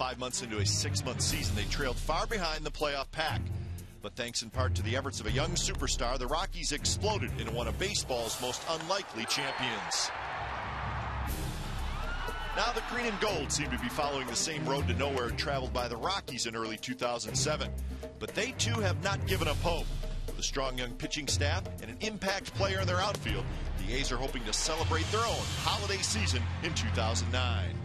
5 months into a 6-month season, they trailed far behind the playoff pack. But thanks in part to the efforts of a young superstar, the Rockies exploded into one of baseball's most unlikely champions. Now the green and gold seem to be following the same road to nowhere traveled by the Rockies in early 2007. But they too have not given up hope. With a strong young pitching staff and an impact player in their outfield, the A's are hoping to celebrate their own holiday season in 2009.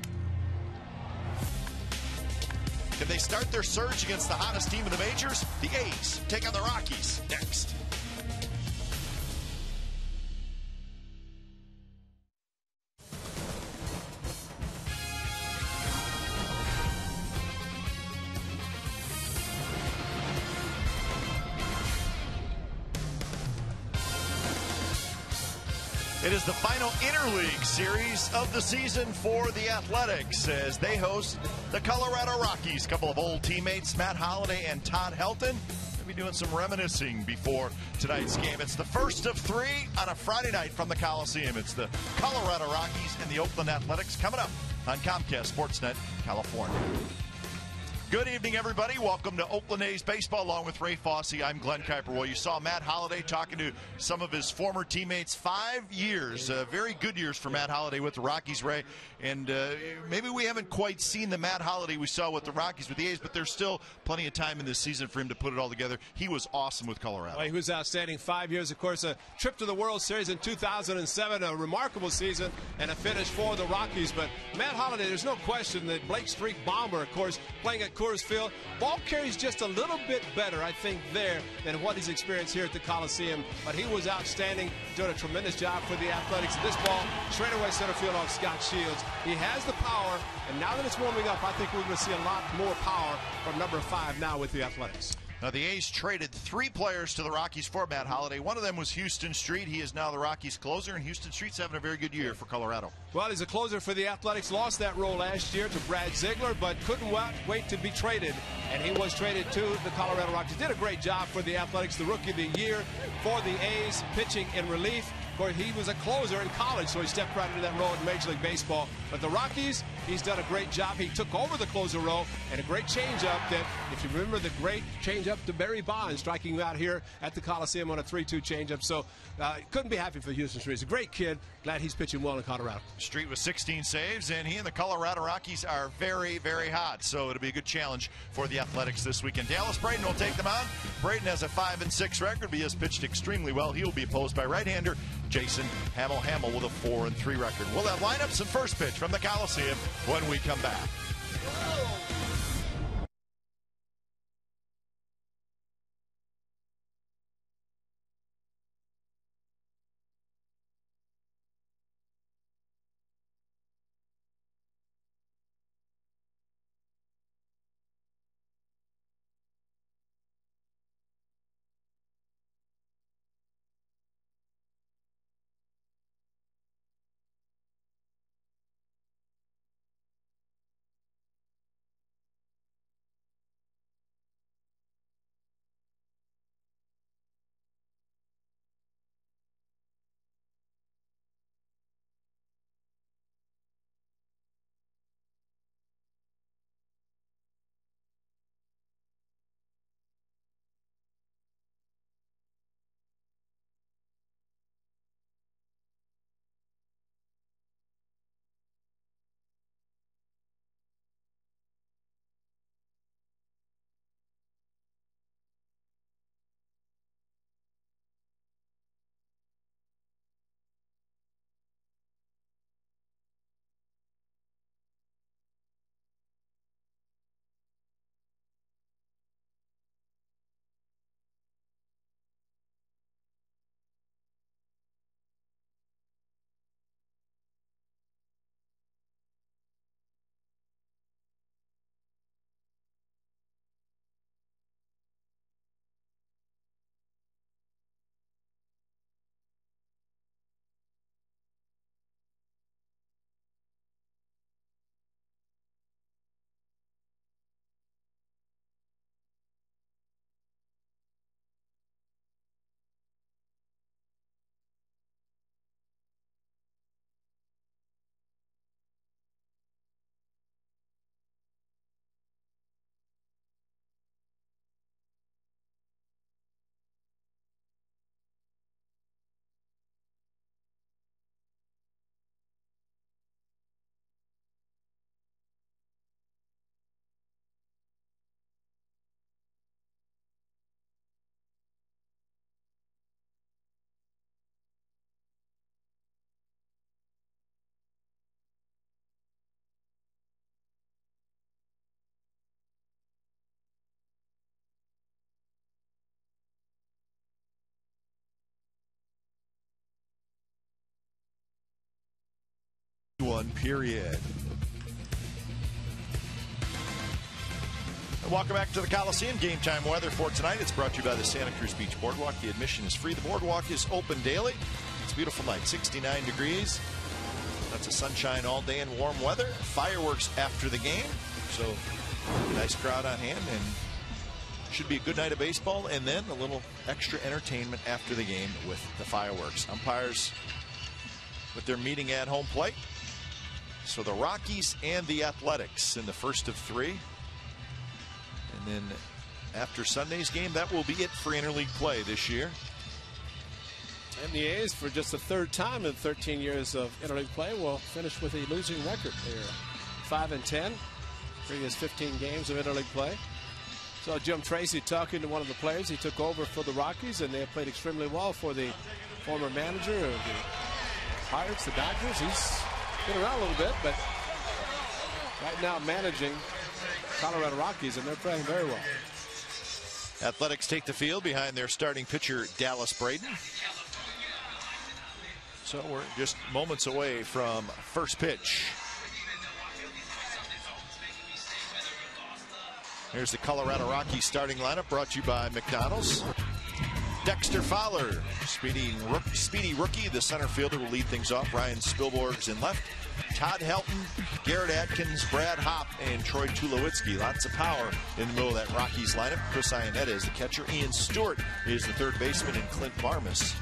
Can they start their surge against the hottest team in the majors? The A's take on the Rockies next. It is the final interleague series of the season for the Athletics as they host the Colorado Rockies. A couple of old teammates, Matt Holliday and Todd Helton. We'll be doing some reminiscing before tonight's game. It's the first of 3 on a Friday night from the Coliseum. It's the Colorado Rockies and the Oakland Athletics coming up on Comcast Sportsnet, California. Good evening, everybody. Welcome to Oakland A's baseball along with Ray Fosse. I'm Glenn Kuiper. Well, you saw Matt Holliday talking to some of his former teammates. 5 years, very good years for Matt Holliday with the Rockies, Ray. And maybe we haven't quite seen the Matt Holliday we saw with the Rockies with the A's, but there's still plenty of time in this season for him to put it all together. He was awesome with Colorado. Well, he was outstanding. 5 years, of course, a trip to the World Series in 2007, a remarkable season, and a finish for the Rockies. But Matt Holliday, there's no question that Blake Streak bomber, of course, playing at Coors Field. Ball carries just a little bit better, I think, there than what he's experienced here at the Coliseum. But he was outstanding, doing a tremendous job for the Athletics. This ball, straight away center field off Scott Shields. He has the power, and now that it's warming up, I think we're going to see a lot more power from number 5 now with the Athletics. Now, the A's traded 3 players to the Rockies for Matt Holliday. One of them was Houston Street. He is now the Rockies closer, and Houston Street's having a very good year for Colorado. Well, he's a closer for the Athletics. Lost that role last year to Brad Ziegler, but couldn't wait to be traded. And he was traded to the Colorado Rockies. Did a great job for the Athletics, the Rookie of the Year for the A's, pitching in relief. Of course, he was a closer in college, so he stepped right into that role in Major League Baseball. But the Rockies, he's done a great job. He took over the closer role, and a great changeup that, if you remember the great changeup to Barry Bonds, striking out here at the Coliseum on a 3-2 changeup. So couldn't be happy for Houston Street. He's a great kid. Glad he's pitching well in Colorado. Street with 16 saves, and he and the Colorado Rockies are very, very hot. So it'll be a good challenge for the Athletics this weekend. Dallas Braden will take them on. Braden has a 5-6 record, but he has pitched extremely well. He will be opposed by right-hander Jason Hamill with a 4-3 record. We'll have lineups and first pitch from the Coliseum when we come back. one period. Welcome back to the Coliseum. Game time weather for tonight. It's brought to you by the Santa Cruz Beach Boardwalk. The admission is free. The boardwalk is open daily. It's a beautiful night, 69 degrees. Lots of sunshine all day and warm weather. Fireworks after the game. So nice crowd on hand, and should be a good night of baseball, and then a little extra entertainment after the game with the fireworks. Umpires with their meeting at home plate. So the Rockies and the Athletics in the first of three. And then after Sunday's game, that will be it for interleague play this year. And the A's, for just the third time in 13 years of interleague play, will finish with a losing record. They're 5-10, previous 15 games of interleague play. So Jim Tracy talking to one of the players. He took over for the Rockies, and they have played extremely well for the former manager of the Pirates, the Dodgers. He's been around a little bit, but right now managing Colorado Rockies, and they're playing very well. Athletics take the field behind their starting pitcher, Dallas Braden. So we're just moments away from first pitch. Here's the Colorado Rockies starting lineup, brought to you by McDonald's. Dexter Fowler, speedy rookie. The center fielder will lead things off. Ryan Spilborgh's in left. Todd Helton, Garrett Atkins, Brad Hopp, and Troy Tulowitzki. Lots of power in the middle of that Rockies lineup. Chris Iannetta is the catcher. Ian Stewart is the third baseman, and Clint Barmas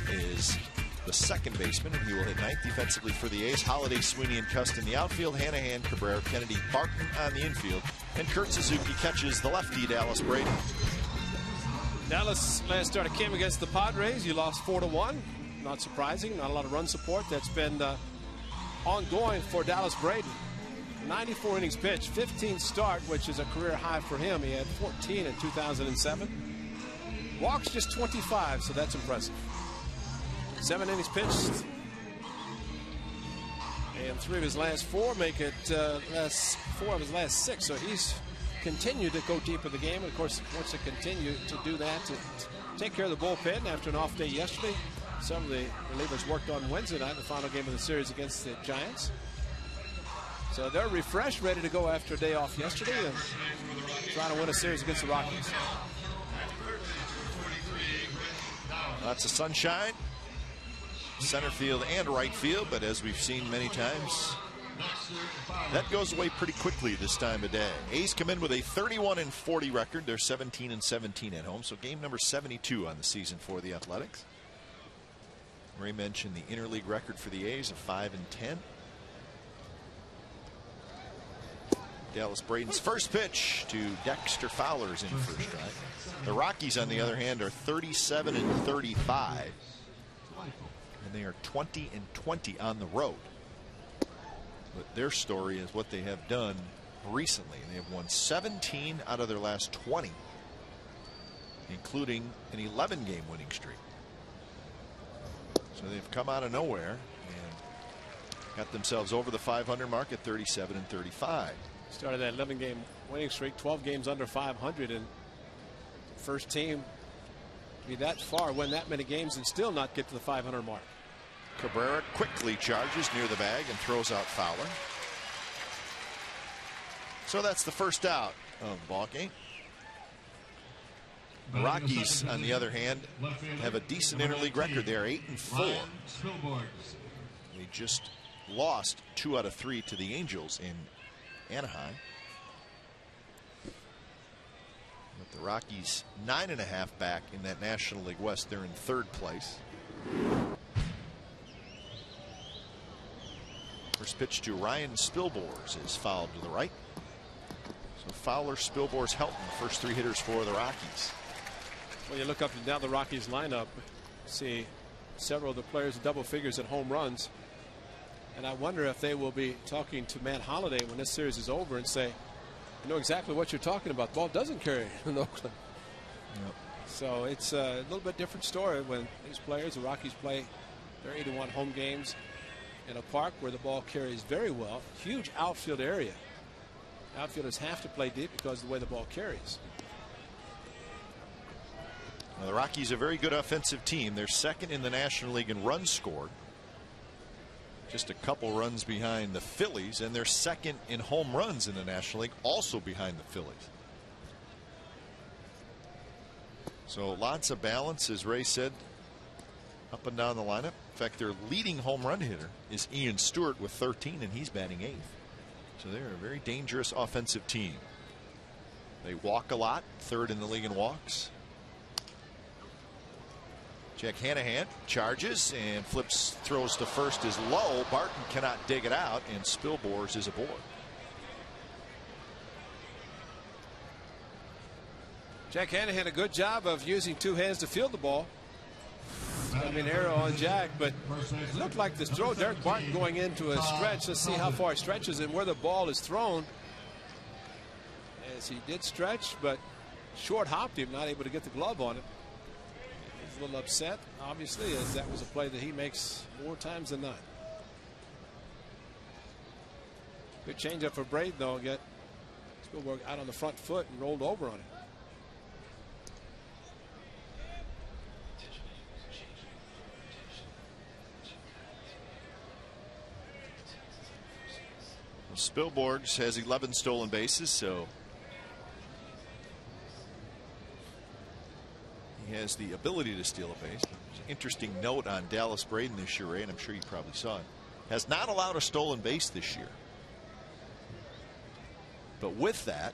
is the second baseman, and he will hit ninth. Defensively for the A's, Holiday, Sweeney, and Cust in the outfield. Hanahan, Cabrera, Kennedy, Barton on the infield, and Kurt Suzuki catches the lefty, Dallas Braden. Dallas last started came against the Padres. You lost 4-1. Not surprising. Not a lot of run support. That's been ongoing for Dallas Braden. 94 innings pitched, 15 start, which is a career high for him. He had 14 in 2007. Walks just 25, so that's impressive. 7 innings pitched, and 3 of his last 4 make it 4 of his last 6. So he's continued to go deep in the game, and of course wants to continue to do that, to take care of the bullpen after an off day yesterday. Some of the relievers worked on Wednesday night, the final game of the series against the Giants. So they're refreshed, ready to go after a day off yesterday and trying to win a series against the Rockies. Lots of sunshine, center field and right field, but as we've seen many times, that goes away pretty quickly this time of day. A's come in with a 31-40 record. They're 17-17 at home, so game number 72 on the season for the Athletics. Ray mentioned the interleague record for the A's of 5-10. Dallas Braden's first pitch to Dexter Fowler's in first strike. The Rockies, on the other hand, are 37-35, and they are 20-20 on the road. But their story is what they have done recently. They have won 17 out of their last 20, including an 11-game winning streak. So they've come out of nowhere and got themselves over the 500 mark at 37-35. Started that 11-game winning streak, 12 games under 500, and first team to be that far, win that many games, and still not get to the 500 mark. Cabrera quickly charges near the bag and throws out Fowler. So that's the first out of the ball game. The Rockies, on the other hand, have a decent interleague record. They are 8-4. They just lost 2 out of 3 to the Angels in Anaheim. But the Rockies 9.5 back in that National League West. They're in third place. First pitch to Ryan Spilborghs is fouled to the right. So Fowler, Spilborghs, Helton, the first 3 hitters for the Rockies. When you look up and down the Rockies lineup, see several of the players in double figures at home runs. And I wonder if they will be talking to Matt Holliday when this series is over and say, I know exactly what you're talking about. The ball doesn't carry in Oakland. Yep. So it's a little bit different story when these players, the Rockies, play their 81 home games in a park where the ball carries very well. Huge outfield area. Outfielders have to play deep because of the way the ball carries. Now, the Rockies are a very good offensive team. They're second in the National League in runs scored. just a couple runs behind the Phillies, and they're second in home runs in the National League, also behind the Phillies. So lots of balance, as Ray said, up and down the lineup. In fact, their leading home run hitter is Ian Stewart with 13, and he's batting 8th. So they're a very dangerous offensive team. They walk a lot, 3rd in the league in walks. Jack Hanahan charges and flips, throws to first is low. Barton cannot dig it out, and Spilborghs is aboard. Jack Hanahan a good job of using 2 hands to field the ball. I mean, arrow on Jack, but it looked like the throw. Derek Barton going into a stretch. Let's see how far he stretches and where the ball is thrown. As he did stretch, but short hopped him, not able to get the glove on it. He's a little upset, obviously, as that was a play that he makes more times than not. Good changeup for Braden, though. Get Spilborghs out on the front foot and rolled over on it. Spilborghs has 11 stolen bases, so he has the ability to steal a base. There's an interesting note on Dallas Braden this year, Ray, and I'm sure you probably saw it. Has not allowed a stolen base this year. But with that,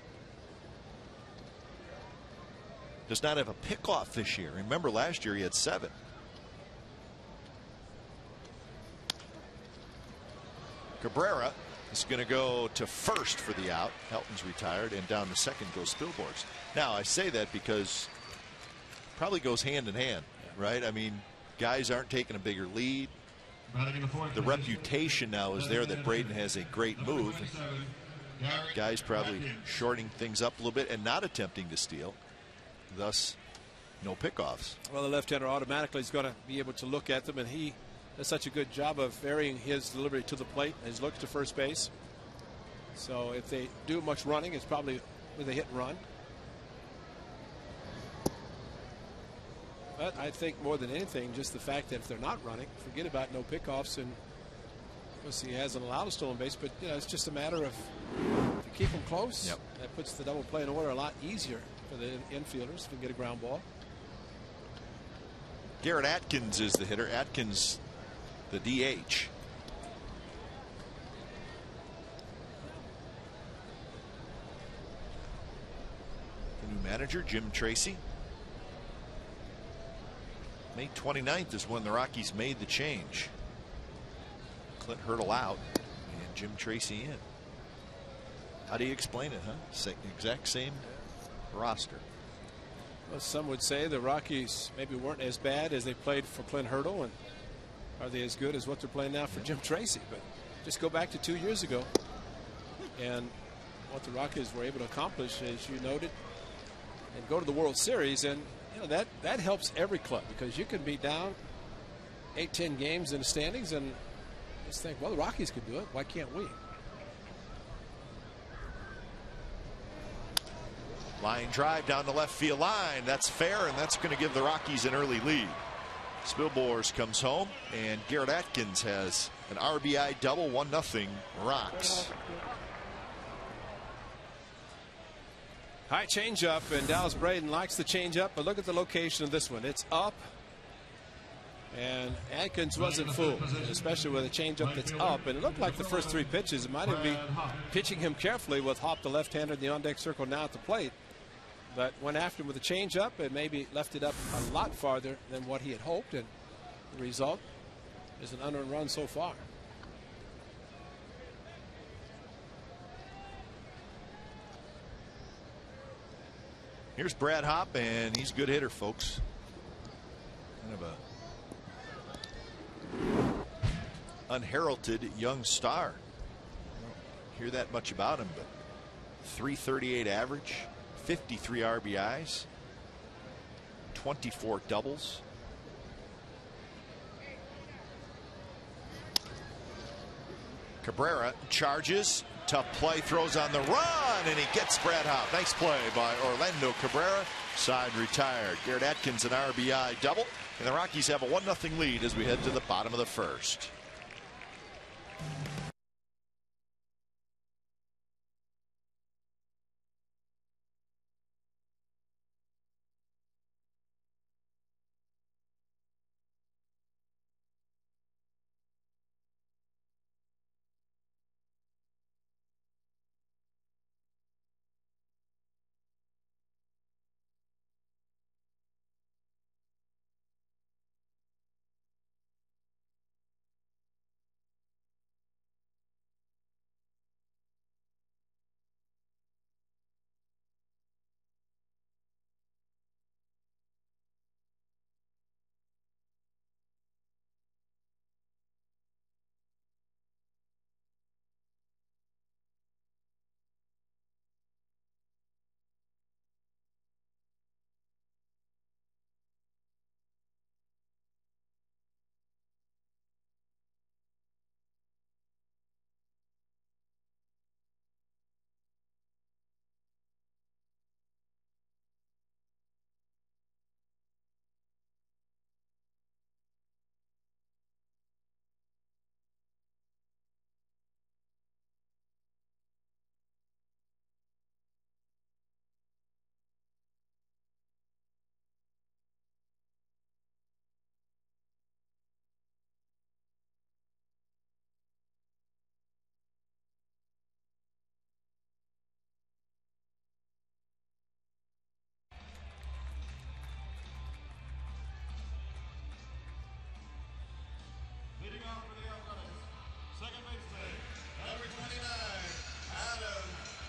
does not have a pickoff this year. Remember, last year he had 7. Cabrera is going to go to first for the out. Helton's retired, and down to second goes Spilborghs. Now, I say that because it probably goes hand in hand, right? I mean, guys aren't taking a bigger lead. The reputation now is there that Braden has a great move. Guys probably shorting things up a little bit and not attempting to steal. Thus, no pickoffs. Well, the left-hander automatically is going to be able to look at them, and he does such a good job of varying his delivery to the plate and his look to first base. So if they do much running, it's probably with a hit and run. But I think more than anything, just the fact that if they're not running, forget about no pickoffs. And of course, he hasn't allowed a stolen base, but you know, it's just a matter of to keep them close. Yep. That puts the double play in order a lot easier for the infielders if we get a ground ball. Garrett Atkins is the hitter. Atkins, the DH. The new manager, Jim Tracy. May 29th is when the Rockies made the change. Clint Hurdle out and Jim Tracy in. How do you explain it, huh? Exact same roster. Well, some would say the Rockies maybe weren't as bad as they played for Clint Hurdle, and are they as good as what they're playing now for Jim Tracy? But just go back to 2 years ago and what the Rockies were able to accomplish, as you noted, and go to the World Series. And you know that helps every club, because you can be down 8-10 games in the standings and just think, well, the Rockies could do it. Why can't we? Line drive down the left field line. That's fair, and that's going to give the Rockies an early lead. Spilborghs comes home, and Garrett Atkins has an RBI double. 1-0 Rocks. High changeup, and Dallas Braden likes the changeup, but look at the location of this one. It's up, and Atkins wasn't fooled, especially with a changeup that's up. And it looked like the first 3 pitches, it might have been pitching him carefully with Hop, the left-hander, in the on-deck circle now at the plate. But went after him with a changeup and maybe left it up a lot farther than what he had hoped. And the result is an unearned run so far. Here's Brad Hop, and he's a good hitter, folks. Kind of a unheralded young star. Don't hear that much about him, but .338 average, 53 RBIs, 24 doubles. Cabrera charges, tough play, throws on the run, and he gets Brad Hop. Nice play by Orlando Cabrera. Side retired. Garrett Atkins an RBI double, and the Rockies have a 1-0 lead as we head to the bottom of the first. Leading off for the Athletics, second baseman, number 29, Adam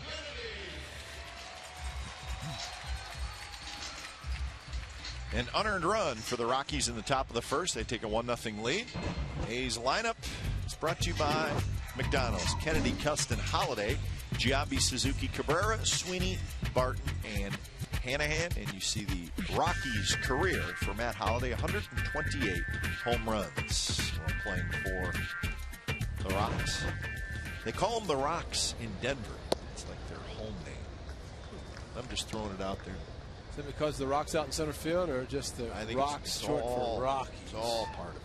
Kennedy. An unearned run for the Rockies in the top of the first. They take a 1-0 lead. A's lineup is brought to you by McDonald's. Kennedy, Custon, Holiday, Giambi, Suzuki, Cabrera, Sweeney, Barton, and Hanahan. And you see the Rockies' career for Matt Holliday, 128 home runs while playing for the Rocks. They call them the Rocks in Denver. It's like their home name. I'm just throwing it out there. Is it because the Rock's out in center field, or just the Rocks short for Rockies? It's all part of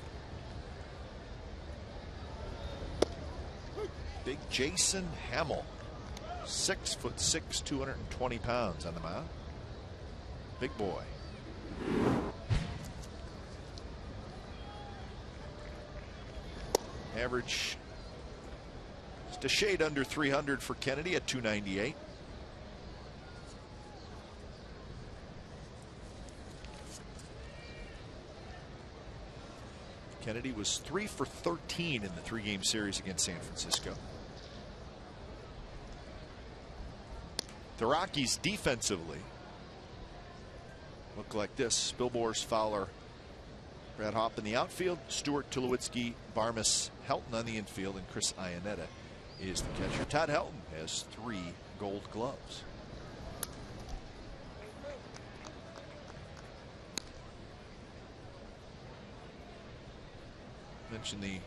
it. Big Jason Hamill, 6'6", 220 pounds on the mound. Big boy. Average just a shade under 300 for Kennedy at 298. Kennedy was 3 for 13 in the 3-game series against San Francisco. The Rockies defensively look like this. Spilborghs, Fowler, Brad Hopp in the outfield, Stewart, Tulowitzki, Barmes, Helton on the infield, and Chris Iannetta is the catcher. Todd Helton has 3 gold gloves. Mentioned the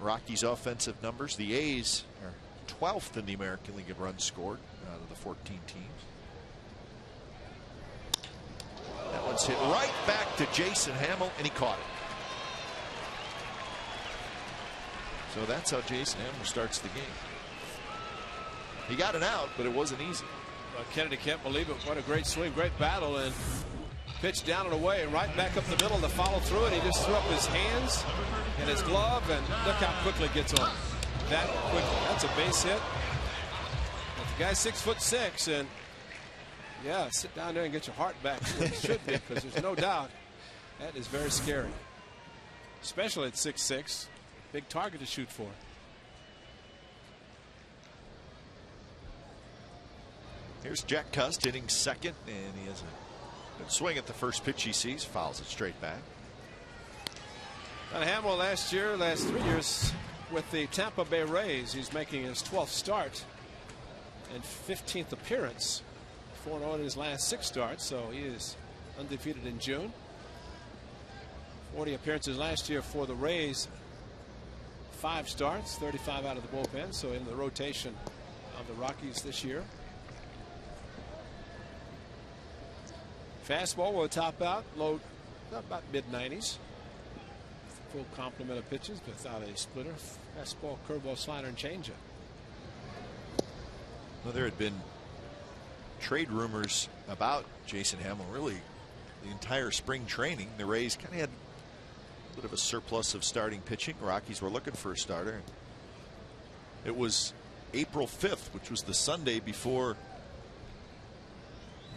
Rockies' offensive numbers. The A's are 12th in the American League in runs scored out of the 14 teams. That one's hit right back to Jason Hamill, and he caught it. So that's how Jason Hamill starts the game. He got it out, but it wasn't easy. Kennedy can't believe it. What a great swing, great battle, and pitch down and away, and right back up the middle to follow through it. He just threw up his hands and his glove, and look how quickly it gets on. That quickly. That's a base hit. But the guy's 6'6", and yeah, sit down there and get your heart back to where it should be, because there's no doubt that is very scary, especially at 6'6". Big target to shoot for. Here's Jack Cust hitting second, and he has a good swing at the first pitch he sees, fouls it straight back. And Hamill last 3 years with the Tampa Bay Rays. He's making his 12th start and 15th appearance. 4-0 in his last 6 starts, so he is undefeated in June. 40 appearances last year for the Rays. 5 starts, 35 out of the bullpen, so in the rotation of the Rockies this year. Fastball will top out low, about mid-90s. full complement of pitches without a splitter. Fastball, curveball, slider, and changeup. Well, there had been trade rumors about Jason Hammel really the entire spring training. The Rays kind of had a bit of a surplus of starting pitching. Rockies were looking for a starter. It was April 5th, which was the Sunday before,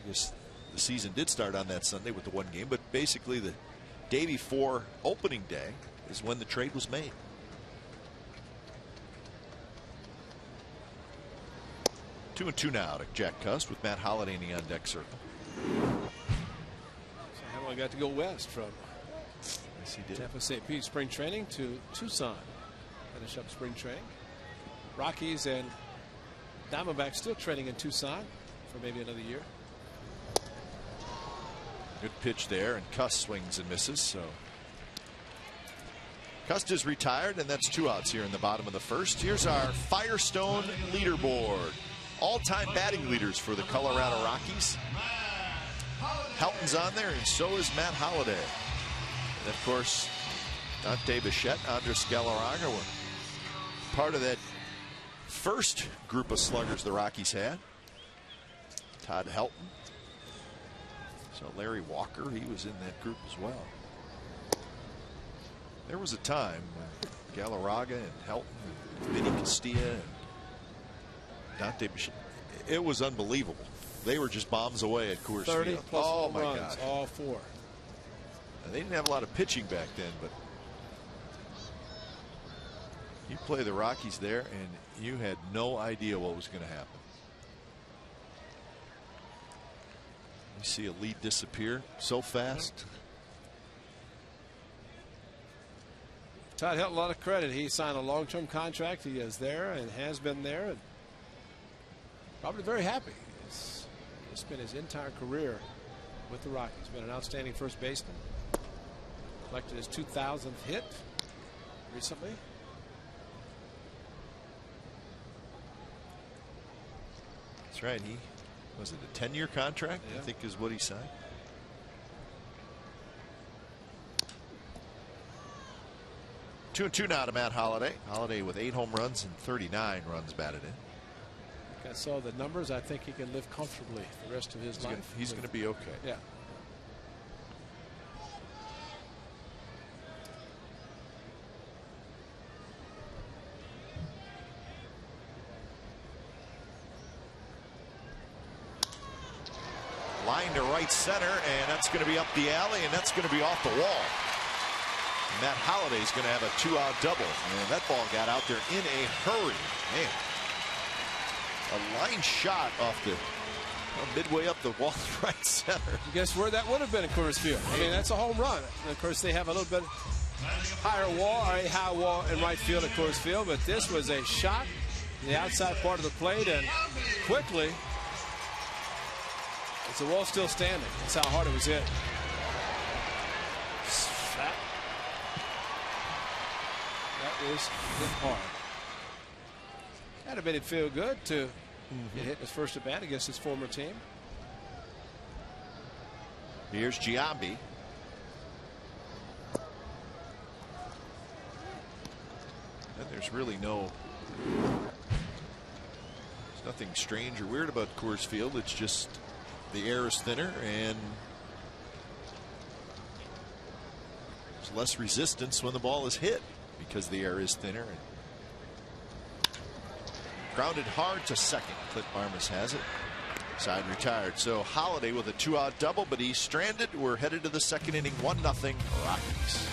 I guess the season did start on that Sunday with the one game, but basically the day before opening day is when the trade was made. Two and two now to Jack Cust with Matt Holliday in the on deck circle. So Hammel got to go west from Yes, he did. Tampa St. Pete spring training to Tucson. Finish up spring training. Rockies and Diamondbacks still training in Tucson for maybe another year. Good pitch there, and Cust swings and misses. So Cust is retired, and that's 2 outs here in the bottom of the first. Here's our Firestone leaderboard. All-time batting leaders for the Colorado Rockies. Helton's on there, and so is Matt Holliday. And of course, Dante Bichette, Andres Galarraga were part of that first group of sluggers the Rockies had. Todd Helton. So Larry Walker, he was in that group as well. There was a time when Galarraga and Helton and Vinny Castilla and Dante Bichette, it was unbelievable. They were just bombs away at Coors 30 Field. plus Oh my runs, God. all 4. And they didn't have a lot of pitching back then, but you play the Rockies there and you had no idea what was going to happen. You see a lead disappear so fast. Todd Helton, a lot of credit. He signed a long-term contract. He is there and has been there, and probably very happy. He's spent his entire career with the Rockies. Been an outstanding first baseman. Collected his 2,000th hit recently. That's right. He was it a 10-year contract? Yeah. I think is what he signed. Two and two now to Matt Holliday. Holliday with 8 home runs and 39 runs batted in. I saw the numbers. I think he can live comfortably the rest of his life. He's going to be okay. Yeah. Line to right center, and that's going to be up the alley, and that's going to be off the wall. Matt Holliday's going to have a 2-out double, and that ball got out there in a hurry. Man, a line shot off the midway up the wall right center. Guess where that would have been at Coors Field? I mean, that's a home run. And of course, they have a little bit higher wall, or a high wall in right field at Coors Field, but this was a shot in the outside part of the plate, and quickly, it's the wall still standing. That's how hard it was hit. That was hit hard. That'd have made it feel good to get hit in his first at bat against his former team. Here's Giambi. And there's really there's nothing strange or weird about Coors Field. It's just the air is thinner and there's less resistance when the ball is hit because the air is thinner. And grounded hard to second. Clint Barmas has it. Side retired. So Holliday with a 2-out double, but he's stranded. We're headed to the second inning. 1-0 Rockies.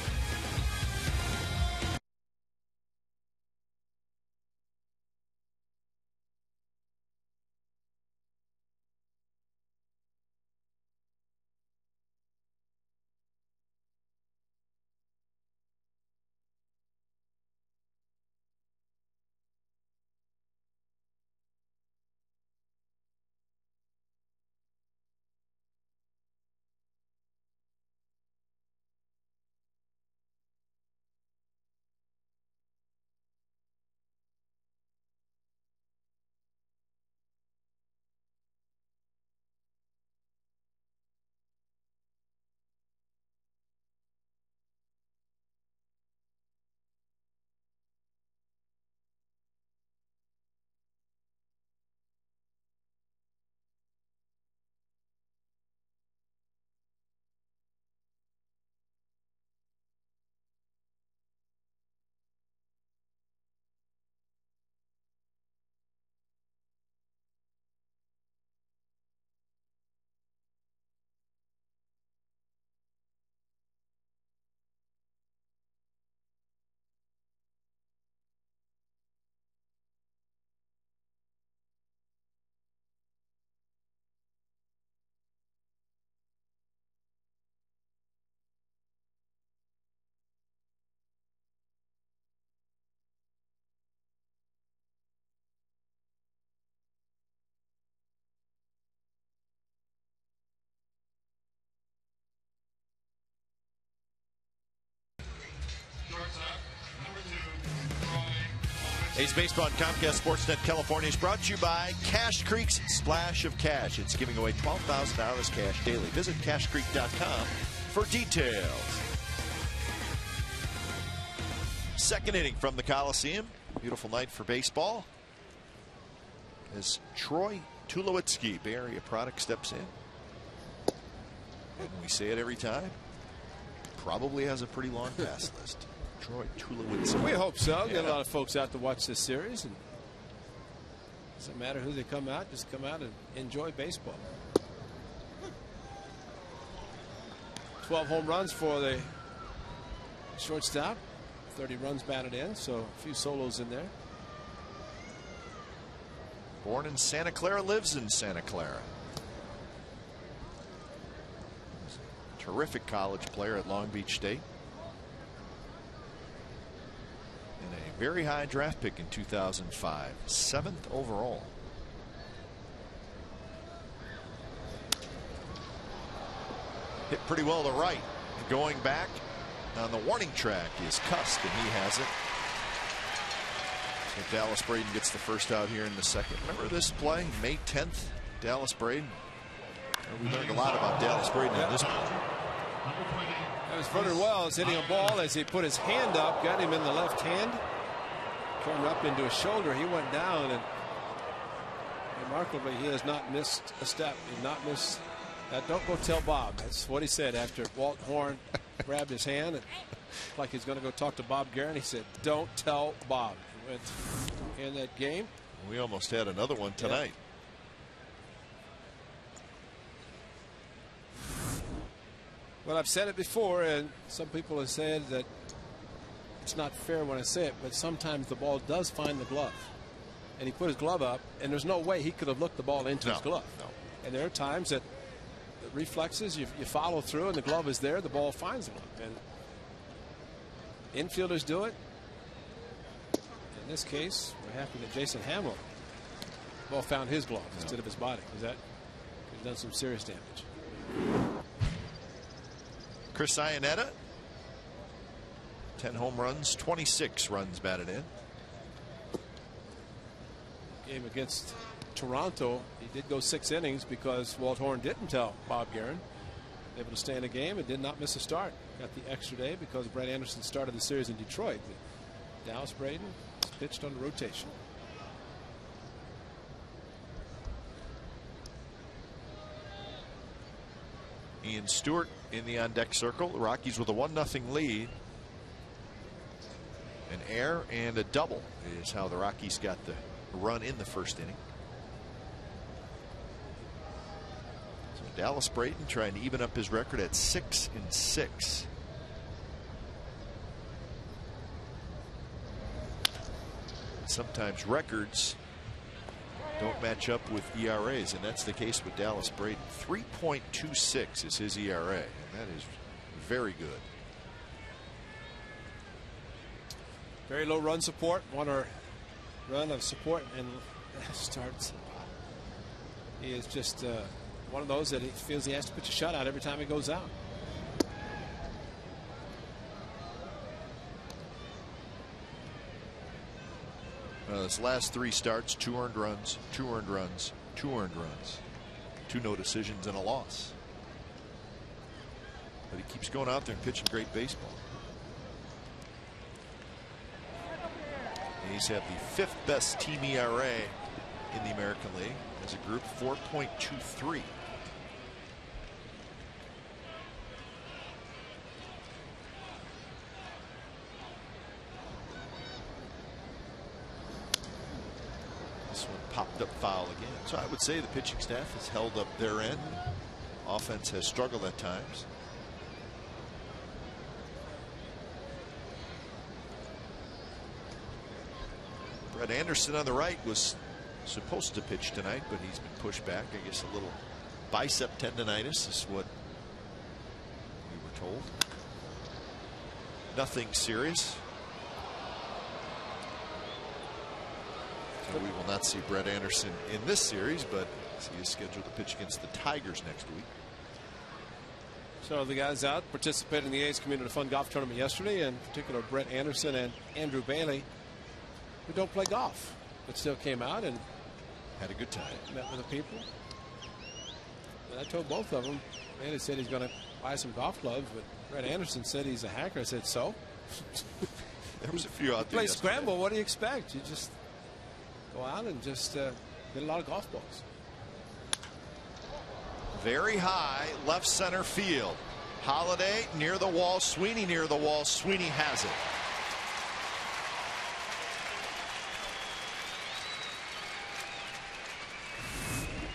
A's Baseball on Comcast Sportsnet California is brought to you by Cache Creek's Splash of Cash. It's giving away $12,000 cash daily. Visit CacheCreek.com for details. Second inning from the Coliseum. Beautiful night for baseball as Troy Tulowitzki, Bay Area product, steps in. And we say it every time. Probably has a pretty long pass list. Troy Tulowitzki. We hope so. Get a lot of folks out to watch this series, and doesn't matter who they come out, just come out and enjoy baseball. 12 home runs for the shortstop, 30 runs batted in, so a few solos in there. Born in Santa Clara, lives in Santa Clara. Terrific college player at Long Beach State. And a very high draft pick in 2005, 7th overall. Hit pretty well to right. And going back on the warning track is Cust, and he has it. So Dallas Braden gets the first out here in the second. Remember this play, May 10th, Dallas Braden? We learned a lot about Dallas Braden in this play. That was Vernon Wells hitting a ball as he put his hand up, got him in the left hand, turned up into his shoulder. He went down, and remarkably, he has not missed a step. He did not miss that. Don't go tell Bob. That's what he said after Walt Horn grabbed his hand and like he's going to go talk to Bob Guerin. He said, "Don't tell Bob." He went in that game. We almost had another one tonight. Well, I've said it before, and some people have said that it's not fair when I say it, but sometimes the ball does find the glove. And he put his glove up, and there's no way he could have looked the ball into his glove. No. And there are times that the reflexes, you follow through, and the glove is there, the ball finds the glove. And infielders do it. In this case, we're happy that Jason Hamill, the ball found his glove instead of his body, because that could have done some serious damage. Chris Iannetta, 10 home runs, 26 runs batted in. Game against Toronto, he did go 6 innings because Walt Horn didn't tell Bob Guerin. Able to stay in the game and did not miss a start. Got the extra day because Brett Anderson started the series in Detroit. Dallas Braden pitched on the rotation. Ian Stewart in the on-deck circle. The Rockies with a 1-0 lead. An error and a double is how the Rockies got the run in the first inning. So Dallas Braden trying to even up his record at 6-6. Sometimes records don't match up with ERAs, and that's the case with Dallas Braden. 3.26 is his ERA, and that is very good. Very low run support. One run of support and starts. He is just one of those that he feels he has to pitch a shutout every time he goes out. His last 3 starts, 2 earned runs, 2 earned runs, 2 earned runs, 2 no decisions and a loss. But he keeps going out there and pitching great baseball. A's have the 5th best team ERA in the American League as a group, 4.23. This one popped up foul again. So I would say the pitching staff has held up their end. Offense has struggled at times. Brett Anderson on the right was supposed to pitch tonight, but he's been pushed back. I guess a little bicep tendonitis is what we were told. Nothing serious. So we will not see Brett Anderson in this series, but he is scheduled to pitch against the Tigers next week. So the guys out participated in the A's Community Fun Golf Tournament yesterday, in particular Brett Anderson and Andrew Bailey. who don't play golf, but still came out and had a good time. Met with the people. And I told both of them, Manny said he's going to buy some golf clubs, but Brett Anderson said he's a hacker. I said, so? There was a few out there. Play scramble, what do you expect? You just go out and just hit a lot of golf balls. Very high left center field. Holiday near the wall, Sweeney near the wall. Sweeney has it.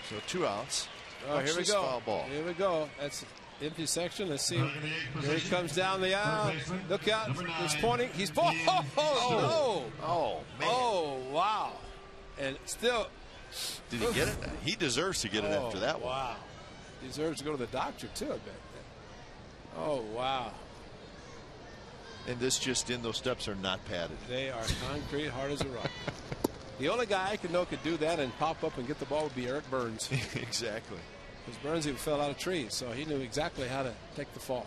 So 2 outs. Oh, here we go. Foul ball. Here we go. That's empty section. Let's see. Here he comes down the aisle. Look out. He's pointing. He's ball. Oh, no. Oh, man. Oh, wow. And still. Did he get it? He deserves to get it after that one. Wow. Deserves to go to the doctor, too, I bet. Oh, wow. And this just in, those steps are not padded. They are concrete, hard as a rock. The only guy I could know could do that and pop up and get the ball would be Eric Burns. Exactly. Because Burns even fell out of trees, so he knew exactly how to take the fall.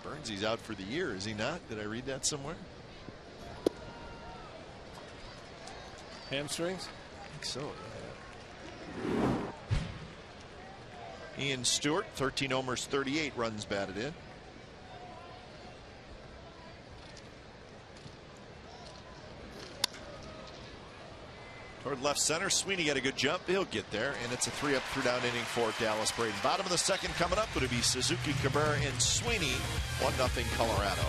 Burns, he's out for the year, is he not? Did I read that somewhere? Hamstrings? I think so, yeah. Ian Stewart, 13 homers, 38 runs batted in. Toward left center, Sweeney got a good jump. He'll get there, and it's a 3-up, 3-down inning for Dallas Braden. Bottom of the second coming up. It'll be Suzuki, Cabrera, and Sweeney. 1-0 Colorado.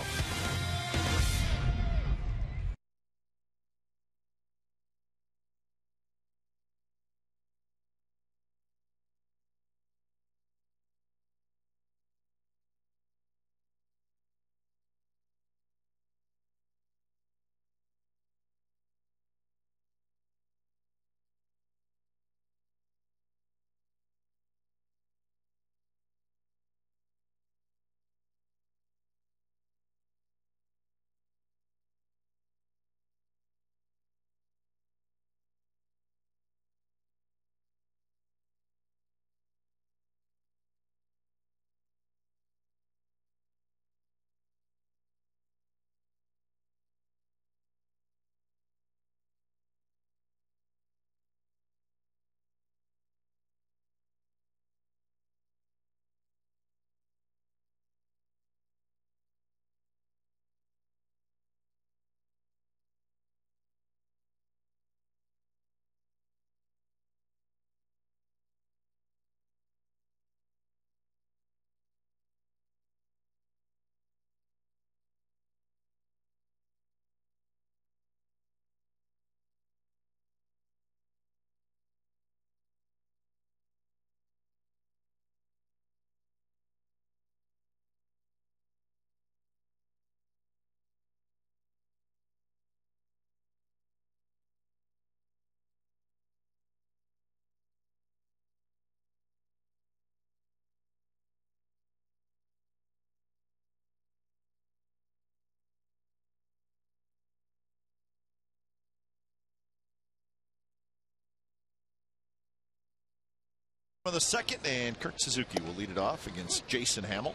For the second, and Kurt Suzuki will lead it off against Jason Hamill.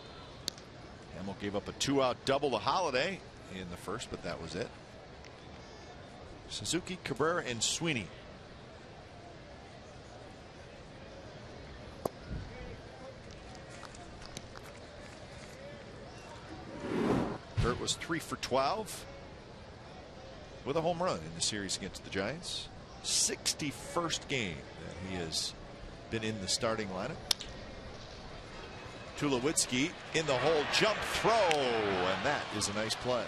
Hamill gave up a 2-out double to Holiday in the first, but that was it. Suzuki, Cabrera, and Sweeney. Kurt was 3 for 12 with a home run in the series against the Giants. 61st game that he has been in the starting lineup. Tulowitzki in the hole, jump throw, and that is a nice play.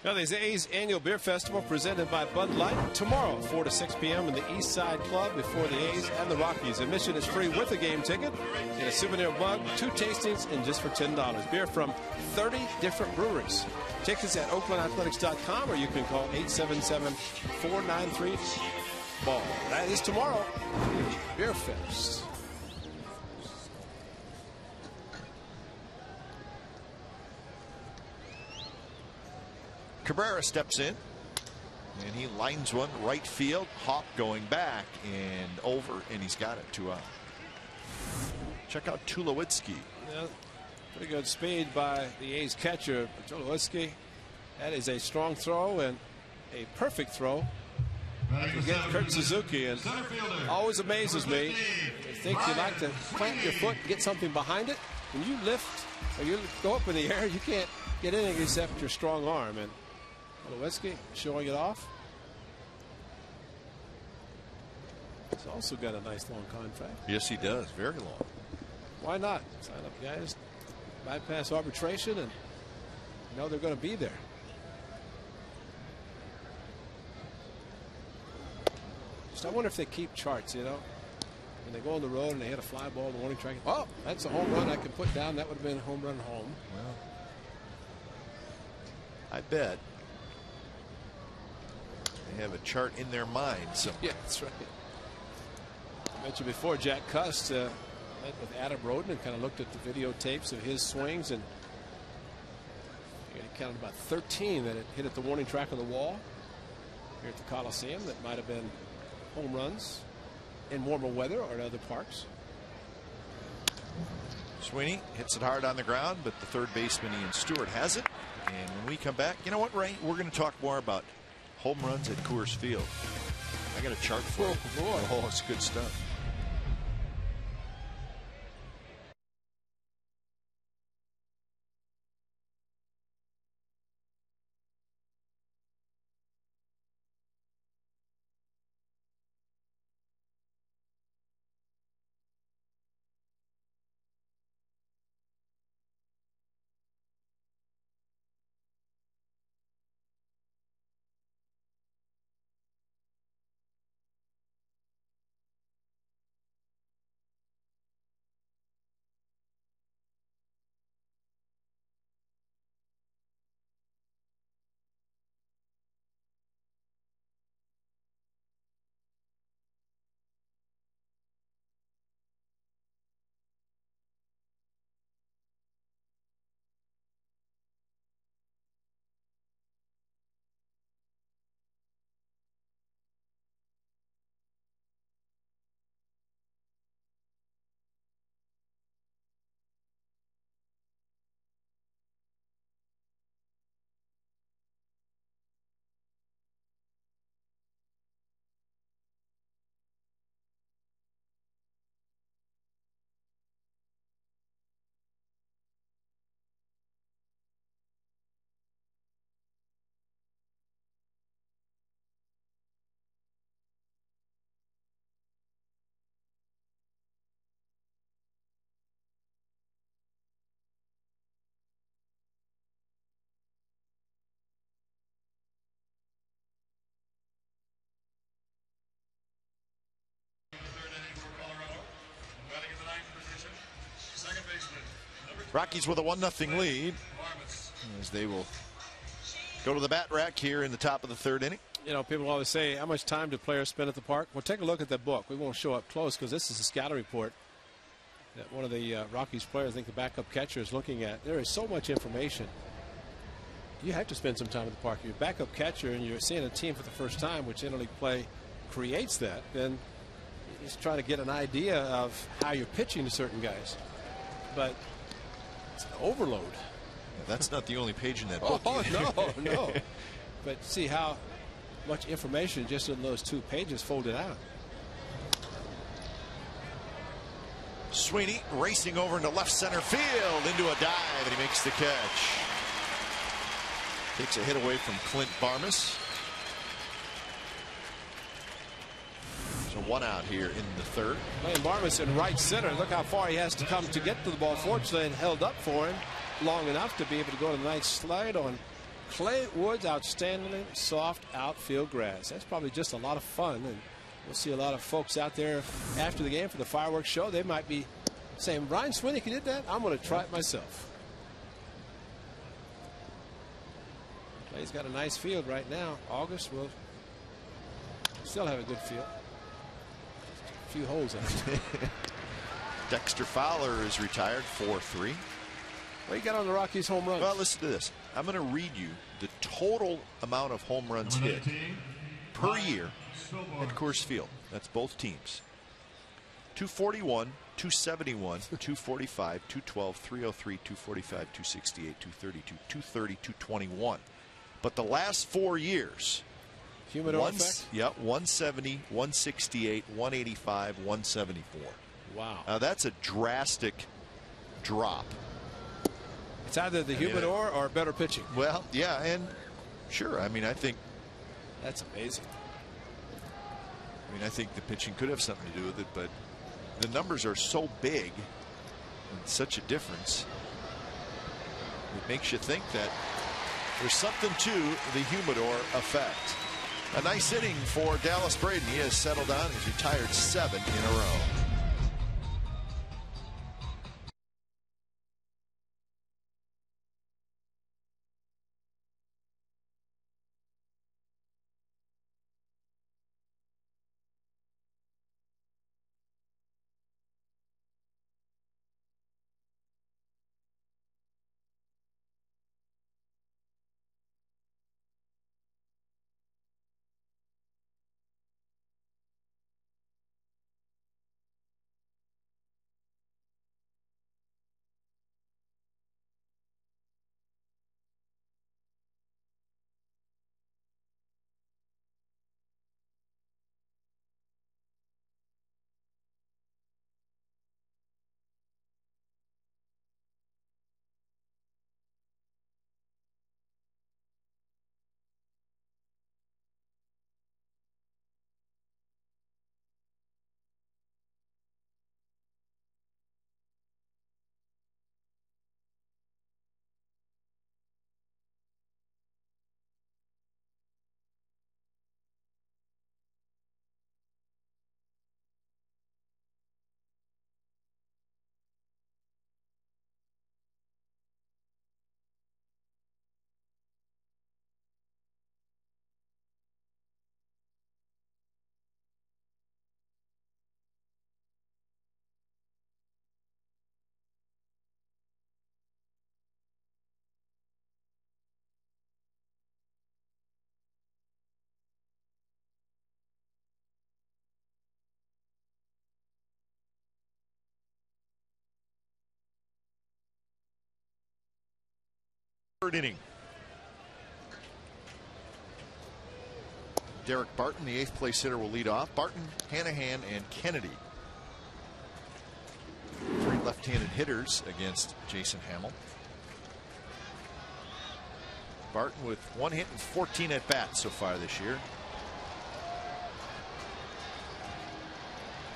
Now, the A's annual beer festival presented by Bud Light tomorrow 4 to 6 p.m. in the East Side Club before the A's and the Rockies. Admission is free with a game ticket and a souvenir mug, 2 tastings, and just for $10. Beer from 30 different breweries. Tickets at oaklandathletics.com, or you can call 877-493-BALL. That is tomorrow. Beer Fest. Cabrera steps in, and he lines one right field. Hawk going back and over, and he's got it 2 out. Check out Tulowitzki. Yeah. Pretty good speed by the A's catcher, Tulowitzki. That is a strong throw and a perfect throw to get Kurt Suzuki. And always amazes me. I think you like to plant your foot and get something behind it. When you lift or you go up in the air, you can't get anything except your strong arm. And Tulowitzki showing it off. He's also got a nice long contract. Yes, he does. Very long. Why not? Sign up guys, bypass arbitration, and know they're going to be there. Just I wonder if they keep charts, you know. When they go on the road and they hit a fly ball in the warning track. Oh, that's a home run I can put down. That would have been a home run home. Well, I bet they have a chart in their mind somewhere. Yeah, that's right. I mentioned before, Jack Cust met with Adam Roden and kind of looked at the videotapes of his swings, and he counted about 13 that it hit at the warning track of the wall here at the Coliseum that might have been home runs in warmer weather or at other parks. Sweeney hits it hard on the ground, but the third baseman Ian Stewart has it. And when we come back, you know what, Ray? We're going to talk more about home runs at Coors Field. I got a chart for you. Oh, it's good stuff. Rockies with a 1-0 lead as they will go to the bat rack here in the top of the third inning. You know, people always say, how much time do players spend at the park? Well, take a look at that book. We won't show up close because this is a scouting report that one of the Rockies players, I think the backup catcher, is looking at. There is so much information. You have to spend some time at the park. You're a backup catcher and you're seeing a team for the first time, which interleague play creates that. Then you just try to get an idea of how you're pitching to certain guys. But it's an overload. Yeah, that's not the only page in that book. Oh, no. But see how much information just in those 2 pages folded out. Sweeney racing over into left center field into a dive, and he makes the catch. Takes a hit away from Clint Barmas. So 1 out here in the third. Playing Barmas in right center. Look how far he has to come to get to the ball. Fortunately, it held up for him long enough to be able to go to the nice slide on Clay Wood's outstandingly soft outfield grass. That's probably just a lot of fun, and we'll see a lot of folks out there after the game for the fireworks show. They might be saying, Brian Sweeney did that? I'm going to try it myself. Clay's got a nice field right now. August will still have a good field. A few holes in it. Dexter Fowler is retired, 4-3. What you got on the Rockies home runs? Well, listen to this. I'm going to read you the total amount of home runs hit per year at Coors Field. That's both teams. 241, 271, 245, 212, 303, 245, 268, 232, 230, 221. But the last 4 years, Humidor effect? Yep, 170, 168, 185, 174. Wow. Now that's a drastic drop. It's either the humidor or better pitching. Well, yeah, and sure. I mean, I think that's amazing. I mean, I think the pitching could have something to do with it, but the numbers are so big and such a difference. It makes you think that there's something to the humidor effect. A nice inning for Dallas Braden. He has settled down. He's retired 7 in a row. Third inning. Derek Barton, the 8th place hitter, will lead off. Barton, Hanahan, and Kennedy. 3 left-handed hitters against Jason Hamill. Barton with 1 hit and 14 at bats so far this year.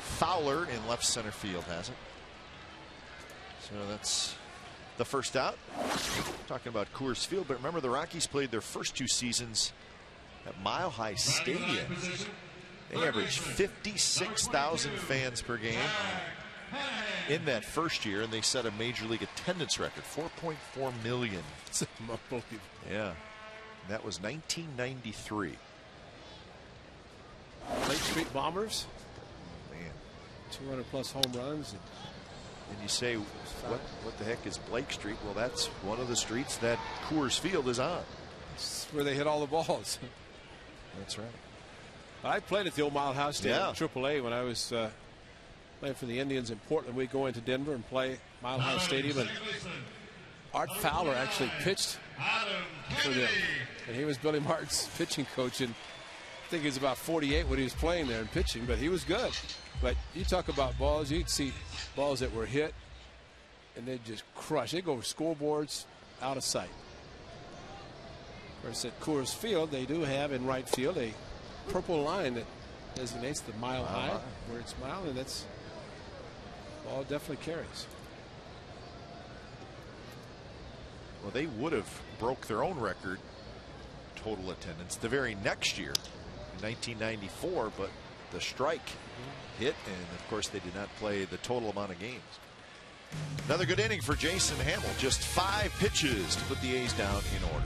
Fowler in left center field has it. So that's the first out. Talking about Coors Field, but remember the Rockies played their first 2 seasons at Mile High Stadium. They averaged 56,000 fans per game in that first year, and they set a major league attendance record, 4.4 million. Yeah, and that was 1993. Lake Street Bombers. Man, 200 plus home runs. And you say, what the heck is Blake Street? Well, that's one of the streets that Coors Field is on. It's where they hit all the balls. That's right. I played at the old Mile High Stadium, Yeah. AAA, when I was playing for the Indians in Portland. We'd go into Denver and play Mile High Stadium, and Art Fowler actually pitched for them. And he was Billy Martin's pitching coach, and I think he was about 48 when he was playing there and pitching, but he was good. But you talk about balls, you'd see balls that were hit and they'd just crush. They go over scoreboards out of sight. Of course, at Coors Field, they do have in right field a purple line that designates the mile high, where it's mile, and that's ball definitely carries. Well, they would have broke their own record total attendance the very next year in 1994, but the strike hit, and of course they did not play the total amount of games. Another good inning for Jason Hamill. Just 5 pitches to put the A's down in order.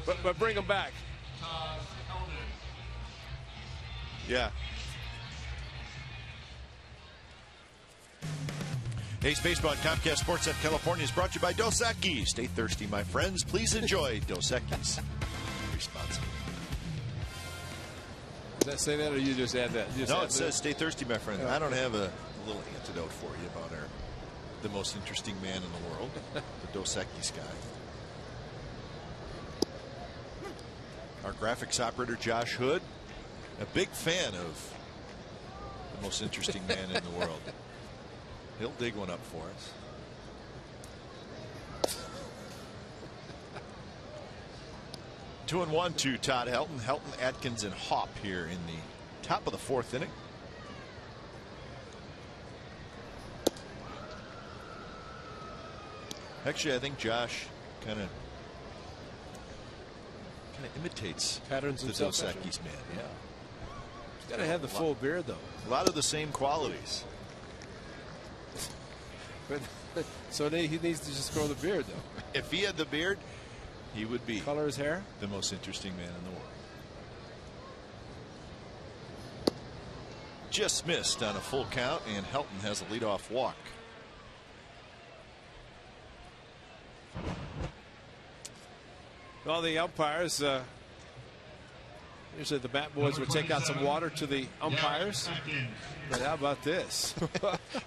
but bring them back. Yeah. Ace Baseball and Comcast Sports at California is brought to you by Dos Equis. Stay thirsty, my friends. Please enjoy Dos Equis responsibly. Does that say that, or you just add that? No, it says stay thirsty, my friend. I don't have a little antidote for you about the most interesting man in the world, the Dos Equis guy. Our graphics operator, Josh Hood, a big fan of the most interesting man in the world. He'll dig one up for us. 2-1 to Todd Helton. Helton, Atkins, and Hop here in the top of the 4th inning. Actually, I think Josh kind of imitates patterns the Dos Equis man. Yeah, he's got to have the full beard though. A lot of the same qualities. So he needs to just grow the beard though. If he had the beard, he would be color his hair. The most interesting man in the world. Just missed on a full count, and Helton has a leadoff walk. Well, the umpires, usually the bat boys would take out some water to the umpires. But how about this?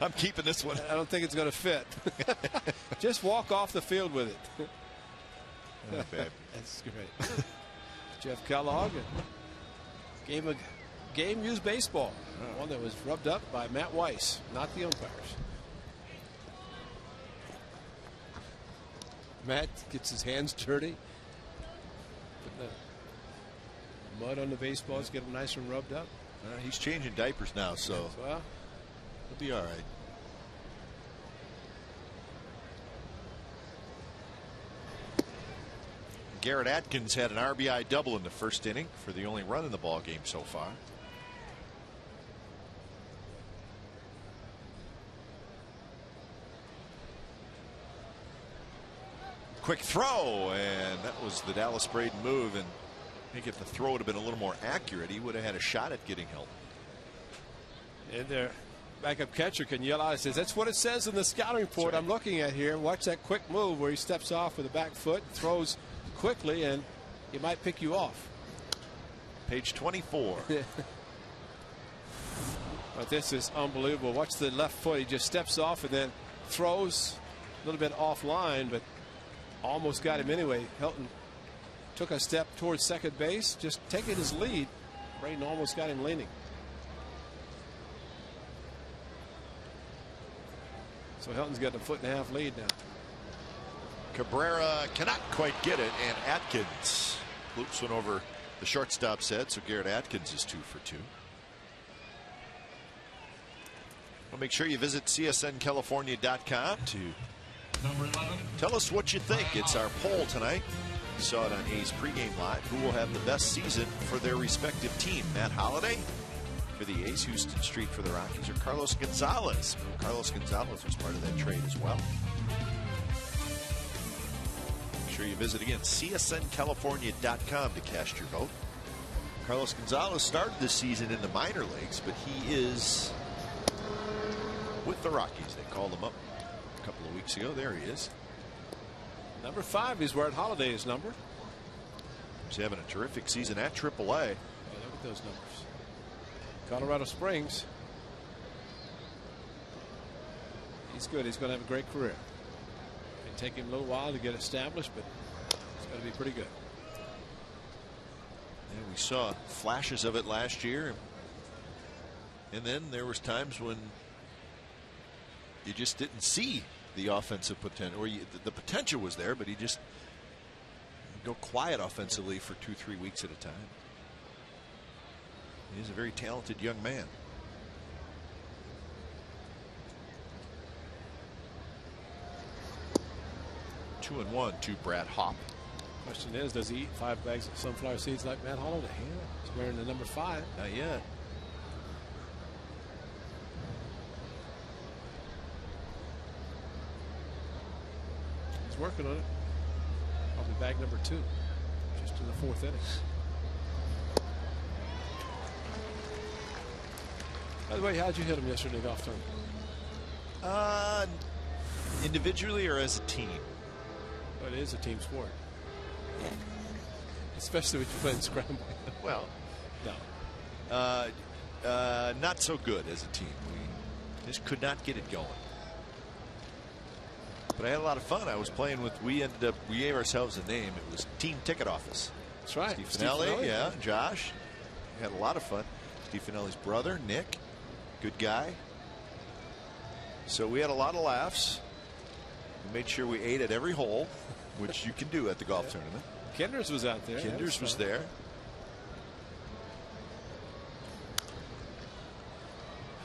I'm keeping this one. I don't think it's going to fit. Just walk off the field with it. That's great. Jeff Kellogg, game used baseball. One that was rubbed up by Matt Weiss, not the umpires. Matt gets his hands dirty. Put the mud on the baseballs, get them nice and rubbed up. He's changing diapers now, so well, he'll be all right. Garrett Atkins had an RBI double in the 1st inning for the only run in the ball game so far. Quick throw, and that was the Dallas Braden move. And I think if the throw would have been a little more accurate, he would have had a shot at getting help. And their backup catcher can yell out and says, "That's what it says in the scouting report I'm looking at here. Watch that quick move where he steps off with the back foot, throws quickly, and he might pick you off." Page 24. But this is unbelievable. Watch the left foot. He just steps off and then throws a little bit offline, but almost got him anyway. Helton took a step towards second base, just taking his lead. Braden almost got him leaning. So Helton's got a 1.5-foot lead now. Cabrera cannot quite get it, and Atkins loops one over the shortstop's head, so Garrett Atkins is 2 for 2. Well, make sure you visit csncalifornia.com to tell us what you think. It's our poll tonight. You saw it on A's pregame live. Who will have the best season for their respective team? Matt Holliday for the A's, Houston Street for the Rockies, or Carlos Gonzalez? Carlos Gonzalez was part of that trade as well. Make sure you visit again csncalifornia.com to cast your vote. Carlos Gonzalez started this season in the minor leagues, but he is with the Rockies. They called him up a couple of weeks ago. There he is. Number 5 is where Holiday's number. He's having a terrific season at AAA. Oh, look at those numbers. Colorado Springs. He's good. He's going to have a great career. It'll take him a little while to get established, but it's going to be pretty good. Yeah, we saw flashes of it last year, and then there was times when you just didn't see the offensive potential, or the potential was there, but he just go quiet offensively for 2-3 weeks at a time. He's a very talented young man. Two and one to Brad Hop. Question is, does he eat 5 bags of sunflower seeds like Matt Holliday? Yeah. He's wearing the number 5. Not yet. He's working on it. Probably bag number 2. just in the 4th inning. By the way, how'd you hit him yesterday in the golf tournament? Individually or as a team? Well, it is a team sport. Especially when you're playing scrambling. Well, no. not so good as a team. We just could not get it going. But I had a lot of fun. I was playing with, we gave ourselves a name. It was Team Ticket Office. That's right. Steve Finelli, yeah, Josh. We had a lot of fun. Steve Finelli's brother, Nick, good guy. So we had a lot of laughs. We made sure we ate at every hole, which you can do at the golf tournament. Kinders was out there. Kinders was there.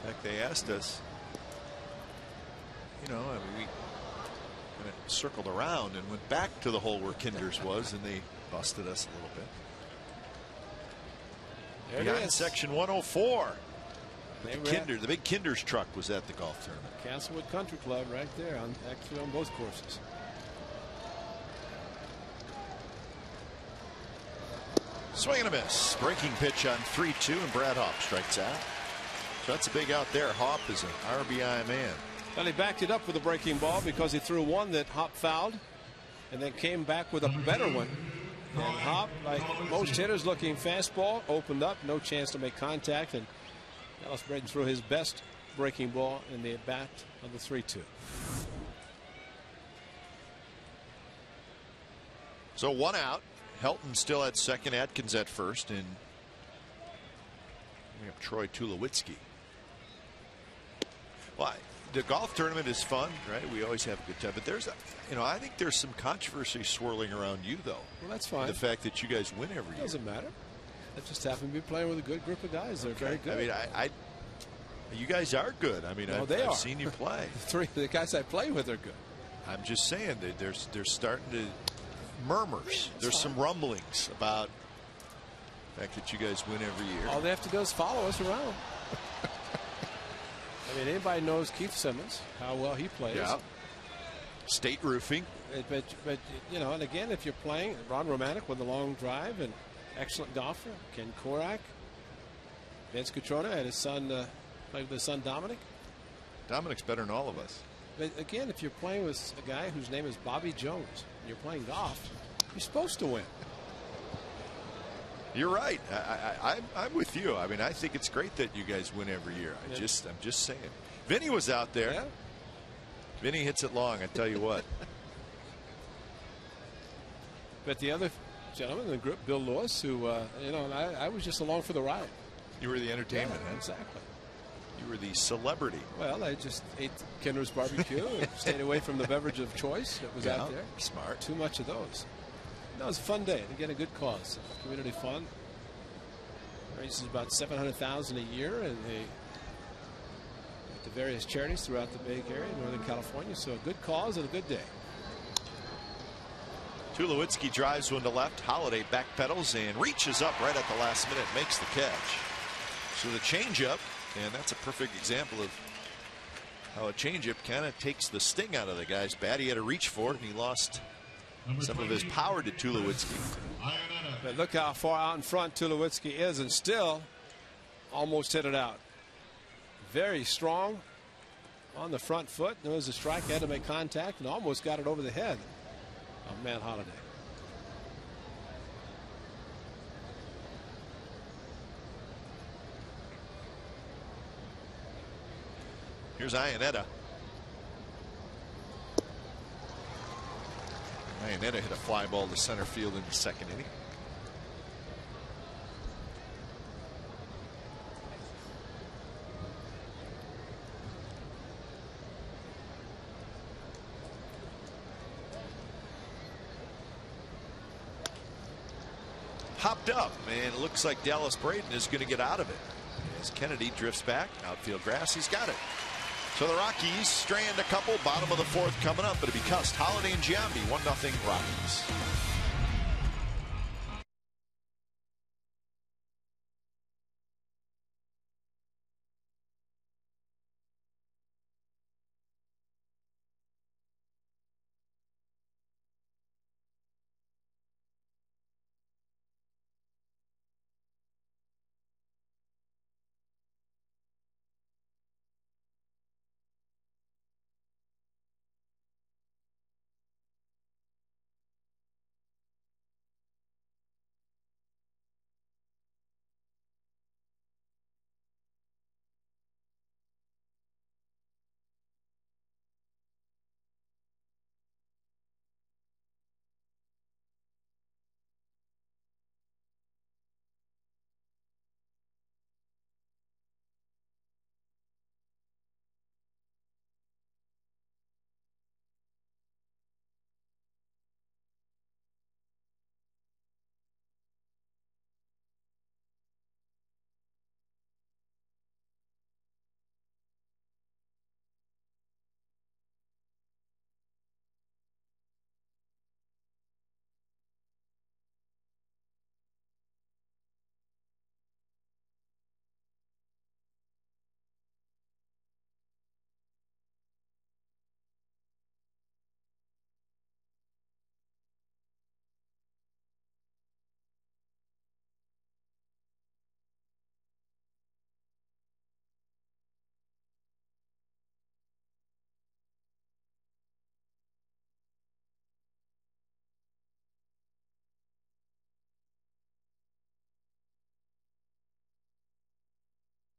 In fact, they asked us, you know, I mean, we kind of circled around and went back to the hole where Kinders was, and they busted us a little bit. Behind section 104. The big Kinders truck was at the golf tournament. Castlewood Country Club right there, actually on both courses. Swing and a miss. Breaking pitch on 3-2, and Brad Hopp strikes out. So that's a big out there. Hopp is an RBI man. Well, he backed it up with a breaking ball because he threw one that Hopp fouled and then came back with a better one. And Hopp, like most hitters looking fastball, opened up, no chance to make contact, and Dallas Braden threw his best breaking ball in the at-bat of the 3-2. So one out. Helton still at second, Atkins at first, and we have Troy Tulowitzki. Well, the golf tournament is fun, right? We always have a good time, but there's, I think there's some controversy swirling around you, though. Well, that's fine. The fact that you guys win every year. Doesn't matter. I just happen to be playing with a good group of guys. They're very good. I mean, you guys are good. I mean, I've seen you play. The guys I play with are good. I'm just saying that there's starting to murmurs. There's some rumblings about the fact that you guys win every year. All they have to do is follow us around. I mean, anybody knows Keith Simmons, how well he plays. Yeah. State roofing. But and again, if you're playing Ron Romanek with a long drive and excellent golfer, Ken Korak, Vince Catrona had his son played with his son Dominic. Dominic's better than all of us. But again, if you're playing with a guy whose name is Bobby Jones, and you're playing golf, you're supposed to win. You're right. I'm with you. I mean, I think it's great that you guys win every year. I'm just saying. Vinny was out there. Yeah. Vinny hits it long, I tell you what. But the other gentleman in the group, Bill Lewis, who I was just along for the ride. You were the entertainment, yeah, huh? Exactly. You were the celebrity. Well, I just ate Kinder's barbecue and stayed away from the beverage of choice that was out there. Smart. Too much of those. No, it was a fun day. Again, a good cause. Community fun. Raises about $700,000 a year, and the various charities throughout the Bay Area, Northern California. So a good cause and a good day. Tulowitzki drives one to left. Holiday backpedals and reaches up right at the last minute, makes the catch. So the changeup, and that's a perfect example of how a changeup kind of takes the sting out of the guy's bat. He had to reach for it, and he lost some of his power to Tulowitzki. But look how far out in front Tulowitzki is, and still almost hit it out. Very strong on the front foot. There was a strike, had to make contact, and almost got it over the head of Matt Holliday. Here's Iannetta. Iannetta hit a fly ball to center field in the second inning. Hopped up, and it looks like Dallas Braden is going to get out of it. As Kennedy drifts back, outfield grass, he's got it. So the Rockies strand a couple, bottom of the fourth coming up, but it'll be Cust, Holiday, and Giambi, 1-0 Rockies.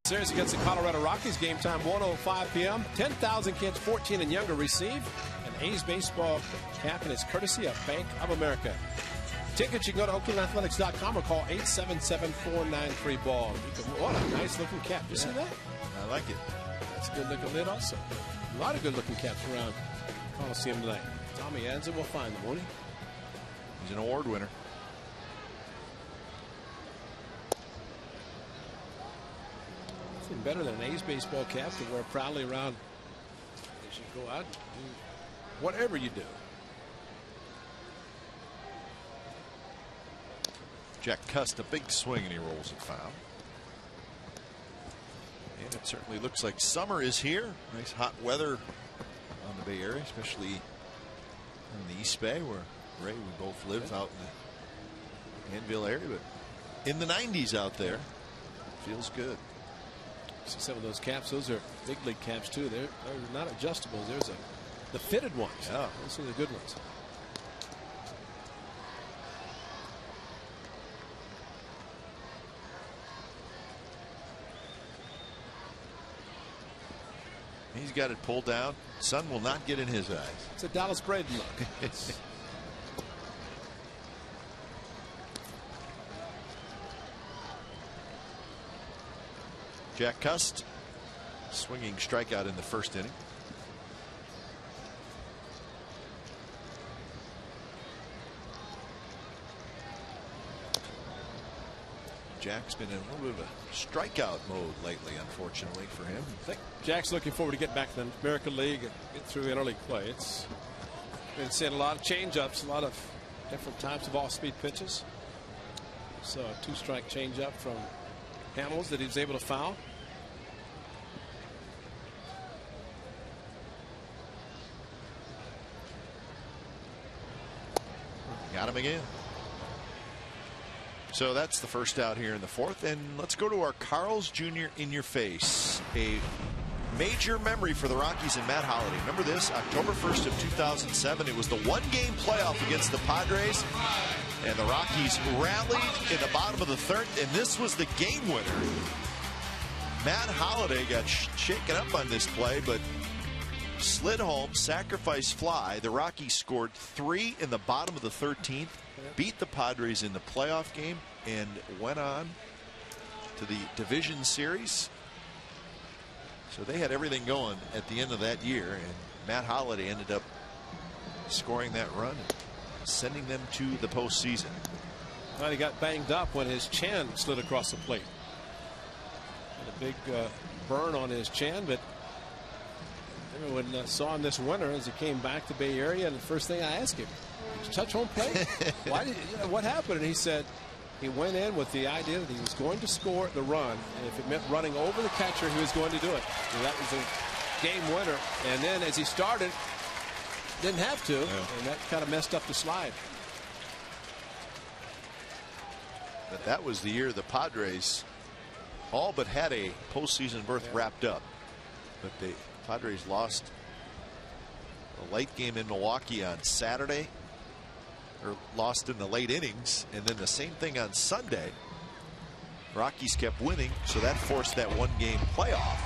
Series against the Colorado Rockies. Game time 1:05 p.m. 10,000 kids 14 and younger receive an A's baseball cap, and it's courtesy of Bank of America. Tickets, you can go to OaklandAthletics.com or call 877-493-BALL. What a nice looking cap. You see that? I like it. That's a good looking lid also. A lot of good looking caps around Coliseum tonight. Tommy Adams will find them, won't he? He's an award winner. Nothing better than an A's baseball cap to wear proudly around as you go out and do whatever you do. Jack Cust, a big swing, and he rolls it foul. And it certainly looks like summer is here. Nice hot weather on the Bay Area, especially in the East Bay, where Ray, we both live out in the Danville area, but in the 90s out there. Feels good. See some of those caps, those are big league caps too. They're not adjustables. There's the fitted ones. Yeah. Those are the good ones. He's got it pulled down. Sun will not get in his eyes. It's a Dallas Braden look. Jack Cust, swinging strikeout in the first inning. Jack's been in a little bit of a strikeout mode lately, unfortunately for him. I think Jack's looking forward to getting back to the American League and get through interleague play. It's been seeing a lot of change-ups, a lot of different types of off-speed pitches. So a two-strike change-up from Hamels that he was able to foul. Got him again. So that's the first out here in the fourth. And let's go to our Carl's Jr. in your face. A major memory for the Rockies and Matt Holliday. Remember this? October 1st of 2007. It was the one-game playoff against the Padres. And the Rockies rallied in the bottom of the third. And this was the game winner. Matt Holliday got shaken up on this play, but slid home, sacrifice fly. The Rockies scored 3 in the bottom of the 13th. Beat the Padres in the playoff game and went on to the division series. So they had everything going at the end of that year, and Matt Holliday ended up scoring that run and sending them to the postseason. Well, he got banged up when his chin slid across the plate. Had a big burn on his chin, but everyone saw him this winter as he came back to Bay Area, and the first thing I asked him, did you touch home plate? Why did what happened? And he said he went in with the idea that he was going to score the run, and if it meant running over the catcher, he was going to do it. So that was a game winner. And then as he started, didn't have to, and that kind of messed up the slide. But that was the year the Padres all but had a postseason berth wrapped up. But the Padres lost a late game in Milwaukee on Saturday, or lost in the late innings, and then the same thing on Sunday. Rockies kept winning, so that forced that one-game playoff.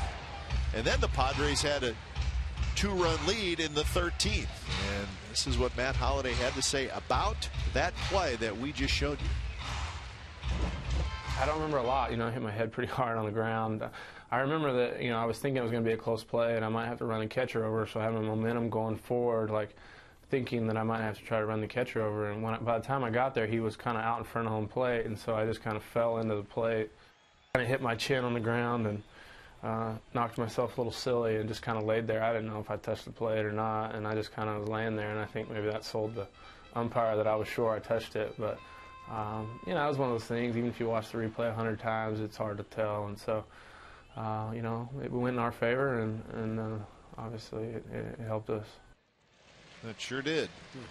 And then the Padres had a 2-run lead in the 13th. And this is what Matt Holliday had to say about that play that we just showed you. I don't remember a lot. You know, I hit my head pretty hard on the ground. I remember that, you know, I was thinking it was going to be a close play and I might have to run the catcher over, so having momentum going forward, like thinking that I might have to try to run the catcher over. And by the time I got there, he was kind of out in front of home plate, and so I just kind of fell into the plate. Kind of hit my chin on the ground and knocked myself a little silly and just kind of laid there. I didn't know if I touched the plate or not, and I just kind of was laying there, and I think maybe that sold the umpire that I was sure I touched it. But, you know, it was one of those things, even if you watch the replay 100 times, it's hard to tell. And so, you know, it went in our favor, and obviously it helped us. That sure did. And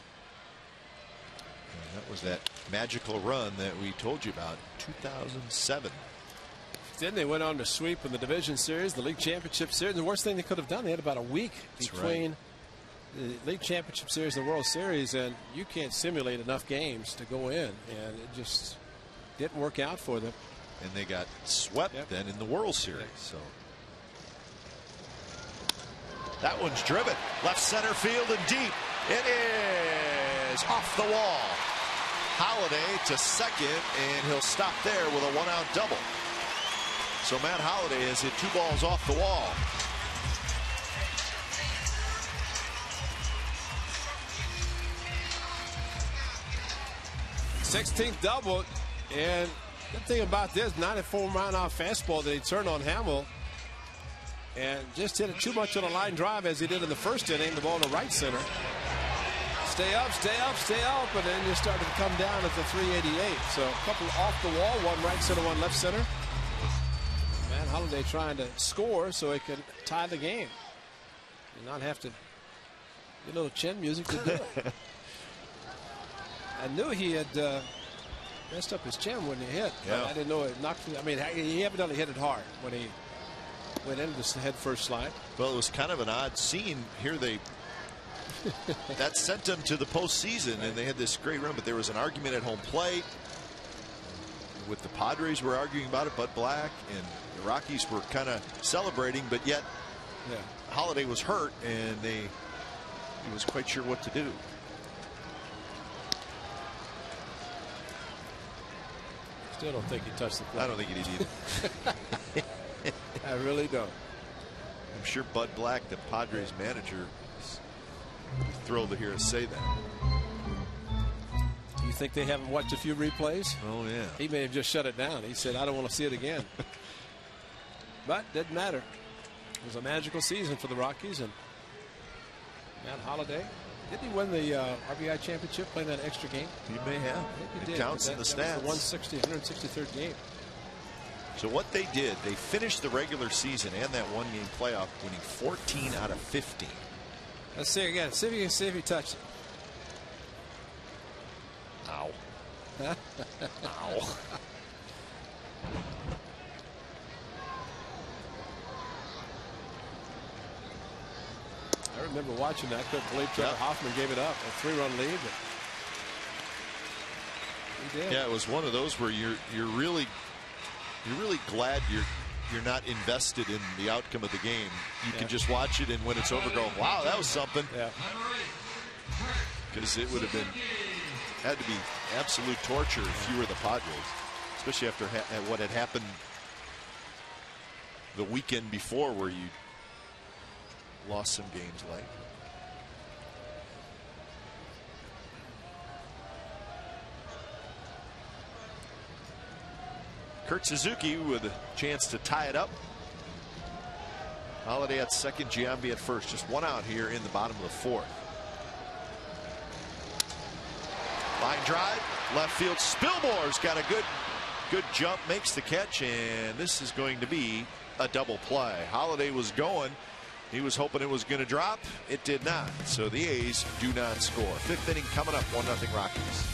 that was that magical run that we told you about, 2007. Then they went on to sweep in the division series, the league championship series. The worst thing they could have done, they had about a week between the league championship series and the World Series, and you can't simulate enough games to go in, and it just didn't work out for them. and they got swept then in the World Series. So that one's driven left center field and deep. It is off the wall. Holliday to second, and he'll stop there with a 1-out double. So Matt Holliday has hit 2 balls off the wall. 16th double, and the thing about this 94-mile-an-hour fastball that he turned on Hamill, and just hit it too much on a line drive as he did in the first inning. The ball to right center. Stay up, stay up, stay up, and then you start to come down at the 388. So a couple off the wall, one right center, one left center. Matt Holliday trying to score so he can tie the game and not have to get a little chin music to do it. I knew he had messed up his chin when he hit. Yeah. I didn't know it knocked. I mean, he evidently hit it hard when he went into the head first slide. Well, it was kind of an odd scene here. That sent them to the postseason, and they had this great run. But there was an argument at home plate with the Padres were arguing about it. Bud Black and the Rockies were kind of celebrating, but yet Holliday was hurt, and he was quite sure what to do. Still don't think he touched the plate. I don't think he did either. I really don't. I'm sure Bud Black, the Padres manager, is thrilled to hear us say that. Do you think they haven't watched a few replays? Oh, yeah. He may have just shut it down. He said, I don't want to see it again. But didn't matter. It was a magical season for the Rockies, and Matt Holliday. Didn't he win the RBI championship playing that extra game? He may have. I think he It did. counts in the stats. That was the 163rd game. So what they did, they finished the regular season and that one-game playoff winning 14 out of 15. Let's see again. See if you can see if he touched it. Ow. Ow. I remember watching that. I couldn't believe Trevor Hoffman gave it up. A 3-run lead. He did. Yeah, it was one of those where you're really glad you're not invested in the outcome of the game. You can just watch it, and when it's over, go, wow, that was something. Yeah. Because it would have had to be absolute torture if you were the Padres, especially after what had happened the weekend before, where you lost some games late. Kurt Suzuki with a chance to tie it up. Holliday at second, Giambi at first. Just 1 out here in the bottom of the 4th. Line drive, left field. Spillmore's got a good jump, makes the catch, and this is going to be a double play. Holliday was going. He was hoping it was going to drop. It did not. So the A's do not score. 5th inning coming up, 1-0 Rockies.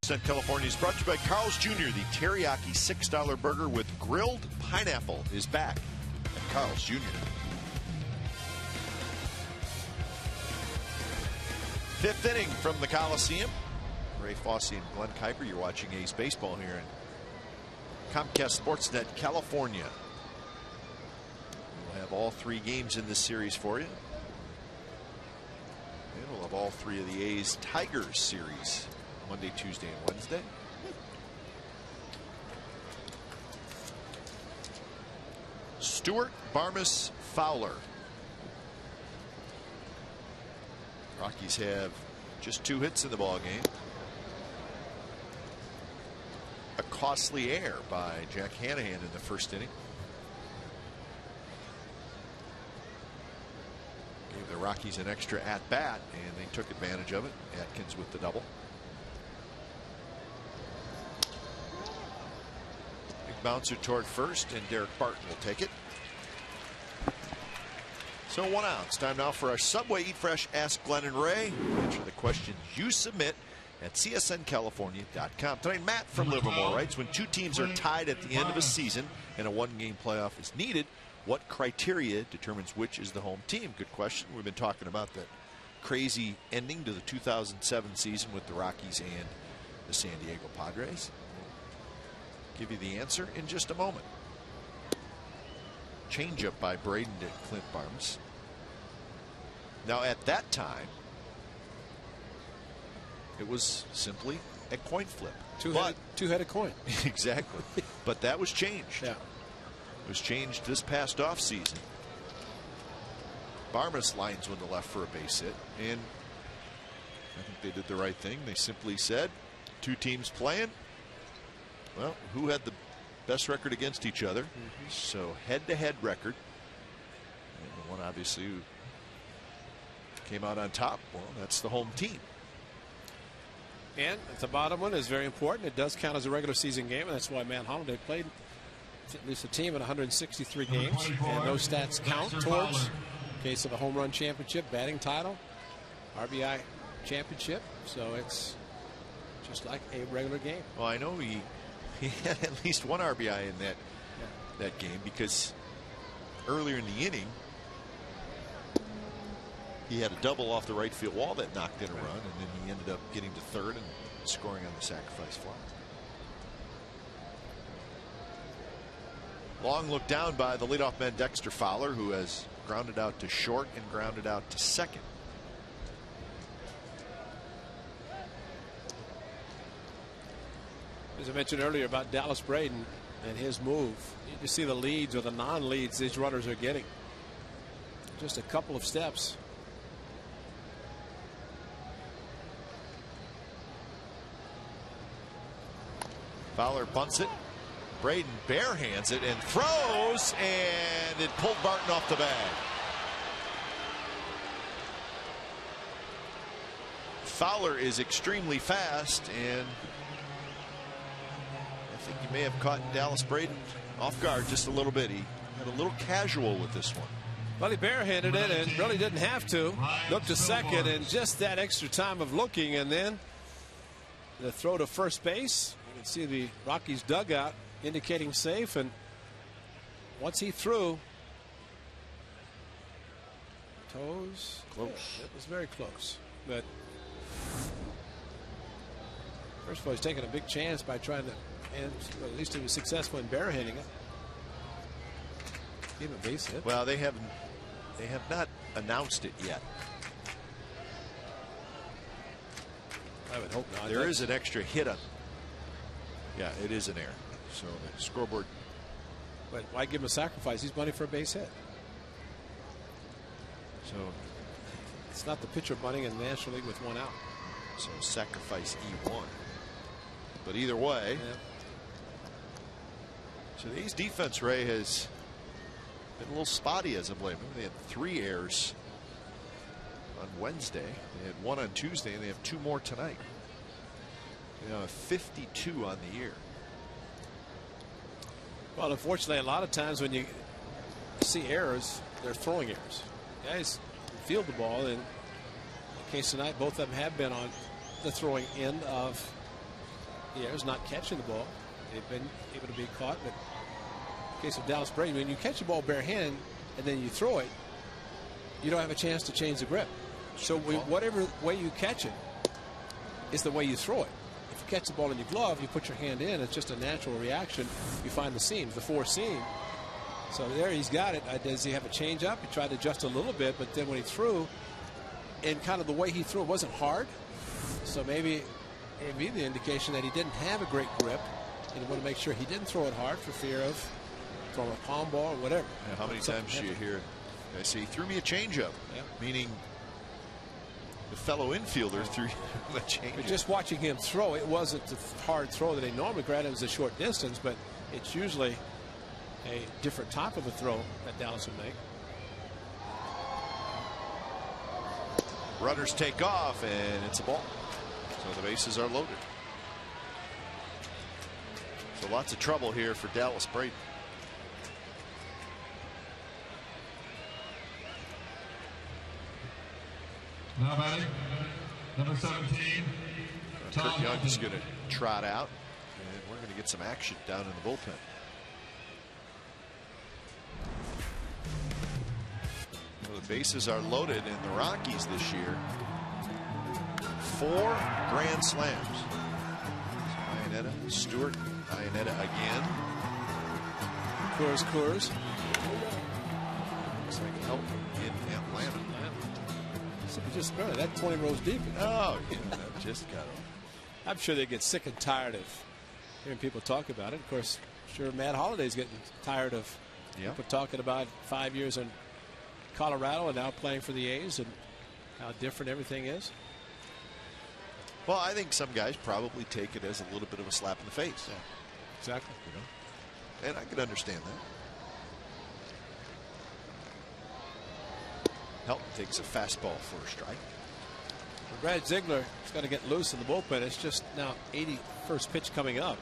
California is brought to you by Carl's Jr. The teriyaki $6 burger with grilled pineapple is back at Carl's Jr. Fifth inning from the Coliseum. Ray Fosse and Glenn Kuiper. You're watching A's baseball here in Comcast Sportsnet, California. We'll have all three games in this series for you. And we'll have all three of the A's Tigers series. Monday, Tuesday, and Wednesday. Stewart, Barmes, Fowler. Rockies have just 2 hits in the ball game. A costly error by Jack Hanahan in the first inning. Gave the Rockies an extra at bat, and they took advantage of it. Atkins with the double. Bouncer toward first, and Derek Barton will take it. So 1 out. It's time now for our Subway Eat Fresh Ask Glenn and Ray. Answer the questions you submit at csncalifornia.com. Tonight, Matt from Livermore writes, when 2 teams are tied at the end of a season and a 1-game playoff is needed, what criteria determines which is the home team? Good question. We've been talking about that crazy ending to the 2007 season with the Rockies and the San Diego Padres. Give you the answer in just a moment. Changeup by Braden to Clint Barnes. Now at that time, it was simply a coin flip. Two-headed coin. Exactly. But that was changed. Yeah. It was changed this past offseason. Barmes lines one to left for a base hit, and I think they did the right thing. They simply said, 2 teams playing. Well, who had the best record against each other? So head-to-head record. And the one obviously who came out on top, well, that's the home team. And the bottom one is very important. It does count as a regular season game, and that's why Matt Holliday played at least a team in 163 games. And those stats count towards, in case of a home run championship, batting title, RBI championship. So it's just like a regular game. Well, I know he had at least 1 RBI in that game, because earlier in the inning he had a double off the right field wall that knocked in a run, and then he ended up getting to third and scoring on the sacrifice fly. Long look down by the leadoff man Dexter Fowler, who has grounded out to short and grounded out to second. As I mentioned earlier about Dallas Braden and his move, you see the leads or the non-leads these runners are getting. Just a couple of steps. Fowler bunts it. Braden barehands it and throws, and it pulled Barton off the bag. Fowler is extremely fast, and I think he may have caught Dallas Braden off guard just a little bit. He had a little casual with this one. Well, he barehanded it and really didn't have to. Looked to second, and just that extra time of looking, and then the throw to first base. You can see the Rockies dugout indicating safe, and once he threw, toes close. Yeah, it was very close, but first of all, he's taking a big chance by trying to, and at least he was successful in barehanding it. Give him a base hit. Well, they have not announced it yet. I would hope not. There is an extra hit on. Yeah, it is an error. So the scoreboard. But why give him a sacrifice? He's money for a base hit. So it's not the pitcher bunting in the National League with 1 out. So sacrifice E1. But either way. Yeah. So the A's defense, Ray, has been a little spotty as of late. Remember, they had 3 errors on Wednesday. They had 1 on Tuesday, and they have 2 more tonight. You know, 52 on the year. Well, unfortunately, a lot of times when you see errors, they're throwing errors. Guys field the ball, and in the case tonight, both of them have been on the throwing end of years not catching the ball. They've been able to be caught. But in the case of Dallas Braden, when you catch the ball bare hand and then you throw it, you don't have a chance to change the grip. So whatever way you catch it is the way you throw it. If you catch the ball in your glove, you put your hand in. It's just a natural reaction. You find the seams, the four seam. So there he's got it. Does he have a change up? He tried to adjust a little bit, but then when he threw, and kind of the way he threw it wasn't hard. So maybe the indication that he didn't have a great grip. And he wanted to make sure he didn't throw it hard for fear of throwing a palm ball or whatever. Yeah, how many times do you hear I say, he threw me a changeup, meaning the fellow infielder threw a changeup. But just watching him throw, it wasn't the hard throw that he normally grabbed. It was a short distance, but it's usually a different type of a throw that Dallas would make. Runners take off, and it's a ball. So the bases are loaded. So lots of trouble here for Dallas Braden. Now batting, number 17. Kurt Young is going to trot out, and we're going to get some action down in the bullpen. Well, the bases are loaded in the Rockies this year. 4 grand slams. Iannetta, Stewart, Iannetta again. Coors. Looks like help in Atlanta. So just barely, that 20 rows deep. Oh, yeah, that just got him. I'm sure they get sick and tired of hearing people talk about it. Of course, sure, Matt Holliday's getting tired of people talking about 5 years in Colorado and now playing for the A's and how different everything is. Well, I think some guys probably take it as a little bit of a slap in the face. Yeah, exactly. You know, and I can understand that. Helton takes a fastball for a strike. Brad Ziegler has got to get loose in the bullpen. It's just now 81st pitch coming up.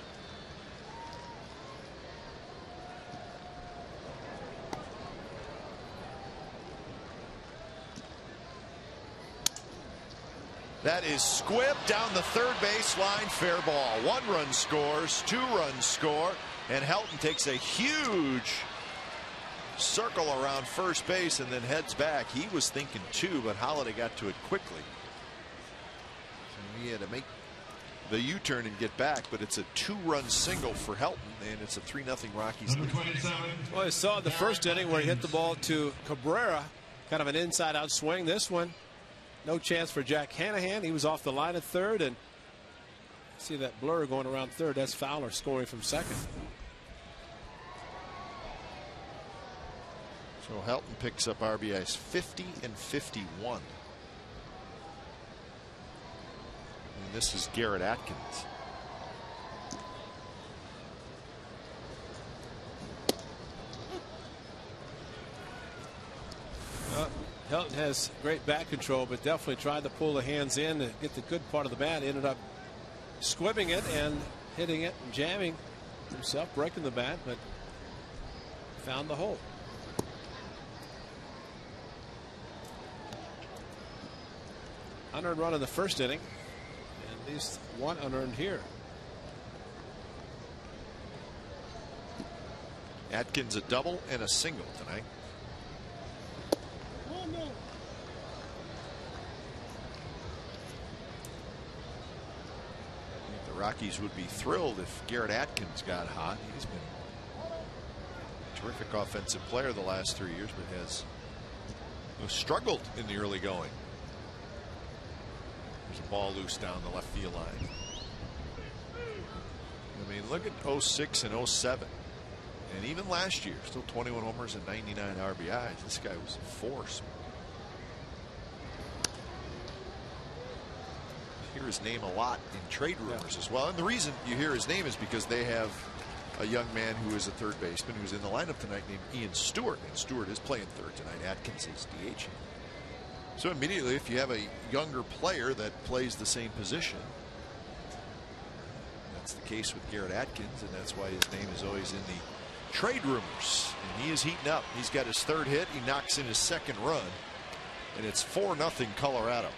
That is squibbed down the third base line. Fair ball. 1 run scores, 2 runs score, and Helton takes a huge circle around first base and then heads back. He was thinking 2, but Holliday got to it quickly. So he had to make the U-turn and get back, but it's a 2-run single for Helton, and it's a 3-0 Rockies lead. Well, I saw the first inning where he hit the ball to Cabrera, kind of an inside-out swing. This one, no chance for Jack Hanahan. He was off the line at third, and see that blur going around third. That's Fowler scoring from second. So Helton picks up RBIs 50 and 51. And this is Garrett Atkins. Helton has great bat control, but definitely tried to pull the hands in and get the good part of the bat. Ended up squibbing it and hitting it and jamming himself, breaking the bat, but found the hole. Unearned run in the first inning, and at least 1 unearned here. Atkins a double and a single tonight. Oh, no. The Rockies would be thrilled if Garrett Atkins got hot. He's been a terrific offensive player the last 3 years, but has struggled in the early going. There's a ball loose down the left field line. I mean, look at 06 and 07. And even last year, still 21 homers and 99 RBIs. This guy was a force. You hear his name a lot in trade rumors as well. And the reason you hear his name is because they have a young man who is a third baseman who's in the lineup tonight named Ian Stewart. And Stewart is playing third tonight. Atkins is DH. So immediately, if you have a younger player that plays the same position, that's the case with Garrett Atkins, and that's why his name is always in the trade rumors. And he is heating up. He's got his 3rd hit. He knocks in his 2nd run, and it's 4-0 Colorado.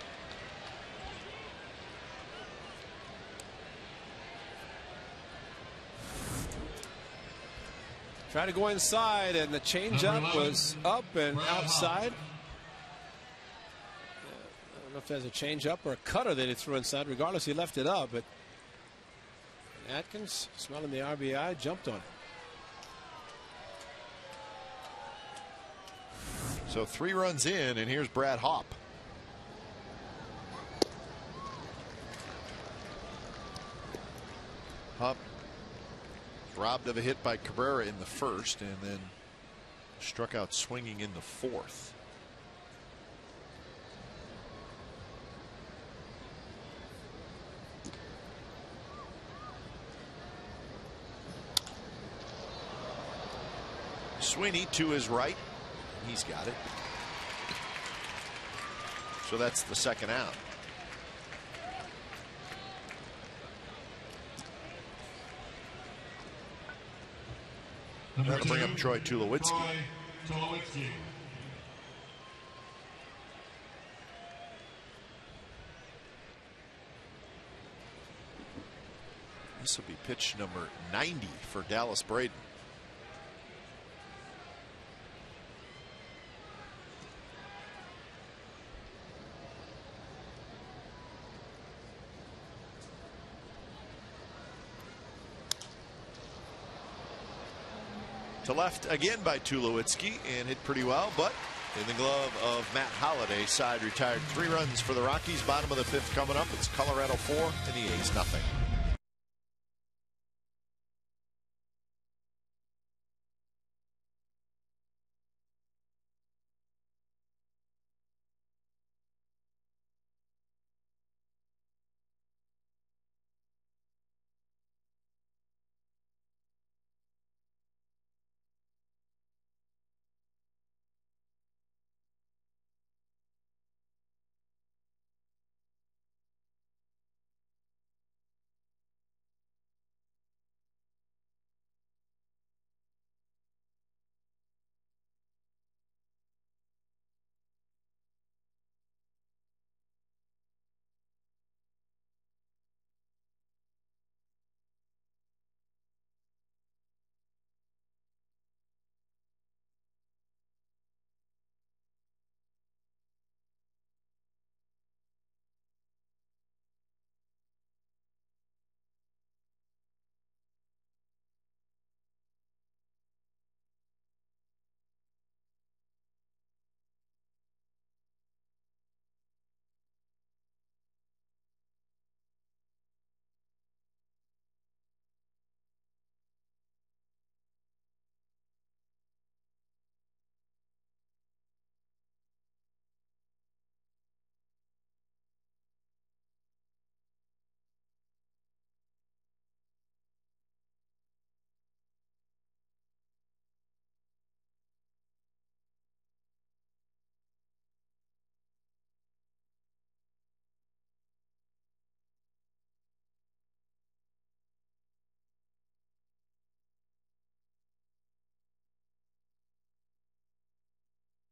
Trying to go inside, and the changeup was up and outside. I don't know if there's a changeup or a cutter that he threw inside. Regardless, he left it up. But Atkins, smelling the RBI, jumped on it. So 3 runs in, and here's Brad Hopp. Hopp robbed of a hit by Cabrera in the first, and then struck out swinging in the fourth. Sweeney to his right. He's got it. So that's the second out. That'll bring up Troy Tulowitzki. This will be pitch number 90 for Dallas Braden. To left again by Tulowitzki, and hit pretty well, but in the glove of Matt Holliday. Side retired. 3 runs for the Rockies. Bottom of the 5th coming up. It's Colorado 4 and the A's nothing.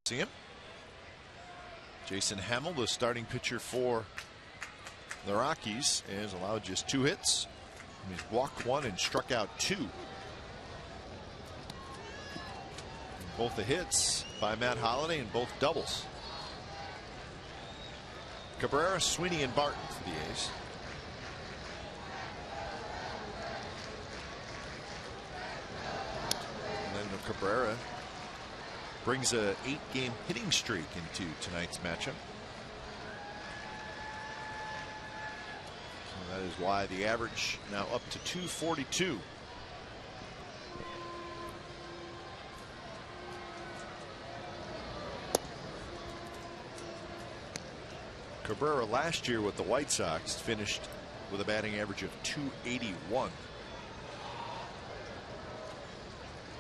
See him. Jason Hamill, the starting pitcher for the Rockies, has allowed just 2 hits. He's walked 1 and struck out 2. And both the hits by Matt Holliday and both doubles. Cabrera, Sweeney, and Barton for the A's. And then Cabrera brings a 8-game hitting streak into tonight's matchup. So that is why the average now up to 242. Cabrera last year with the White Sox finished with a batting average of 281.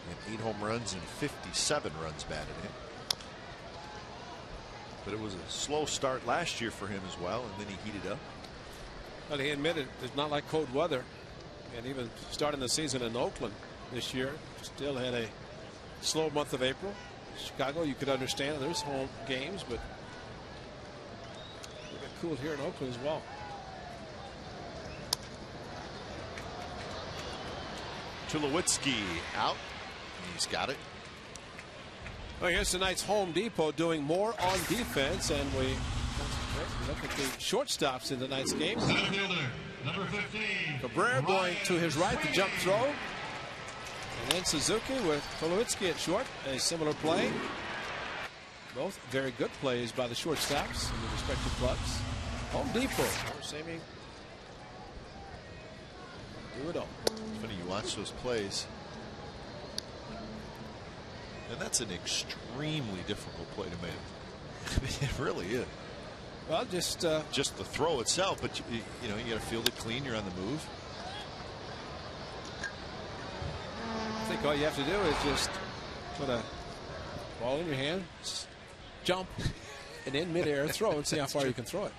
And 8 home runs and 57 runs batted in. But it was a slow start last year for him as well, and then he heated up. Well, he admitted it's not like cold weather, and even starting the season in Oakland this year, still had a slow month of April. Chicago, you could understand there's home games, but it got cooled here in Oakland as well. Tulowitzki out. He's got it. Well, here's tonight's Home Depot doing more on defense, and we look at the shortstops in tonight's game. Center fielder, number 15. Cabrera going to his right, the jump throw. And then Suzuki with Tulowitzki at short, a similar play. Both very good plays by the shortstops in the respective clubs. Home Depot, saving. Do it all. It's funny, you watch those plays, and that's an extremely difficult play to make. It really is. Well, just the throw itself, but you know, you got to field it clean. You're on the move. I think all you have to do is just put a ball in your hand, jump, and in midair throw and see how far you can throw it.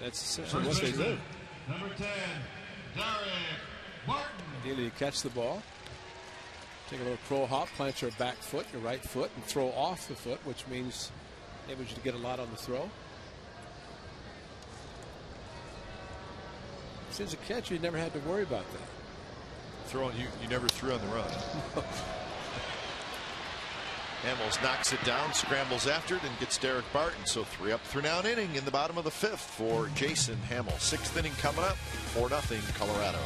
That's essentially what they do. Number 10, Derek Martin. Ideally, you catch the ball, take a little pro hop, plant your back foot, your right foot, and throw off the foot, which means enables you to get a lot on the throw. Since a catcher, you never had to worry about that. Throwing, you never threw on the run. Hamels knocks it down, scrambles after it, and gets Derek Barton. So 3 up, 3 down inning in the bottom of the 5th for Jason Hamel. 6th inning coming up, 4-0 Colorado.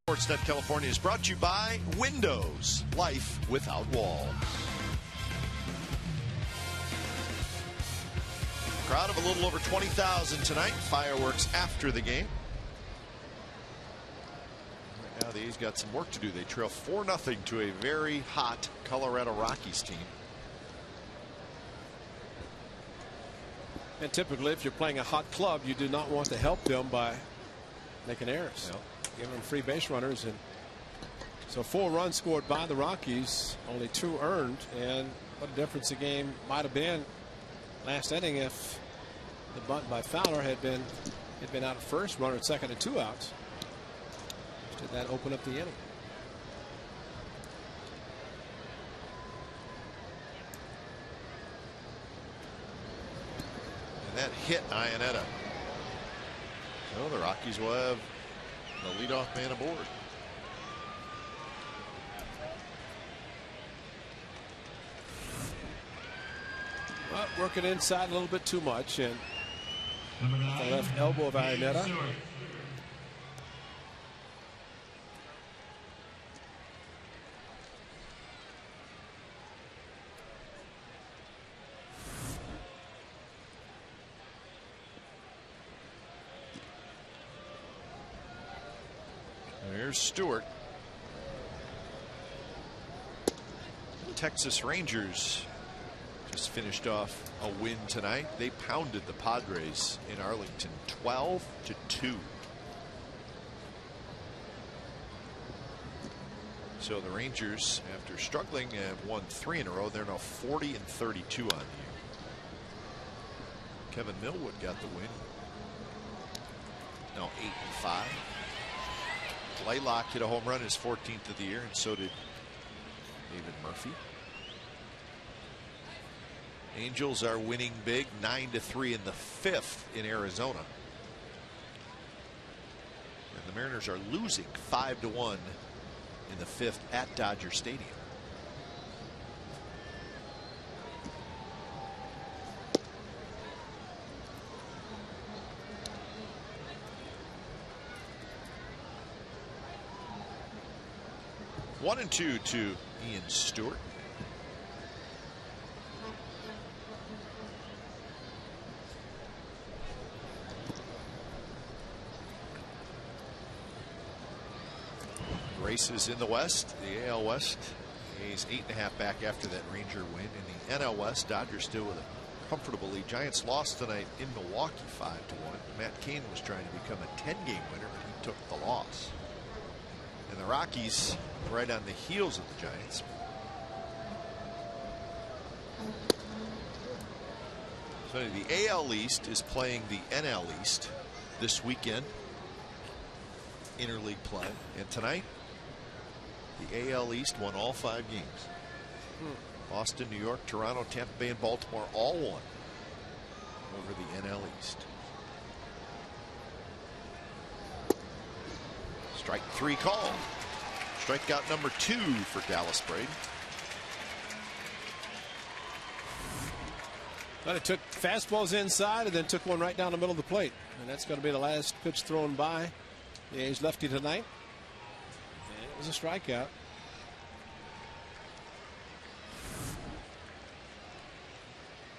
Sportsnet California is brought to you by Windows, life without wall. Crowd of a little over 20,000 tonight. Fireworks after the game. Right now the A's got some work to do. They trail 4-0 to a very hot Colorado Rockies team. And typically, if you're playing a hot club, you do not want to help them by making errors. Yep. Give them free base runners, and so 4 runs scored by the Rockies, only 2 earned, and what a difference the game might have been last inning if the bunt by Fowler had been out at first, runner at second, and 2 outs. Did that open up the inning? And that hit Iannetta. So the Rockies will have the leadoff man aboard. Well, working inside a little bit too much, and Number 9, the left elbow of Iannetta. Stewart. There's Stewart. Texas Rangers just finished off a win tonight. They pounded the Padres in Arlington 12-2. So the Rangers, after struggling, have won 3 in a row. They're now 40-32 on the year. Kevin Millwood got the win. Now 8-5. Laylock hit a home run, his 14th of the year, and so did David Murphy. Angels are winning big, 9-3 in the 5th in Arizona. And the Mariners are losing 5-1 in the 5th at Dodger Stadium. One and 2 to Ian Stewart. Races in the West, the AL West. A's 8.5 back after that Ranger win. In the NL West, Dodgers still with a comfortable lead. Giants lost tonight in Milwaukee 5-1. Matt Cain was trying to become a 10-game winner, but he took the loss. And the Rockies right on the heels of the Giants. So the AL East is playing the NL East this weekend. Interleague play. And tonight, the AL East won all 5 games. Boston, New York, Toronto, Tampa Bay, and Baltimore all won over the NL East. Strike 3 called. Strikeout number 2 for Dallas Braden. But it took fastballs inside and then took one right down the middle of the plate. And that's going to be the last pitch thrown by the A's lefty tonight. And it was a strikeout.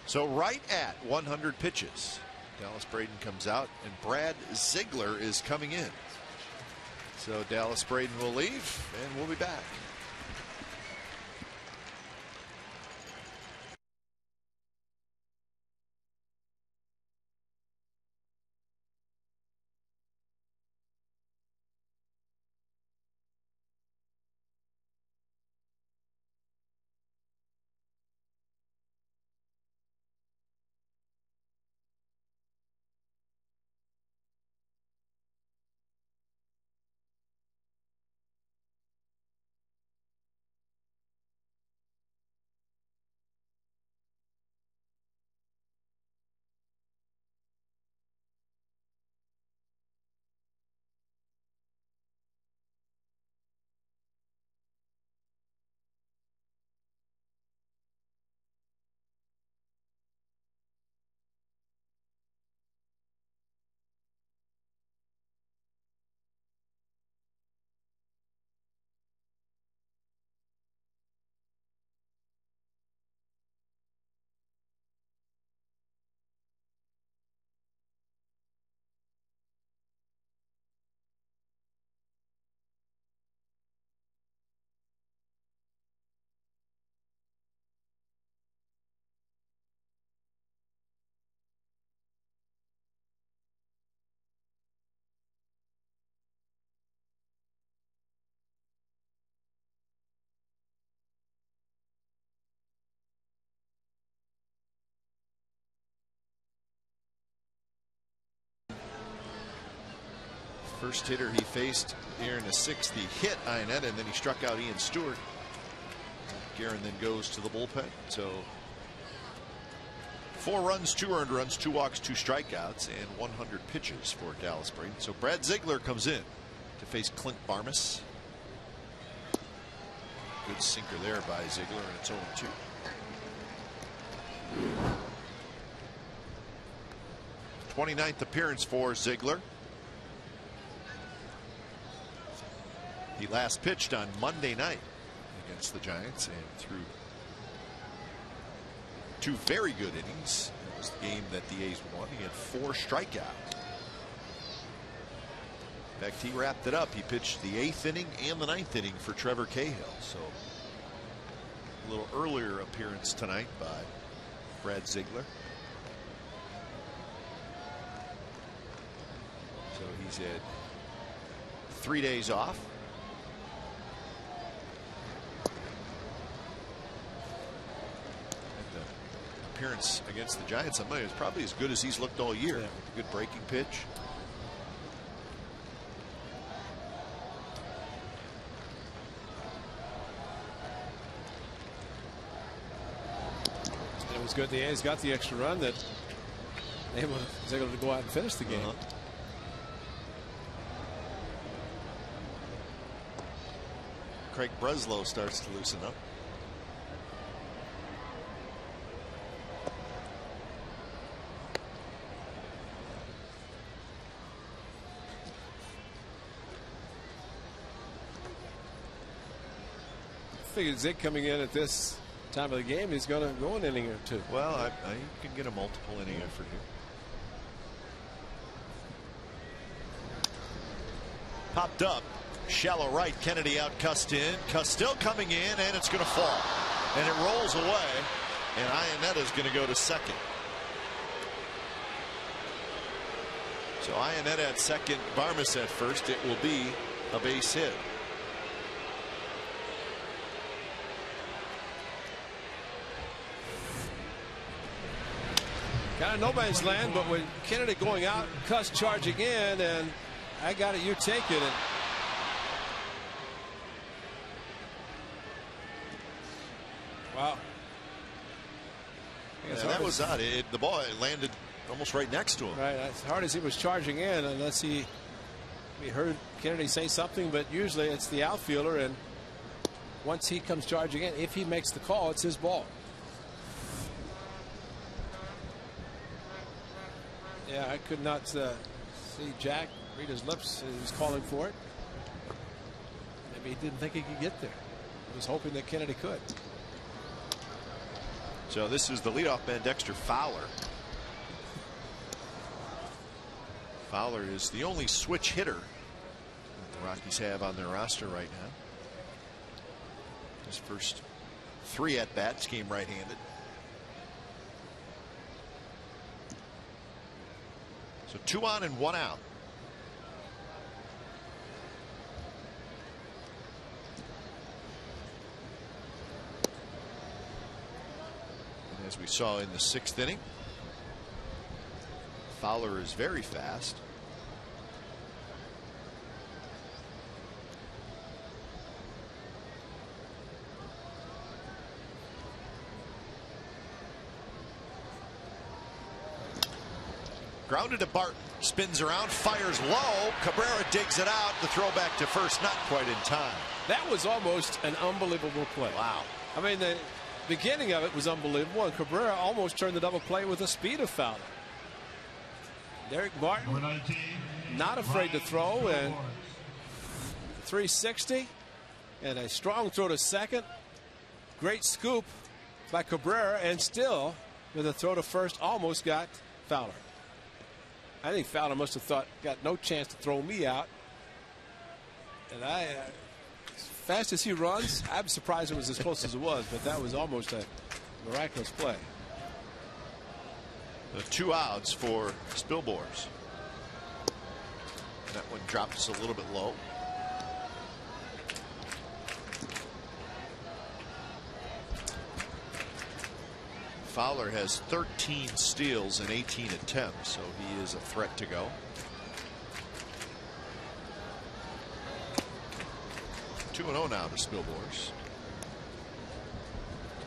So right at 100 pitches, Dallas Braden comes out and Brad Ziegler is coming in. So Dallas Braden will leave and we'll be back. First hitter he faced here in the 6th, he hit Iannetta, and then he struck out Ian Stewart. Guerin then goes to the bullpen. So 4 runs, 2 earned runs, 2 walks, 2 strikeouts, and 100 pitches for Dallas Braden. So Brad Ziegler comes in to face Clint Barmas. Good sinker there by Ziegler, and it's 0-2. '29th appearance for Ziegler. He last pitched on Monday night against the Giants and threw 2 very good innings. It was the game that the A's won. He had 4 strikeouts. In fact, he wrapped it up. He pitched the 8th inning and the 9th inning for Trevor Cahill. So a little earlier appearance tonight by Brad Ziegler. So he's had 3 days off. appearance against the Giants. I mean, it was probably as good as he's looked all year. Yeah. Good breaking pitch. It was good. The A's got the extra run that they was able to go out and finish the game. Craig Breslow starts to loosen up. I figured Zig coming in at this time of the game, he's going to go an inning or two. Well, I can get a multiple inning effort here. Popped up. Shallow right. Kennedy out, cussed in. Cuss still coming in, and it's going to fall. And it rolls away. And Ioneta's going to go to second. So Ioneta at second, Barmes at first. It will be a base hit. Kind of no man's land, but with Kennedy going out, Cuss charging in, and I got it, you take it. And wow. Yeah, that was odd. The ball landed almost right next to him. Right, as hard as he was charging in, unless we heard Kennedy say something, but usually it's the outfielder, and once he comes charging in, if he makes the call, it's his ball. Yeah, I could not see Jack read his lips. He was calling for it. Maybe he didn't think he could get there. He was hoping that Kennedy could. So this is the leadoff man, Dexter Fowler. Fowler is the only switch hitter that the Rockies have on their roster right now. His first 3 at-bats came right-handed. So 2 on and 1 out. And as we saw in the 6th inning, Fowler is very fast. Grounded to Barton, spins around, fires low. Cabrera digs it out. The throw back to first, not quite in time. That was almost an unbelievable play. Wow. I mean, the beginning of it was unbelievable, and Cabrera almost turned the double play with the speed of Fowler. Derek Martin, Number 19, not afraid to throw, and 360, and a strong throw to second. Great scoop by Cabrera, and still, with a throw to first, almost got Fowler. I think Fowler must have thought, got no chance to throw me out. And as fast as he runs, I'm surprised it was as close as it was, but that was almost a miraculous play. The 2 outs for Spilborghs. That one drops a little bit low. Fowler has 13 steals and 18 attempts, so he is a threat to go. 2-0 now to Spilborghs.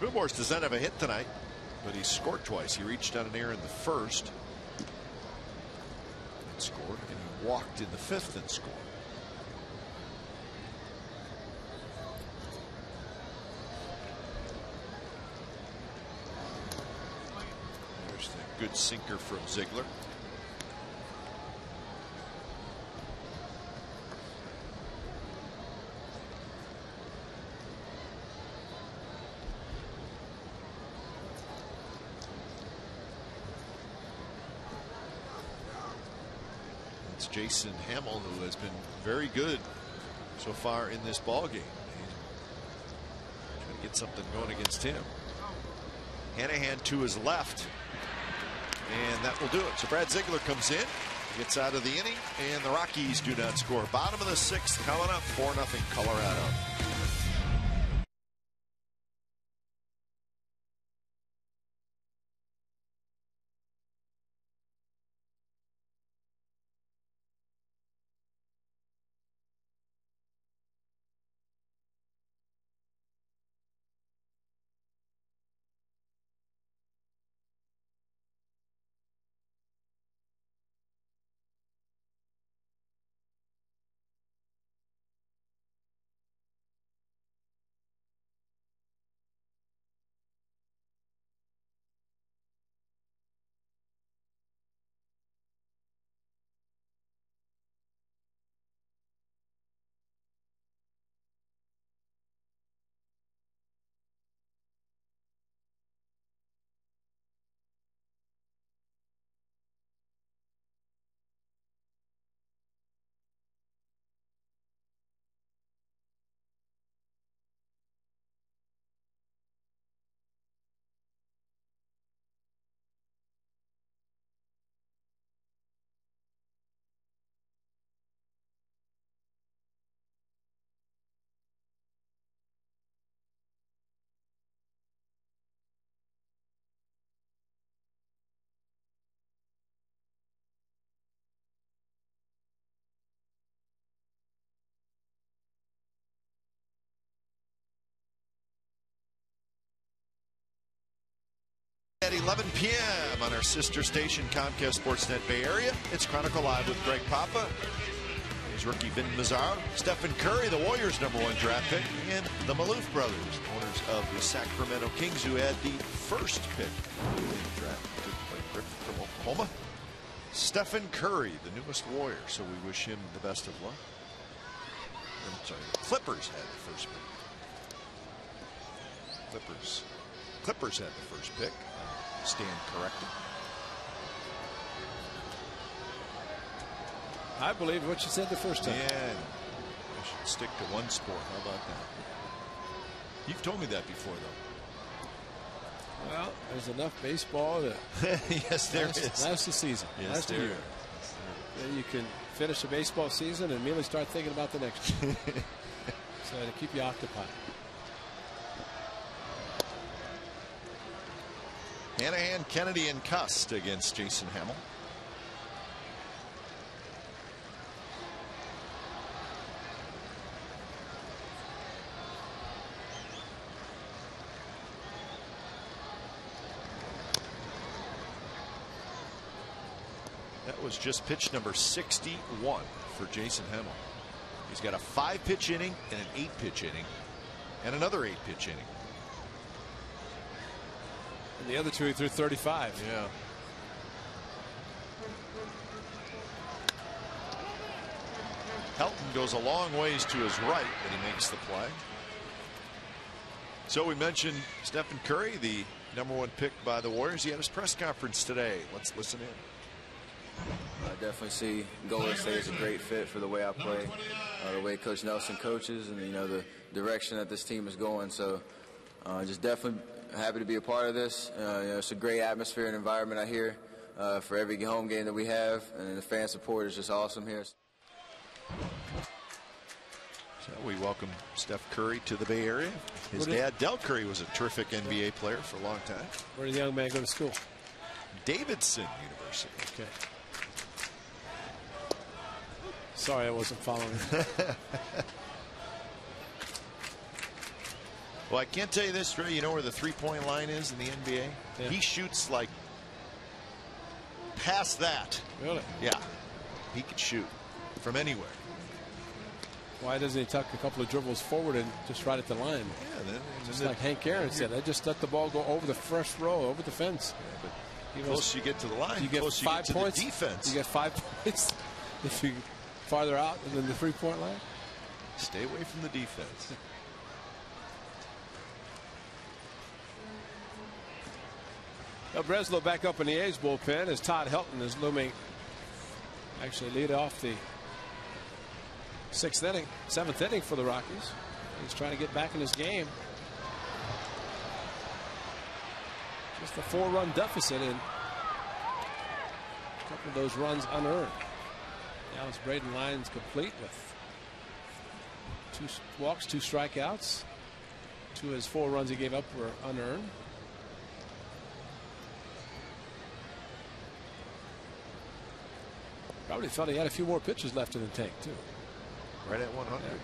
Spilborghs does not have a hit tonight, but he scored twice. He reached on an error in the first and scored, and he walked in the 5th and scored. There's the good sinker from Ziegler. It's Jason Hamill, who has been very good so far in this ball game. Trying to get something going against him. Hanahan to his left, and that will do it. So Brad Ziegler comes in, gets out of the inning, and the Rockies do not score. Bottom of the 6th, coming up, 4-0 Colorado. 11 p.m. on our sister station, Comcast Sportsnet Bay Area. It's Chronicle Live with Greg Papa. He's rookie Vin Mazzaro, Stephen Curry, the Warriors' #1 draft pick, and the Maloof brothers, owners of the Sacramento Kings, who had the first pick in the draft. Griffin from Oklahoma. Stephen Curry, the newest Warrior, so we wish him the best of luck. I'm sorry, the Clippers had the first pick. Clippers had the first pick. Stand corrected. I believe what you said the first time. Yeah, I should stick to one sport. How about that? You've told me that before, though. Well, there's enough baseball to yes, there is. Last the season. Yes, last the there year. is. Then you can finish a baseball season and immediately start thinking about the next one. So to keep you occupied. Hanahan, Kennedy, and Cust against Jason Hamill. That was just pitch number 61 for Jason Hamill. He's got a 5-pitch inning and an 8-pitch inning and another 8-pitch inning. And the other two he threw 35. Yeah. Helton goes a long ways to his right, and he makes the play. So we mentioned Stephen Curry, the #1 pick by the Warriors. He had his press conference today. Let's listen in. I definitely see Golden State as a great fit for the way I play, the way Coach Nelson coaches, and the direction that this team is going. So just definitely happy to be a part of this. It's a great atmosphere and environment out here for every home game that we have, and the fan support is just awesome here. So we welcome Steph Curry to the Bay Area. His dad, Del Curry, was a terrific NBA player for a long time. Where did the young man go to school? Davidson University. Okay. Sorry, I wasn't following. Well, I can't tell you this, Ray. You know where the three-point line is in the NBA? Yeah. He shoots like past that. Really? Yeah. He could shoot from anywhere. Why doesn't he tuck a couple of dribbles forward and just right at the line? Yeah, Just like Hank Aaron said, I just let the ball go over the first row, over the fence. Yeah, but closer you get to the line, you get closer 5 you get to points. the defense. You get 5 points if you farther out than the three-point line. Stay away from the defense. Now Breslow back up in the A's bullpen as Todd Helton is looming. Actually lead off the 7th inning for the Rockies. He's trying to get back in his game. Just a 4-run deficit and a couple of those runs unearned. Now his Braden line's complete with 2 walks, 2 strikeouts. 2 of his 4 runs he gave up were unearned. Probably felt he had a few more pitches left in the tank too. Right at 100. Yeah.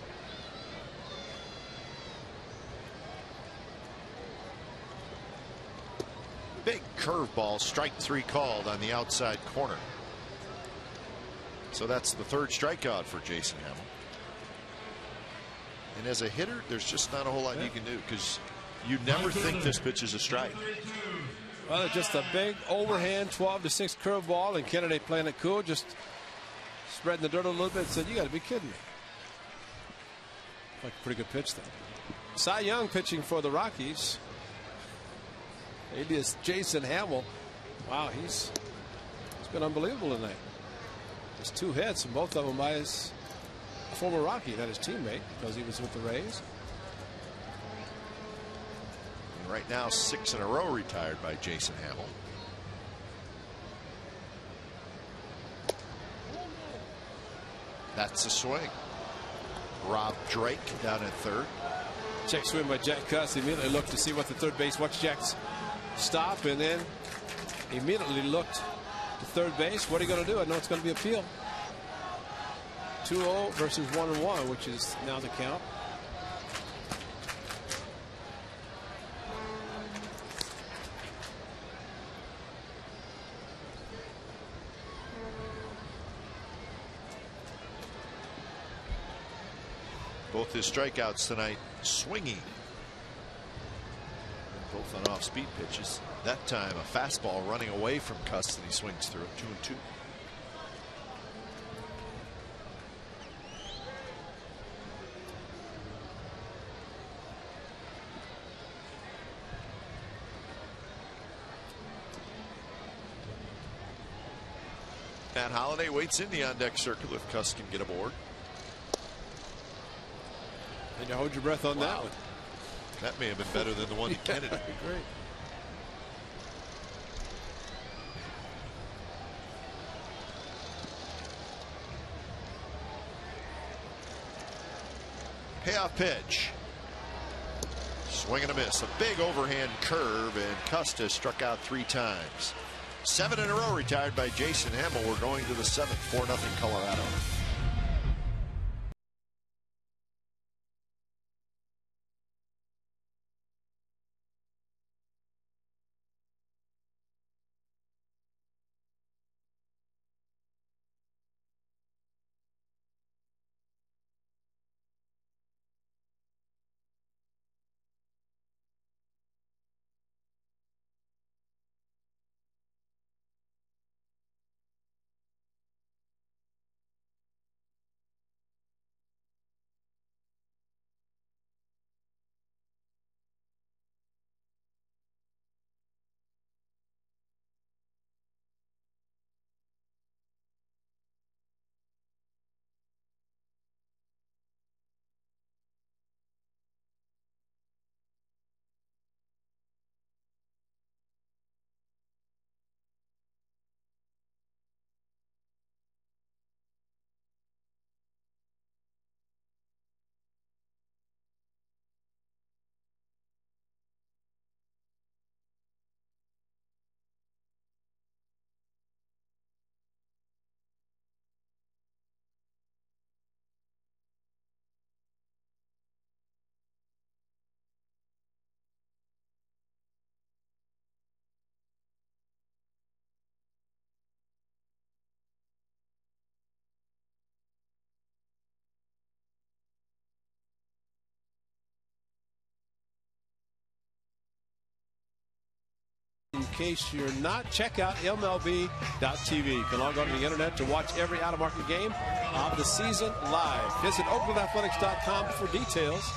Big curveball, strike 3 called on the outside corner. So that's the 3rd strikeout for Jason Hamill. And as a hitter, there's just not a whole lot you can do because you never think this pitch is a strike. Well, just a big overhand 12-6 curveball, and Kennedy playing it cool, just spreading the dirt a little bit and said, "You got to be kidding me." Like a pretty good pitch though. Cy Young pitching for the Rockies. It is Jason Hamill. Wow, he's been unbelievable tonight. There's 2 hits, and both of them by his former Rocky, not his teammate, because he was with the Rays. And right now, 6 in a row retired by Jason Hamill. That's a swing. Rob Drake down at 3rd. Check swing by Jack Cuss. Immediately looked to see what the third base. Watch Jack's stop, and then immediately looked to third base. What are you going to do? I know it's going to be appeal. 2-0 versus 1-1, which is now the count. Both his strikeouts tonight swinging. Both on off-speed pitches. That time a fastball running away from Cust, and he swings through it. 2-2. Matt Holliday waits in the on-deck circle if Cust can get aboard. And you hold your breath on that one. That may have been better than the one to Kennedy. Great. Payoff pitch. Swing and a miss. A big overhand curve, and Cust struck out 3 times. 7 in a row retired by Jason Hamill. We're going to the 7th. 4-0 Colorado. In case you're not, check out MLB.tv. You can log on to the internet to watch every out-of-market game of the season live. Visit OaklandAthletics.com for details.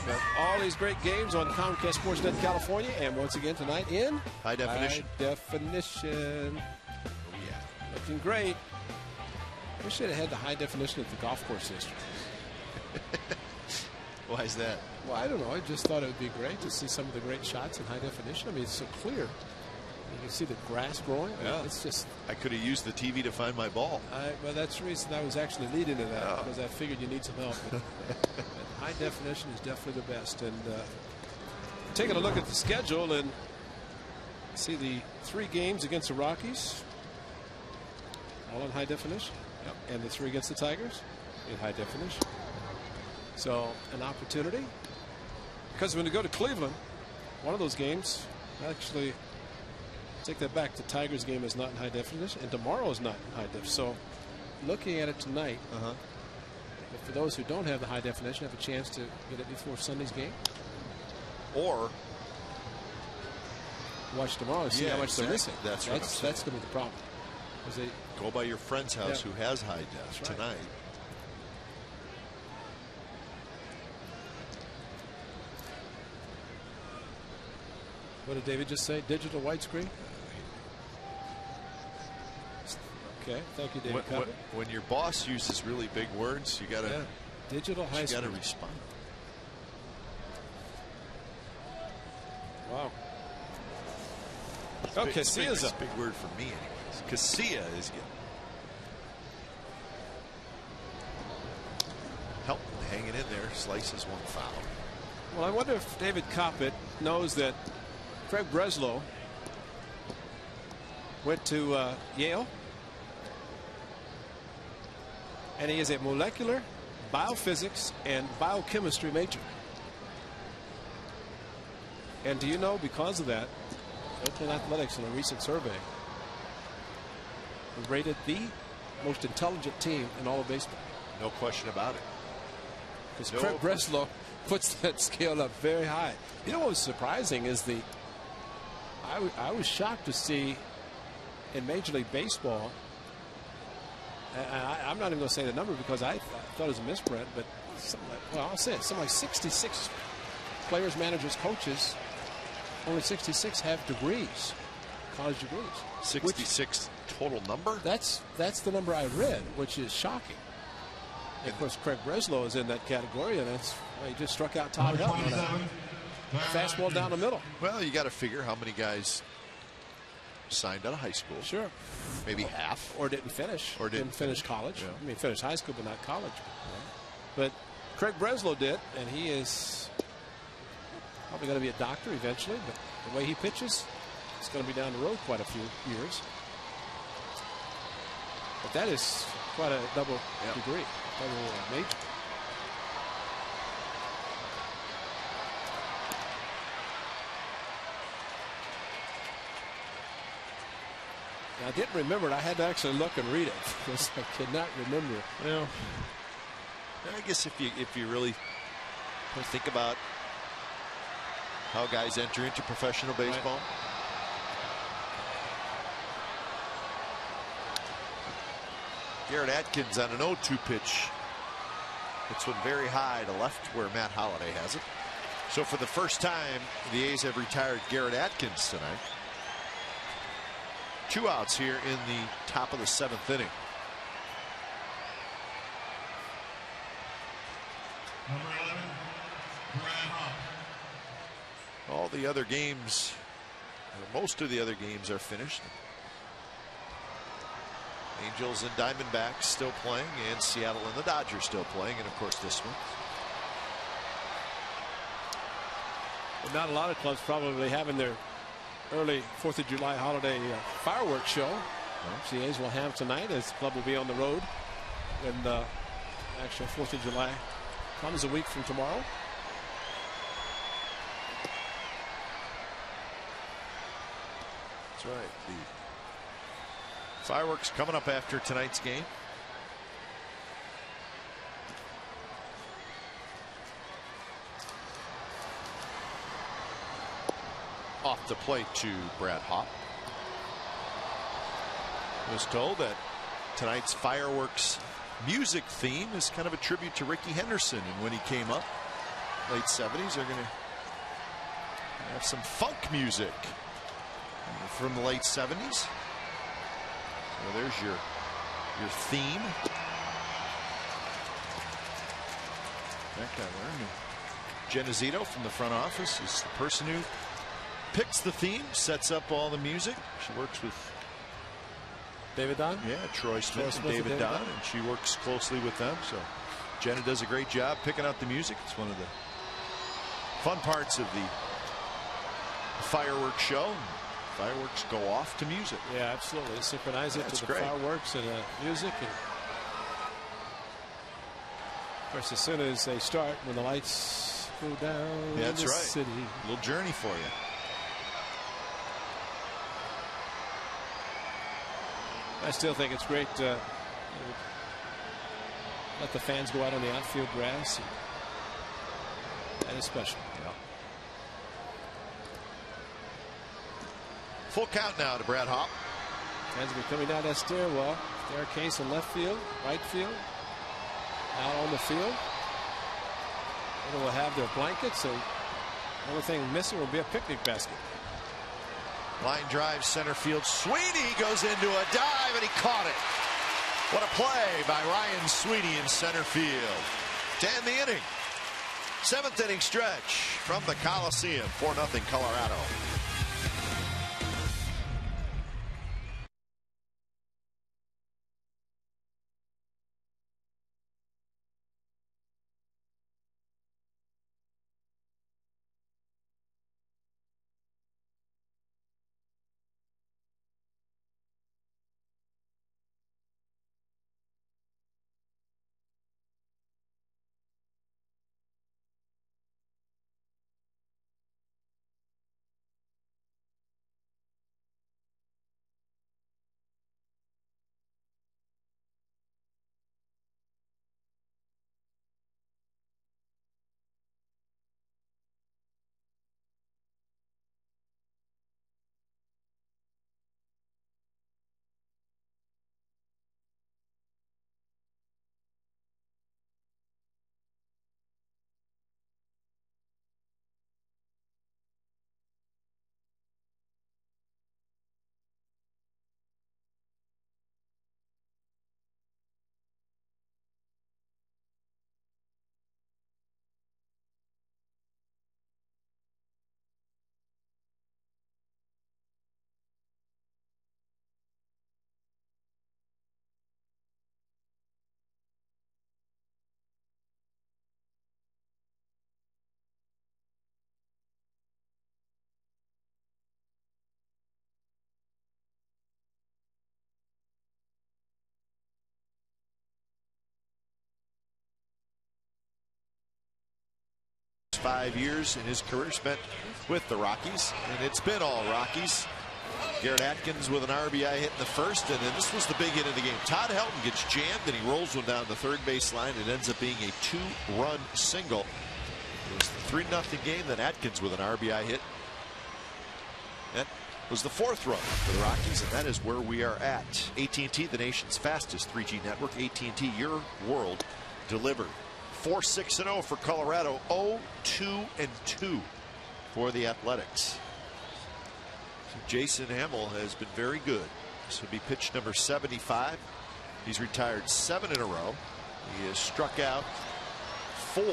Got all these great games on Comcast Sportsnet California, and once again tonight in High definition. High definition. Oh yeah, looking great. We should have had the high definition at the golf course yesterday. Why is that? Well, I don't know. I just thought it would be great to see some of the great shots in high definition. I mean, it's so clear. You can see the grass growing. Yeah. It's just. I could have used the TV to find my ball. Well, that's the reason I was actually leading to that, because I figured you need some help. But high definition is definitely the best. And taking a look at the schedule and see the 3 games against the Rockies, all in high definition. Yep. And the 3 against the Tigers in high definition. So an opportunity, because when you go to Cleveland, one of those games, actually take that back, the Tigers game is not in high definition, and tomorrow is not in high def. So looking at it tonight, for those who don't have the high definition, have a chance to get it before Sunday's game, or watch tomorrow and see how much they're missing. That's going to be the problem. Go by your friend's house who has high def tonight. What did David just say? Digital widescreen? Okay, thank you, David. When your boss uses really big words, you got to digital high screen. You got to respond. Wow. Okay, Casillas is a big word for me, anyways. Casilla is good. Help hanging in there, slices one foul. Well, I wonder if David Coppett knows that Craig Breslow went to Yale, and he is a molecular biophysics and biochemistry major. And do you know, because of that, Oakland Athletics in a recent survey was rated the most intelligent team in all of baseball. No question about it. because Craig Breslow puts that scale up very high. You know what was surprising is I was shocked to see in Major League Baseball, I'm not even going to say the number because I thought it was a misprint, but I'll say it. Something like 66 players, managers, coaches, only 66 have degrees, college degrees. 66 total number? That's the number I read, which is shocking. And of course, Craig Breslow is in that category, and he just struck out Todd Helton on a fastball down the middle. Well, you got to figure how many guys signed out of high school. Sure. Maybe half. Or didn't finish. Or didn't finish college. Yeah. I mean, finished high school, but not college. But Craig Breslow did, and he is probably going to be a doctor eventually, but the way he pitches, it's going to be down the road quite a few years. But that is quite a double degree, double major. I didn't remember it. I had to actually look and read it because I could not remember. Well, I guess if you really think about how guys enter into professional baseball. Right. Garrett Atkins on an 0-2 pitch. It's one very high to left where Matt Holliday has it. So for the first time, the A's have retired Garrett Atkins tonight. 2 outs here in the top of the 7th inning. Number 11, Brad Hawk. All the other games, or most of the other games, are finished. Angels and Diamondbacks still playing, and Seattle and the Dodgers still playing, and of course this one. Well, not a lot of clubs probably having their early 4th of July holiday fireworks show. The A's will have tonight, as the club will be on the road when the actual 4th of July comes a week from tomorrow. That's right. The fireworks coming up after tonight's game. Off the plate to Brad Hawk. Was told that tonight's fireworks music theme is kind of a tribute to Rickey Henderson, and when he came up late 70s, they're going to have some funk music from the late 70s. So there's your theme. That guy learned. Genesito from the front office is the person who picks the theme, sets up all the music. She works with David Don? Yeah, Troy Smith and David Don, and she works closely with them. So Jenna does a great job picking out the music. It's one of the fun parts of the fireworks show. Fireworks go off to music. Yeah, absolutely. Synchronize it to the fireworks and music. And of course, as soon as they start, when the lights go down in the city. A little journey for you. I still think it's great to let the fans go out on the outfield grass. That is special. Yeah. Full count now to Brad Hawk. Fans will be coming down that stairwell. Staircase in left field, right field, out on the field. They will have their blankets. So the only thing missing will be a picnic basket. Line drive center field. Sweeney goes into a dive, and he caught it. What a play by Ryan Sweeney in center field to end the inning. 7th inning stretch from the Coliseum. 4-0 Colorado. 5 years in his career spent with the Rockies, and it's been all Rockies. Garrett Atkins with an RBI hit in the first, and then this was the big hit of the game. Todd Helton gets jammed, and he rolls one down the third base line. It ends up being a 2-run single. It was the 3-0 game. Then Atkins with an RBI hit. That was the 4th run for the Rockies, and that is where we are at. AT&T, the nation's fastest 3G network. AT&T, your world delivered. 4-6-0 for Colorado. 0-2-2 for the Athletics. Jason Hamill has been very good. This would be pitch number 75. He's retired 7 in a row. He has struck out 4.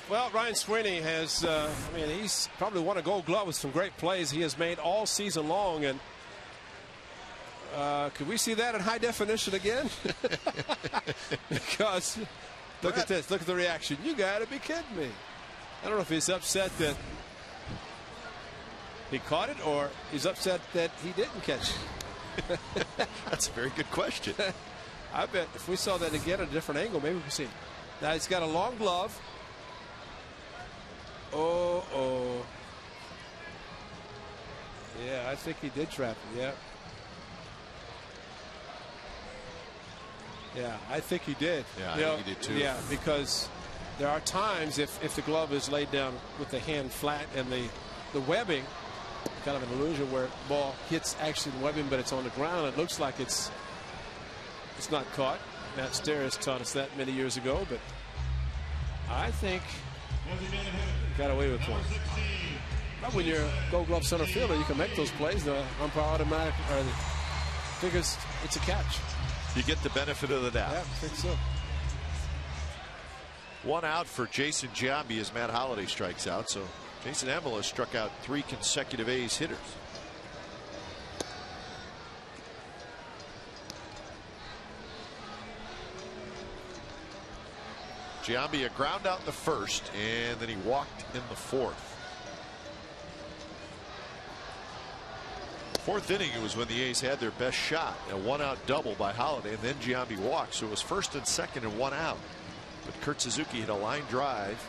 Well, Ryan Sweeney has, I mean, he's probably won a Gold Glove with some great plays he has made all season long. And could we see that in high definition again? Because look at this. Look at the reaction. You got to be kidding me. I don't know if he's upset that he caught it or he's upset that he didn't catch it. That's a very good question. I bet if we saw that again at a different angle, maybe we could see it. Now he's got a long glove. Oh. Yeah, I think he did trap him. Yeah. Yeah, I think he did. Yeah, I think he did too. Yeah, because there are times if the glove is laid down with the hand flat and the webbing, kind of an illusion where the ball hits actually the webbing, but it's on the ground. It looks like it's not caught. Matt Steris taught us that many years ago, but I think got away with one. But when you're a Gold Glove center fielder, you can make those plays. The umpire automatically figures it's a catch. You get the benefit of the doubt. Yeah, I think so. 1 out for Jason Giambi as Matt Holliday strikes out. So Jason Hamill has struck out 3 consecutive A's hitters. Giambi a ground out in the first, and then he walked in the 4th. 4th inning, it was when the A's had their best shot. A 1-out double by Holliday, and then Giambi walked. So it was 1st and 2nd and 1 out. But Kurt Suzuki hit a line drive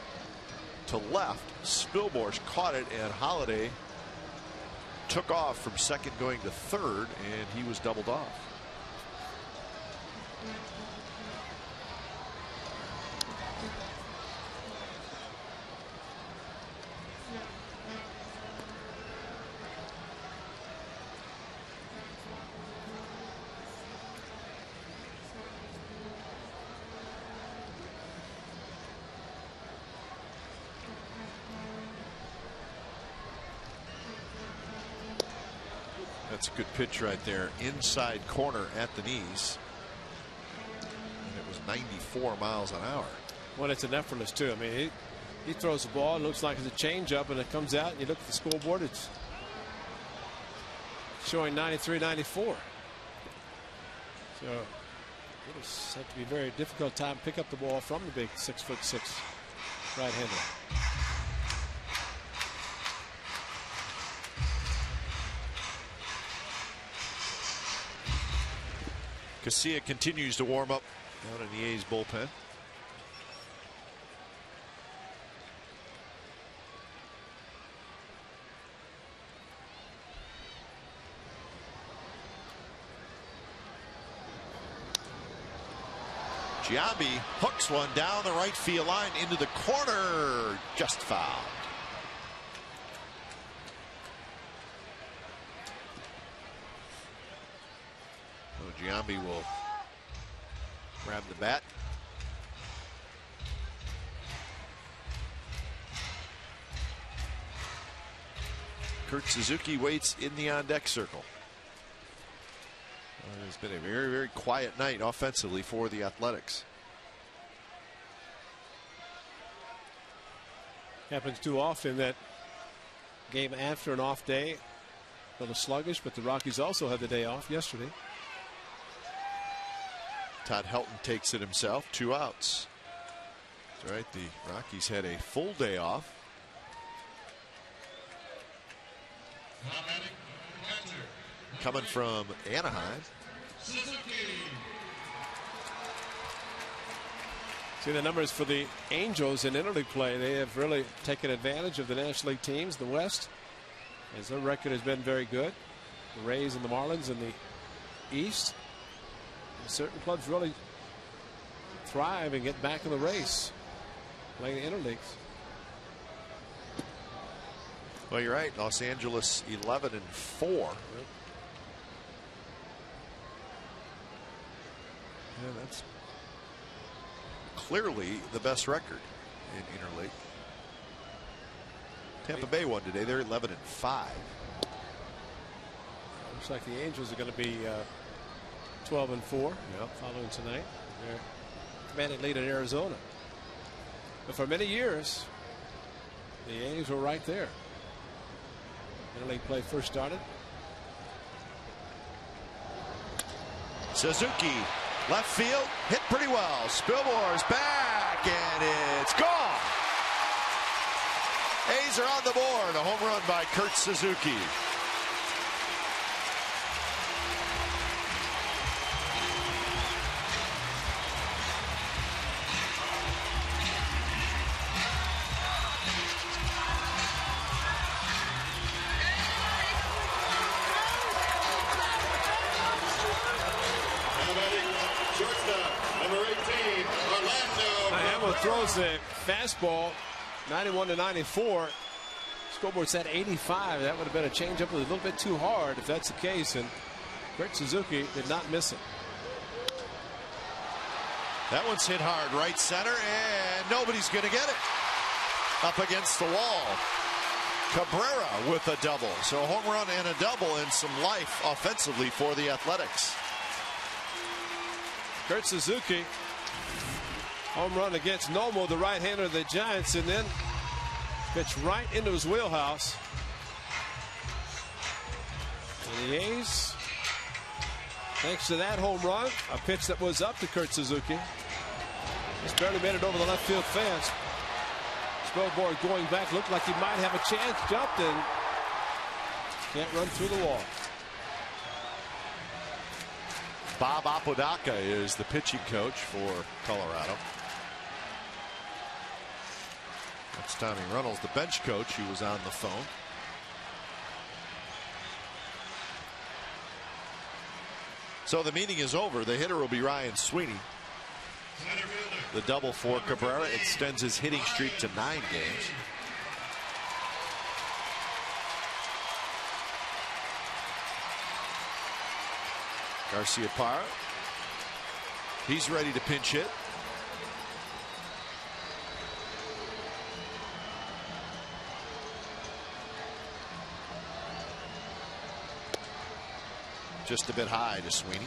to left. Spilborsch caught it, and Holliday took off from 2nd going to 3rd, and he was doubled off. That's a good pitch right there. Inside corner at the knees. And it was 94 miles an hour. Well, it's an effortless too. I mean, he throws the ball. It looks like it's a changeup, and it comes out. And you look at the scoreboard. It's showing 93, 94. So it'll have to be a very difficult time to pick up the ball from the big 6'6" right-hander. Casilla continues to warm up down in the A's bullpen. Giambi hooks one down the right field line into the corner. Just fouled. Giambi will grab the bat. Kurt Suzuki waits in the on-deck circle. It's been a very, very quiet night offensively for the Athletics. Happens too often that game after an off day, a little sluggish, but the Rockies also had the day off yesterday. Todd Helton takes it himself. 2 outs. That's right. The Rockies had a full day off. Coming from Anaheim. See the numbers for the Angels in interleague play. They have really taken advantage of the National League teams, the West, as their record has been very good. The Rays and the Marlins in the East. And certain clubs really thrive and get back in the race playing the interleagues. Well, you're right. Los Angeles 11-4. Yeah, that's Clearly the best record in interleague. Tampa Bay won today. They're 11-5. looks like the Angels are going to be 12-4 following tonight. They're commanding lead in Arizona. But for many years, the A's were right there. Interleague play first started. Suzuki, left field, hit pretty well. Spilmore's back, and it's gone. A's are on the board. A home run by Kurt Suzuki. Throws a fastball 91-94. Scoreboard said 85. That would have been a changeup a little bit too hard if that's the case, and Kurt Suzuki did not miss it. That one's hit hard right center, and nobody's going to get it. Up against the wall. Cabrera with a double. So a home run and a double and some life offensively for the Athletics. Kurt Suzuki, home run against Nomo, the right-hander of the Giants, and then pitch right into his wheelhouse. And the A's, thanks to that home run, a pitch that was up to Kurt Suzuki, just barely made it over the left field fence. Spilborn going back, looked like he might have a chance, jumped and can't run through the wall. Bob Apodaca is the pitching coach for Colorado. That's Tommy Reynolds, the bench coach, who was on the phone. So the meeting is over. The hitter will be Ryan Sweeney. The double for Cabrera extends his hitting streak to 9 games. Garcia Parra, he's ready to pinch hit. Just a bit high to Sweeney.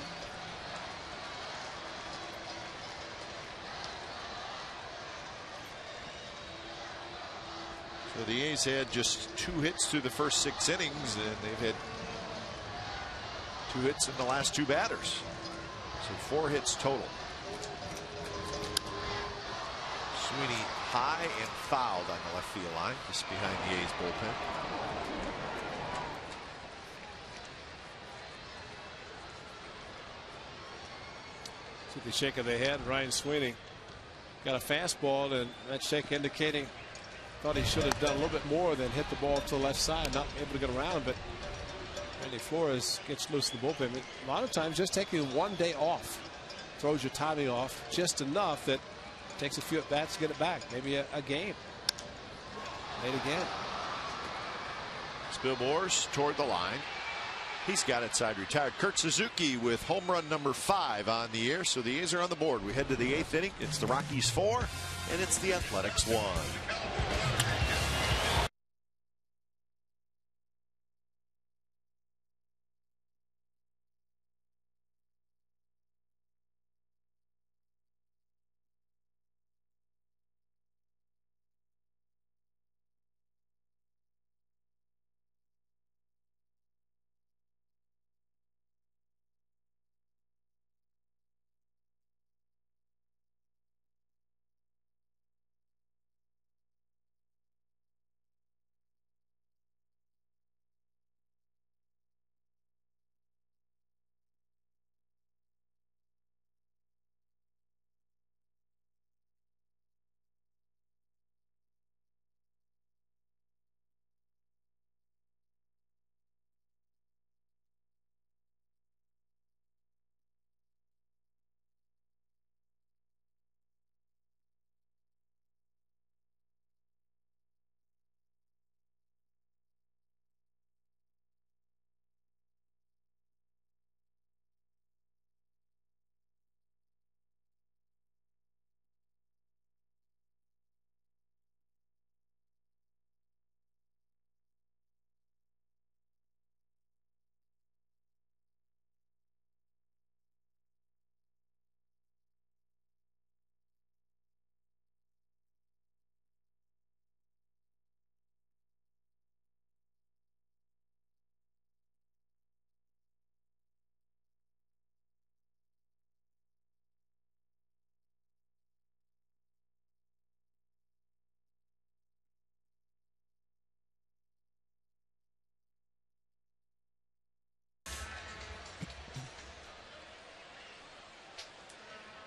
So the A's had just 2 hits through the first 6 innings, and they've had 2 hits in the last 2 batters. So 4 hits total. Sweeney high and fouled on the left field line, just behind the A's bullpen. See the shake of the head. Ryan Sweeney got a fastball, and that shake indicating thought he should have done a little bit more than hit the ball to the left side, not able to get around. But Randy Flores gets loose in the bullpen. A lot of times just taking 1 day off throws your timing off just enough that it takes a few at bats to get it back, maybe a game. Late again. Spilmores toward the line. He's got it side retired. Kurt Suzuki with home run number 5 on the air. So the A's are on the board. We head to the 8th inning. It's the Rockies 4 and it's the Athletics 1.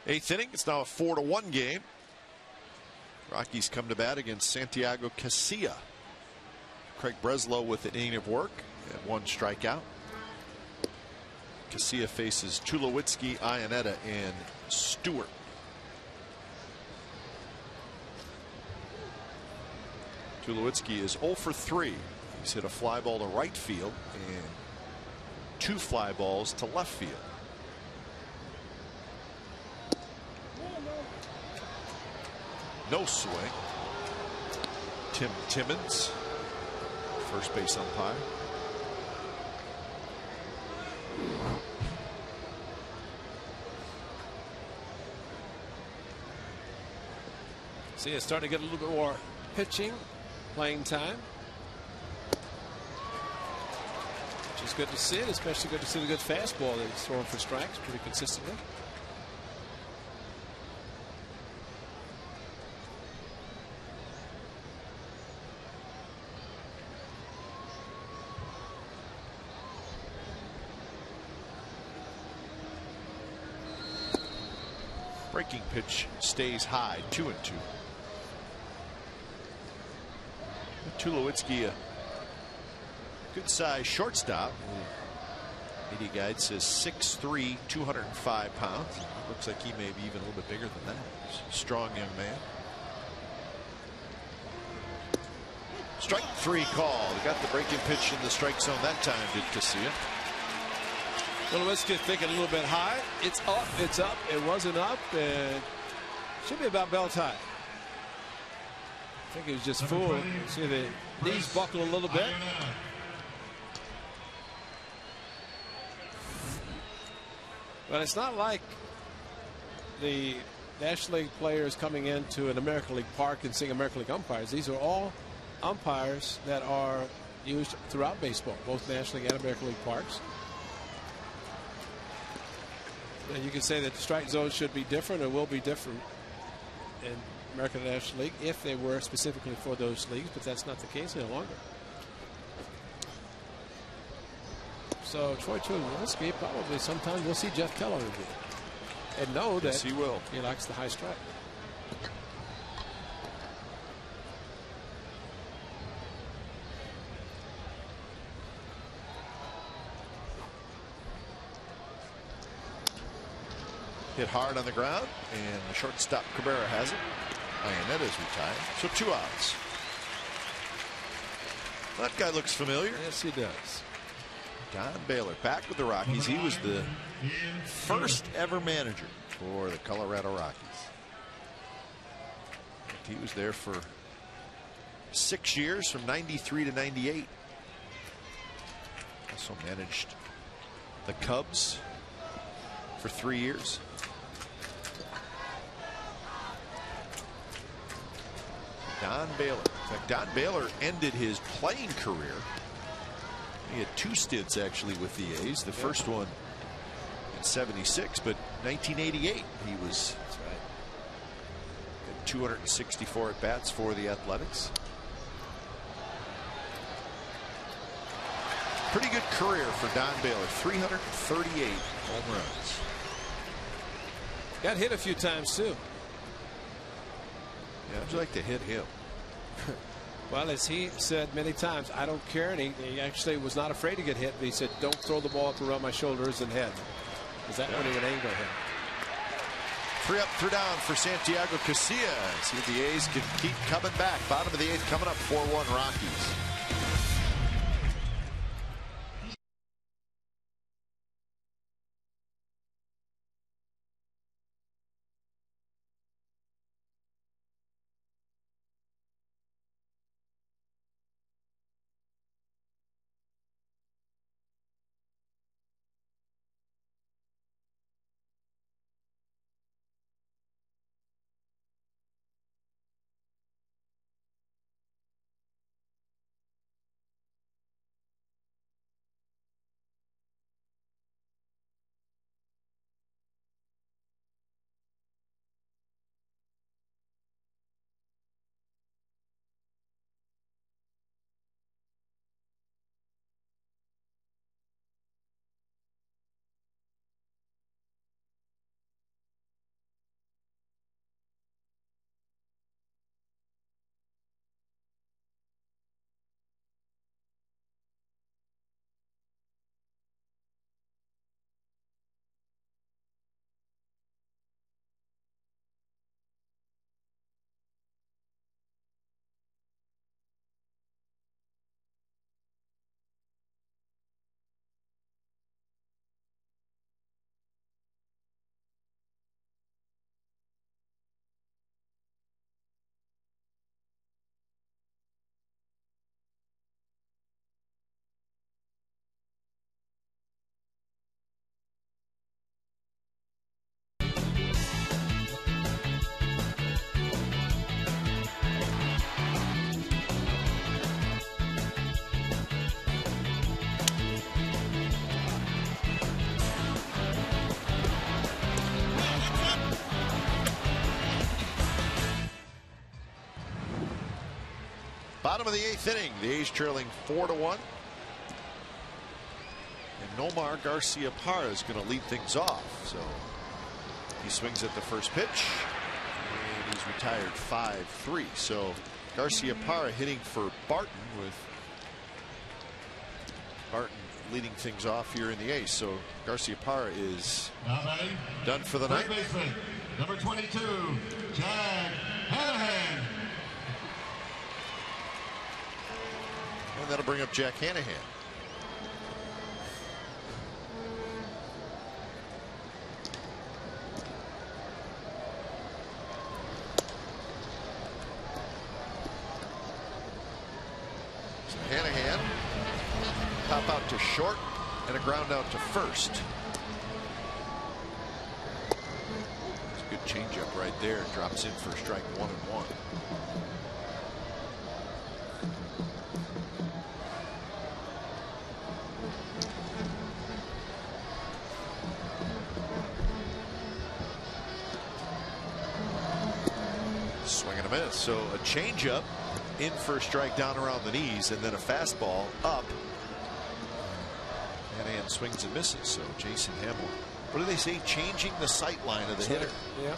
Eighth inning. It's now a 4-1 game. Rockies come to bat against Santiago Casilla. Craig Breslow with an inning of work and 1 strikeout. Casilla faces Tulowitzki, Iannetta, and Stewart. Tulowitzki is 0 for 3. He's hit a fly ball to right field and 2 fly balls to left field. No swing. Tim Timmons, first base umpire. See, it's starting to get a little bit more pitching, playing time. Which is good to see, especially good to see the good fastball that he's throwing for strikes pretty consistently. Breaking pitch stays high, 2-2. Tulowitzki, a good size shortstop. 80 guide says 6'3", 205 pounds. Looks like he may be even a little bit bigger than that. He's a strong young man. Strike 3 call. He got the breaking pitch in the strike zone that time, did Casilla. Tulowitzki thinking a little bit high. It's up, it's up. It wasn't up, and should be about belt high. I think he was just fooled. See the knees buckle a little bit. But it's not like the National League players coming into an American League park and seeing American League umpires. These are all umpires that are used throughout baseball, both National League and American League parks. And you can say that the strike zone should be different or will be different in American National League if they were specifically for those leagues, but that's not the case any longer. So Troy Tulowitzki, probably sometime we'll see Jeff Keller again and know that he will. He likes the high strike. Hit hard on the ground, and the shortstop Cabrera has it. Iannetta's retired, so 2 outs. That guy looks familiar. Yes, he does. Don Baylor back with the Rockies. He was the first ever manager for the Colorado Rockies. He was there for 6 years, from '93 to '98. Also managed the Cubs for 3 years. Don Baylor. In fact, Don Baylor ended his playing career. He had 2 stints actually with the A's. The first one in '76, but 1988 he was. That's right. Had 264 at bats for the Athletics. Pretty good career for Don Baylor. 338 home runs. Got hit a few times too. Yeah, how'd you like to hit him? Well, as he said many times, I don't care, and he actually was not afraid to get hit, but he said, don't throw the ball up around my shoulders and head, because that would would anger him. 3 up, 3 down for Santiago Casilla. See if the A's can keep coming back. Bottom of the 8th coming up, 4-1 Rockies. Bottom of the 8th inning, the A's trailing 4-1. And Nomar Garcia-Parra is going to lead things off. So he swings at the first pitch, and he's retired 5-3. So Garcia-Parra hitting for Barton, with Barton leading things off here in the 8th. So Garcia-Parra is done for the night. Baseman, number 22, Jack Hanahan. And that'll bring up Jack Hanahan. So Hanahan, pop out to short and a ground out to first. It's a good changeup right there. Drops in for strike 1-1. Swing and a miss. So a changeup in for a strike down around the knees, and then a fastball up. And swings and misses. So Jason Hamill, what do they say? Changing the sight line of the hitter. Yeah.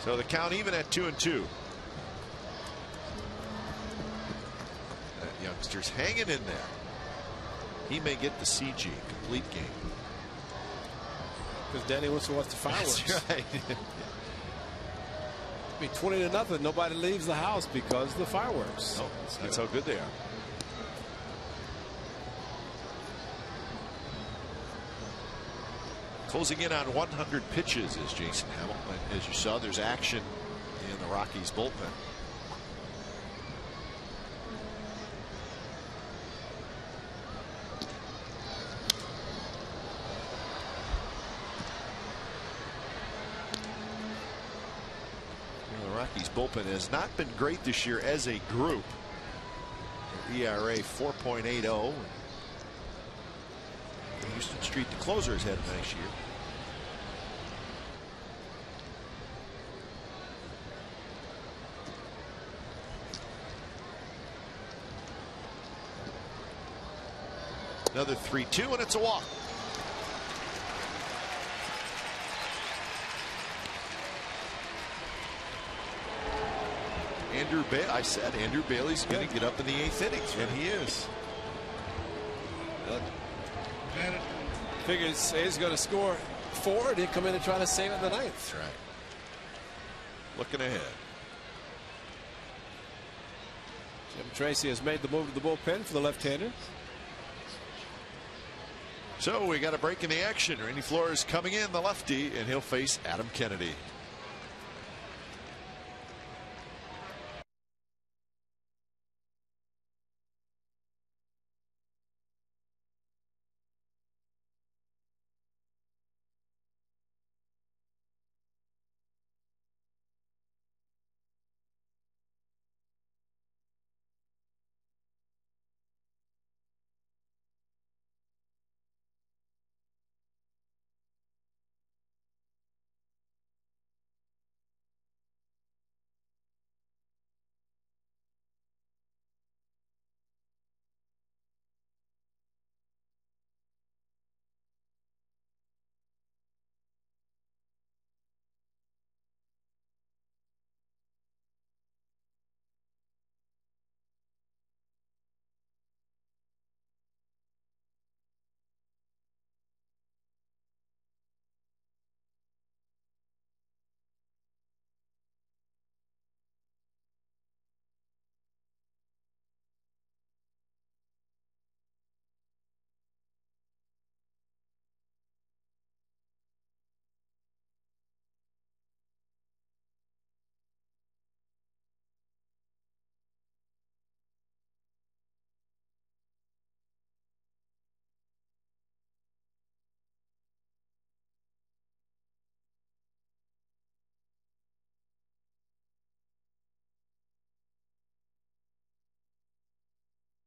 So the count even at 2-2. That youngster's hanging in there. He may get the CG, complete game. Because Danny Wilson wants the fireworks. That's right. Be 20-0. Nobody leaves the house because of the fireworks. Oh, that's how good they are. Closing in on 100 pitches is Jason Hamill. As you saw, there's action in the Rockies bullpen. The Rockies bullpen has not been great this year as a group. Their ERA 4.80. Houston Street, the closer, has had a nice year. Another 3-2, and it's a walk. I said Andrew Bailey's going to get up in the 8th inning, and he is. Figures he's going to score 4 and he'll come in and try to save it in the 9th. That's right. Looking ahead. Jim Tracy has made the move to the bullpen for the left-hander. So we got a break in the action. Randy Flores coming in, the lefty, and he'll face Adam Kennedy.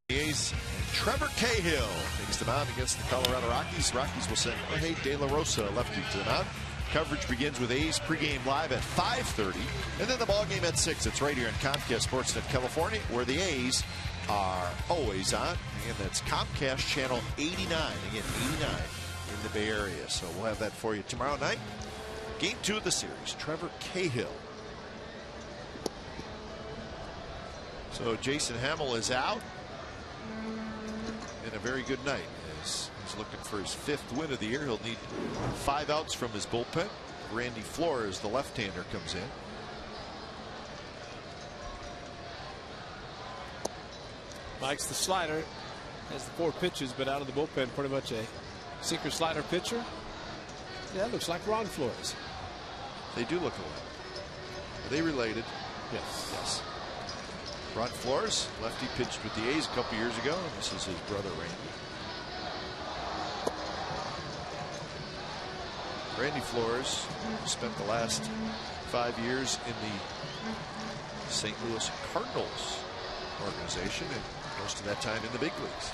The A's Trevor Cahill takes the mound against the Colorado Rockies. Rockies will send Jorge De La Rosa, lefty, to the mound. Coverage begins with A's pregame live at 5:30, and then the ball game at 6. It's right here in Comcast Sportsnet California, where the A's are always on. Again, that's Comcast channel 89. Again, 89 in the Bay Area. So we'll have that for you tomorrow night. Game 2 of the series. Trevor Cahill. So Jason Hamill is out. And a very good night as he's looking for his 5th win of the year. He'll need 5 outs from his bullpen. Randy Flores, the left-hander, comes in. Likes the slider. Has the 4 pitches, but out of the bullpen, pretty much a sinker slider pitcher. Yeah, looks like Ron Flores. They do look alike. Are they related? Yes. Yes. Ron Flores, lefty, pitched with the A's a couple years ago. This is his brother Randy. Randy Flores spent the last 5 years in the St. Louis Cardinals organization, and most of that time in the big leagues.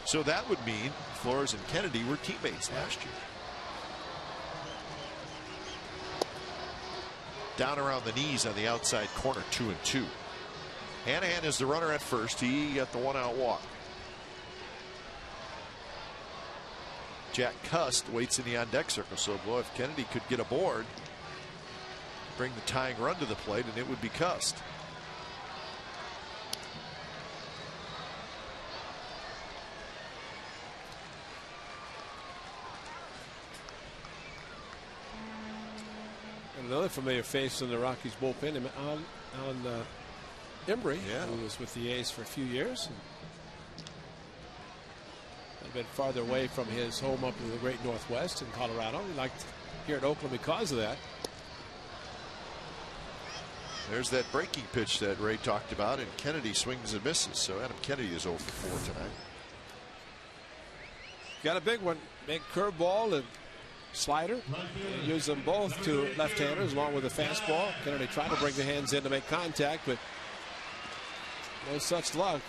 So that would mean Flores and Kennedy were teammates last year. Down around the knees on the outside corner, 2-2. Hanahan is the runner at first. He got the 1-out walk. Jack Cust waits in the on-deck circle. So, boy, if Kennedy could get aboard, bring the tying run to the plate, and it would be Cust. Another familiar face in the Rockies bullpen, Alan Embry, who was with the A's for a few years. A bit farther away from his home up in the great Northwest in Colorado. He liked here at Oakland because of that. There's that breaking pitch that Ray talked about, and Kennedy swings and misses. So Adam Kennedy is 0 for 4 tonight. Got a big one, big curveball and slider. And use them both to left-handers along with a fastball. Kennedy tried to bring the hands in to make contact, but no such luck.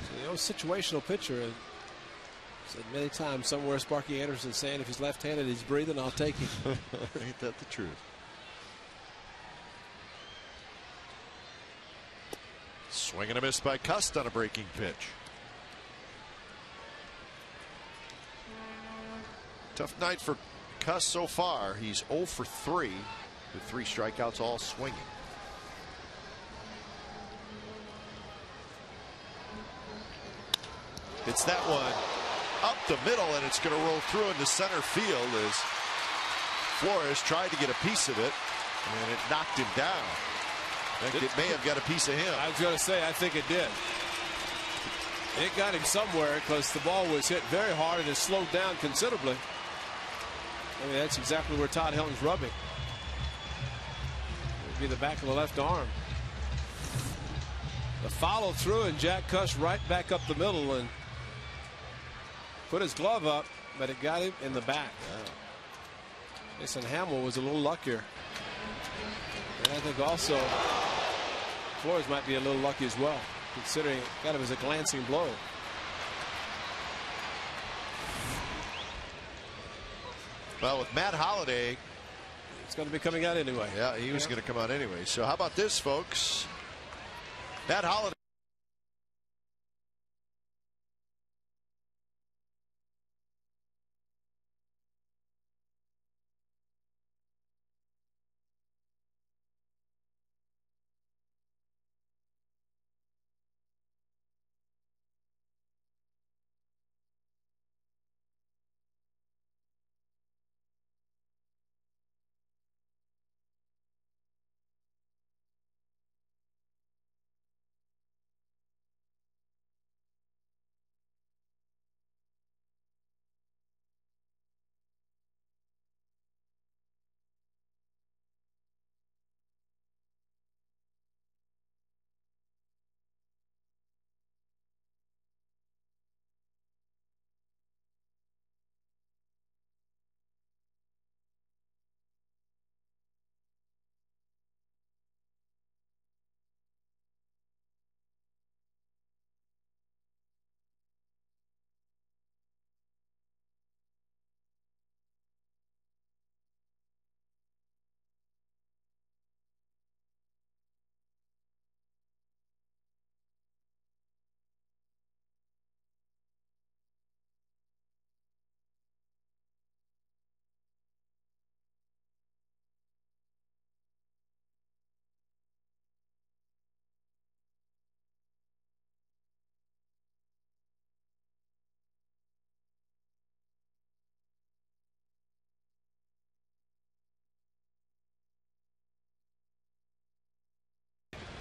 So the old situational pitcher, and said many times somewhere Sparky Anderson saying if he's left-handed, he's breathing, I'll take him. Ain't that the truth? Swing and a miss by Cust on a breaking pitch. Tough night for Cust so far. He's 0 for 3 with 3 strikeouts, all swinging. It's that one up the middle, and it's going to roll through into center field as Flores tried to get a piece of it, and it knocked him down. I think it may have got a piece of him. I was going to say, I think it did. It got him somewhere because the ball was hit very hard and it slowed down considerably. I mean, that's exactly where Todd Helton's rubbing. It would be the back of the left arm. The follow through, and Jack Cust right back up the middle and put his glove up, but it got him in the back. Jason Hamill was a little luckier. And I think also Flores might be a little lucky as well, considering it kind of as a glancing blow. Well, with Matt Holliday, it's going to be coming out anyway. Yeah, he was going to come out anyway. So how about this, folks? Matt Holliday.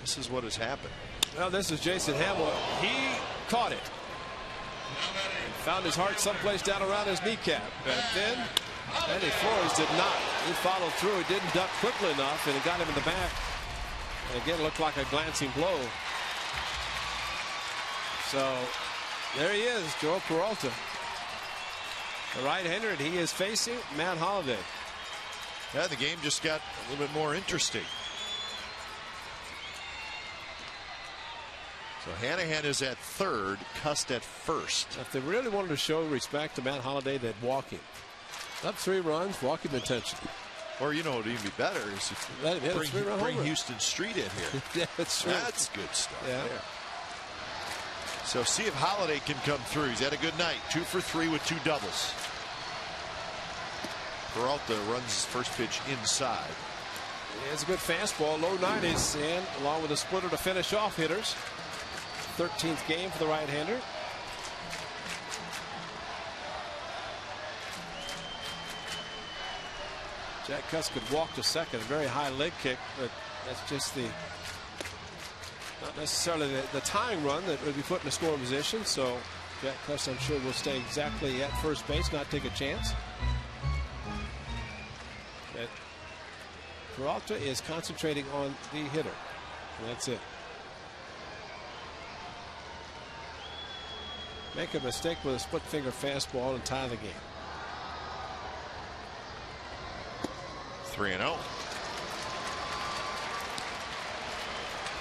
This is what has happened. Well, this is Jason Hamill. He caught it. Found his heart someplace down around his kneecap. And then Eddie Flores did not. He followed through. He didn't duck quickly enough, and it got him in the back. And again, it looked like a glancing blow. So there he is, Joe Peralta, the right-hander, and he is facing Matt Holliday. Yeah, the game just got a little bit more interesting. So Hanahan is at third, Cust at first. If they really wanted to show respect to Matt Holliday, they'd walk him. Up 3 runs, walk him intentionally. Or, you know, what would even be better is if you bring Houston Street in here. Yeah, that's true. That's good stuff. Yeah. There. So see if Holliday can come through. He's had a good night. 2 for 3 with 2 doubles. Peralta runs his first pitch inside. He has a good fastball, low 90s, and along with a splitter to finish off hitters. 13th game for the right-hander. Jack Cust could walk to second, a very high leg kick, but that's just not necessarily the tying run that would be put in a scoring position. So Jack Cust, I'm sure, will stay exactly at first base, not take a chance. But Peralta is concentrating on the hitter, and that's it. Make a mistake with a split finger fastball and tie the game. 3-0.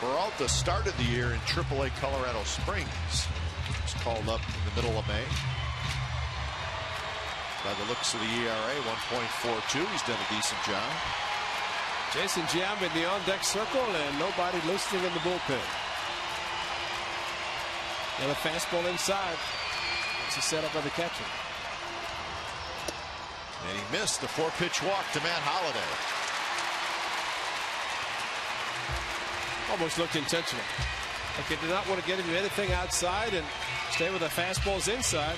Peralta started the year in AAA Colorado Springs. He was called up in the middle of May. By the looks of the ERA, 1.42. He's done a decent job. Jason Giambi in the on-deck circle, and nobody listening in the bullpen. And a fastball inside. It's a setup by the catcher. And he missed the 4-pitch walk to Matt Holliday. Almost looked intentional. Like he did not want to get into anything outside and stay with the fastballs inside.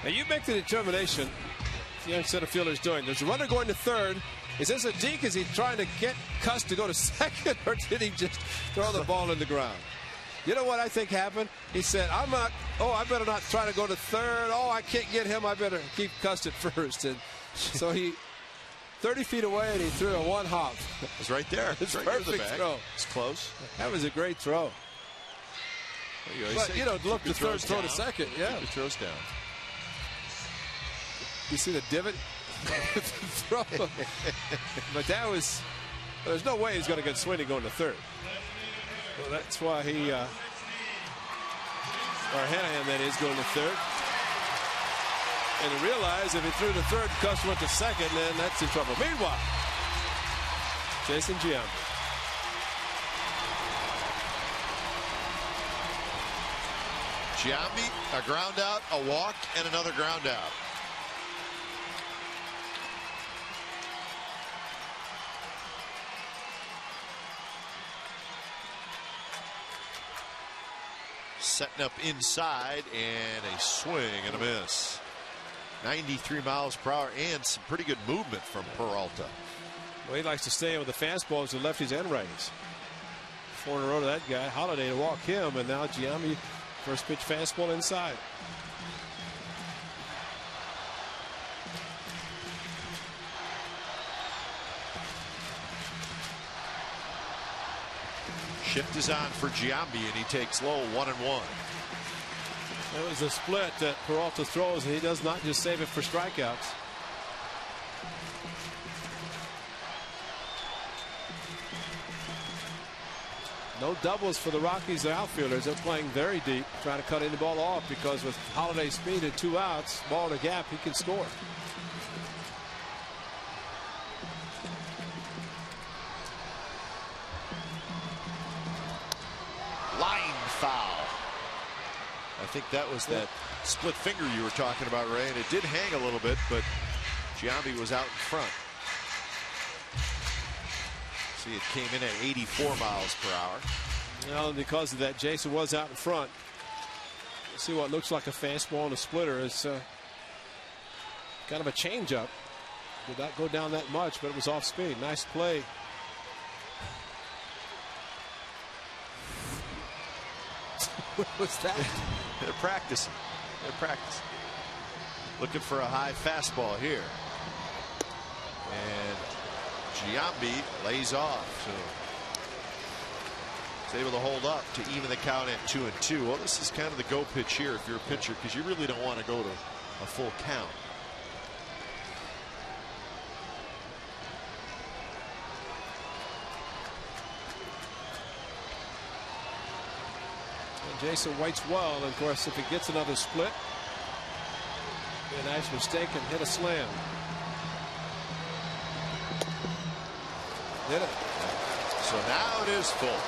Now you make the determination, the young center fielder is doing. There's a runner going to third. Is this a deke? Is he trying to get Cust to go to second, or did he just throw the ball in the ground? You know what I think happened? He said, I better not try to go to third. Oh, I can't get him. I better keep Cust at first. And so he 30 feet away, and he threw a one hop. It was right there. It's right near the bag. Throw. It's close. That was a great throw. But, you know, look to third, throw to second. Yeah. Keep the throws down. You see the divot? Throw. But that was, there's no way he's going to get Sweeney going to third. Well, that's why he, or Hanahan, that is, going to third. And he realized if he threw to third, Cust went to second, then that's in trouble. Meanwhile, Jason Giambi. Giambi, a ground out, a walk, and another ground out. Setting up inside, and a swing and a miss. 93 miles per hour and some pretty good movement from Peralta. Well, he likes to stay with the fastballs to lefties and righties. 4 in a row to that guy. Holliday to walk him, and now Giambi, first pitch fastball inside. Shift is on for Giambi, and he takes low 1-1. That was a split that Peralta throws, and he does not just save it for strikeouts. No doubles for the Rockies outfielders. They're playing very deep, trying to cut any ball off, because with Holliday's speed and 2 outs, ball in a gap, he can score. Line foul. I think that was that split finger you were talking about, Ray, and it did hang a little bit, but Giambi was out in front. See, it came in at 84 miles per hour. Well, because of that, Jason was out in front. See what looks like a fastball and a splitter. It's kind of a changeup. Did not go down that much, but it was off speed. Nice play. What was that? They're practicing. Looking for a high fastball here. And Giambi lays off. So he's able to hold up to even the count at 2-2. Well, this is kind of the go pitch here if you're a pitcher, because you really don't want to go to a full count. Jason waits well, and of course, if he gets another split, be a nice mistake and hit a slam. Hit it. So now it is full.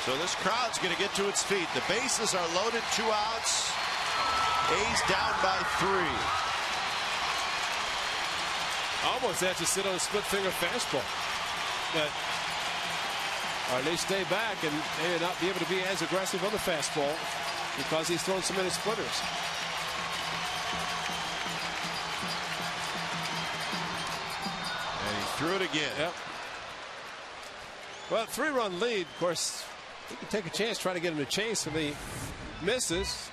So this crowd's going to get to its feet. The bases are loaded, 2 outs. A's down by 3. Almost had to sit on a split finger fastball, but or at least stay back and maybe not be able to be as aggressive on the fastball because he's thrown so many splitters. And he threw it again. Yep. Well, 3-run lead. Of course, he can take a chance, try to get him to chase. If he misses,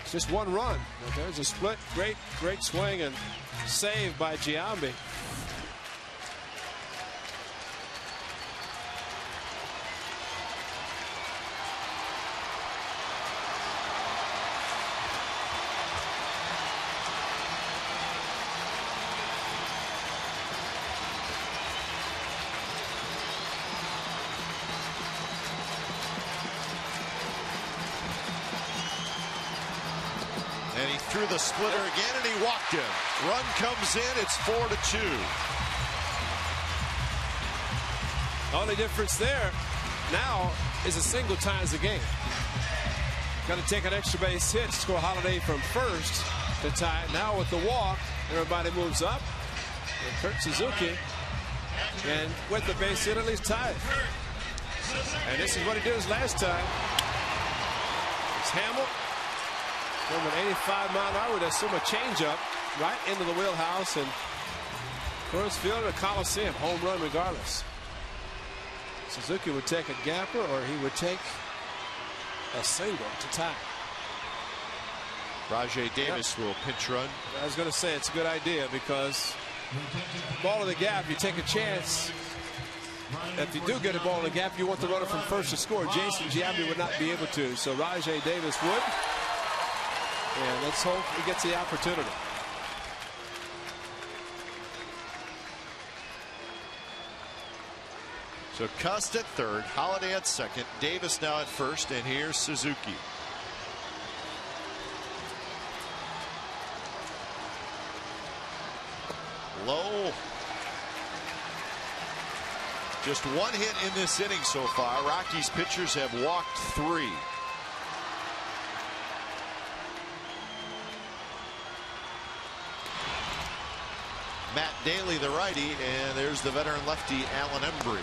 it's just 1 run. But there's a split. Great swing and save by Giambi. And he threw the splitter again, and he walked him. Run comes in. It's 4-2. Only difference there now is a single ties the game. Got to take an extra base hit to score Holiday from first to tie it. Now with the walk, everybody moves up. And Kurt Suzuki, and with the base hit, at least tie it. And this is what he did his last time. It's Hamill. From an 85-mile-an-hour, would assume a changeup right into the wheelhouse, and Coors Field at Coliseum, home run regardless. Suzuki would take a gapper, or he would take a single to tie. Rajay Davis will pinch run. I was going to say it's a good idea because ball in the gap, you take a chance. If you do get a ball in the gap, you want the runner from first to score. Jason Giambi would not be able to, so Rajay Davis would. And let's hope he gets the opportunity. So Cust at third, Holiday at second, Davis now at first, and here's Suzuki. Low. Just 1 hit in this inning so far. Rockies pitchers have walked 3. Matt Daly, the righty, and there's the veteran lefty, Alan Embry.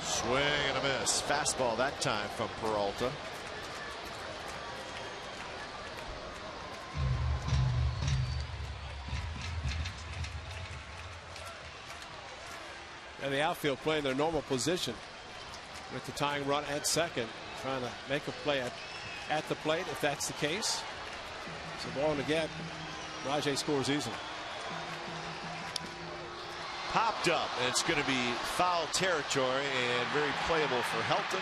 Swing and a miss. Fastball that time from Peralta. And the outfield playing their normal position with the tying run at second, trying to make a play at the plate if that's the case. So ball in the gap, Rajay scores easily. Popped up, and it's going to be foul territory and very playable for Helton,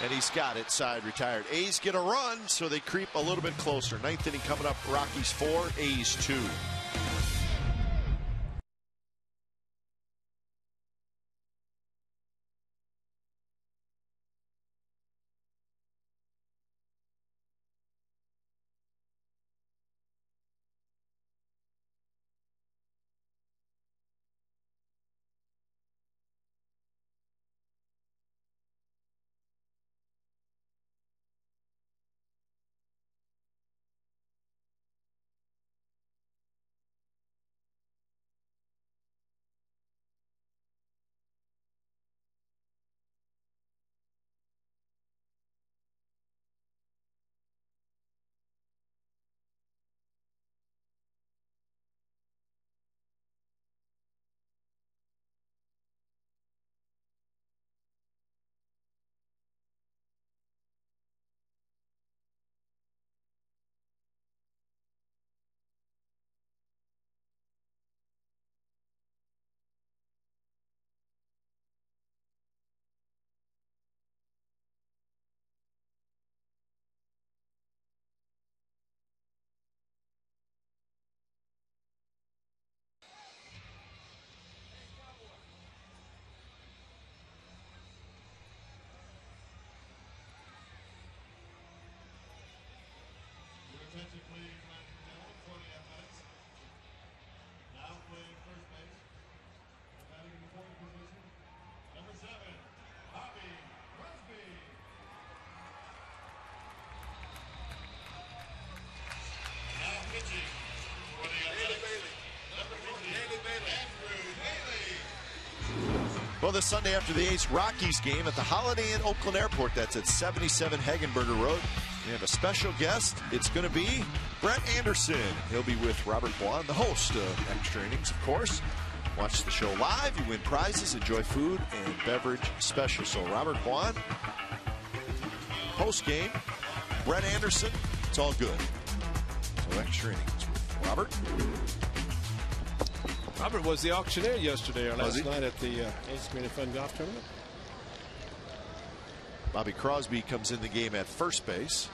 and he's got it. Side retired. A's get a run, so they creep a little bit closer. 9th inning coming up. Rockies 4, A's 2. the Sunday after the A's Rockies game at the Holiday Inn Oakland Airport. That's at 77 Hagenberger Road. We have a special guest. It's going to be Brett Anderson. He'll be with Robert Bwan, the host of Extra Innings, of course. Watch the show live. You win prizes, enjoy food and beverage special. So Robert Bwan, post game, Brett Anderson. It's all good. So Extra Innings with Robert. Robert was the auctioneer yesterday or last night at the Ace Community Fund Golf Tournament. Bobby Crosby comes in the game at first base.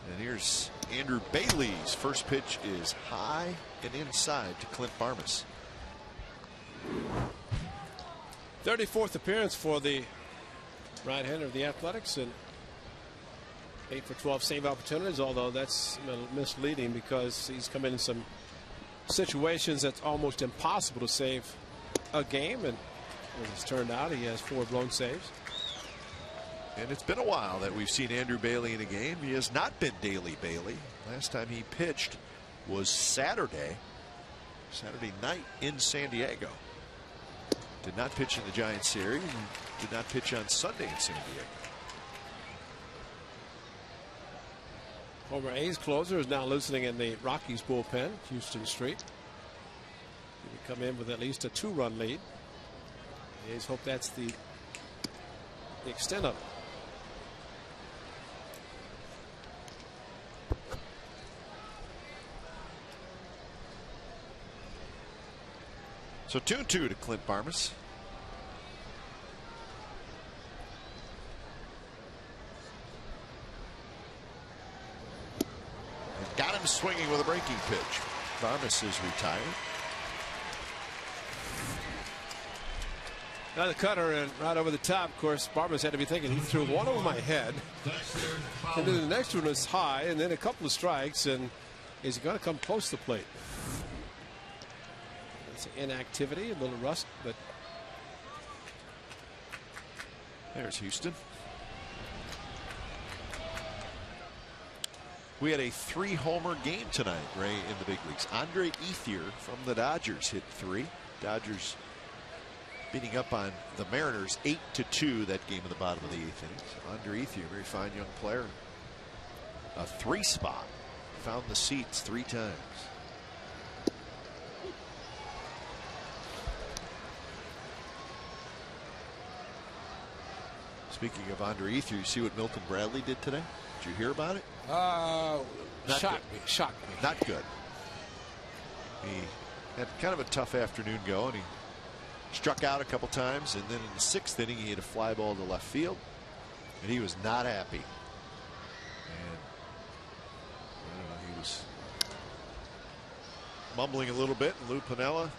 And here's Andrew Bailey's first pitch is high and inside to Clint Barmas. 34th appearance for the right-hander of the Athletics, and 8 for 12 save opportunities, although that's misleading because he's come in some situations that's almost impossible to save a game, and as it's turned out, he has 4 blown saves. And it's been a while that we've seen Andrew Bailey in a game. He has not been Daily Bailey. Last time he pitched was Saturday night in San Diego. Did not pitch in the Giants series. Did not pitch on Sunday in San Diego. Former A's closer is now loosening in the Rockies bullpen, Houston Street. He would come in with at least a 2-run lead. The A's hope that's the extent of it. So 2-2 to Clint Barmas. Got him swinging with a breaking pitch. Barmas is retired. Now the cutter and right over the top. Of course, Barmas had to be thinking he threw one over my head, and then the next one was high, and then a couple of strikes. And is he going to come close to the plate? It's inactivity, a little rust, but there's Houston. We had a 3-homer game tonight, Ray, in the big leagues. Andre Ethier from the Dodgers hit 3. Dodgers beating up on the Mariners 8-2 that game in the bottom of the 8th inning. Andre Ethier, very fine young player. A 3 spot. Found the seats 3 times. Speaking of Andre Ethier, you see what Milton Bradley did today? Did you hear about it? Shocked me. Not good. He had kind of a tough afternoon go, and he struck out a couple times, and then in the 6th inning he hit a fly ball to left field, and he was not happy. And I don't know, he was mumbling a little bit, and Lou Piniella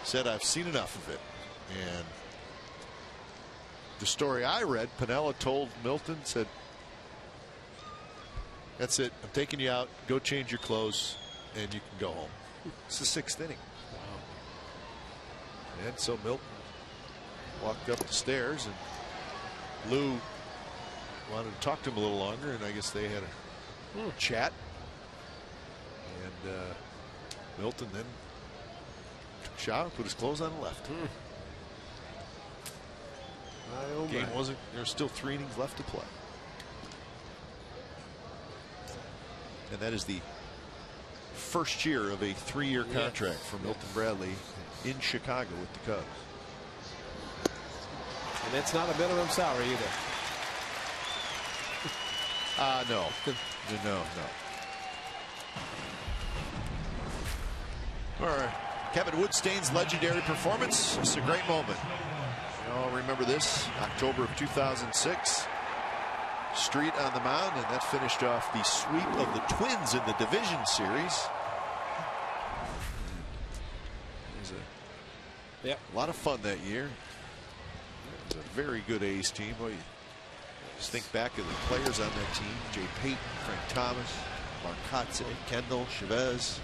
said, "I've seen enough of it." And the story I read, Piniella told Milton, said, "That's it. I'm taking you out. Go change your clothes, and you can go home." It's the 6th inning. Wow. And so Milton walked up the stairs, and Lou wanted to talk to him a little longer, and I guess they had a chat. And Milton then took a shower, put his clothes on, and left. Game wasn't. There's still 3 innings left to play. And that is the first year of a 3-year contract for Milton Bradley in Chicago with the Cubs. And it's not a minimum salary either. No. No. All right. Kevin Woodstain's legendary performance. It's a great moment. You all remember this, October of 2006. Street on the mound, and that finished off the sweep of the Twins in the division series. It was a lot of fun that year. It was a very good A's team. Boy, you just think back of the players on that team: Jay Payton, Frank Thomas, Marcotte, Kendall, Chavez.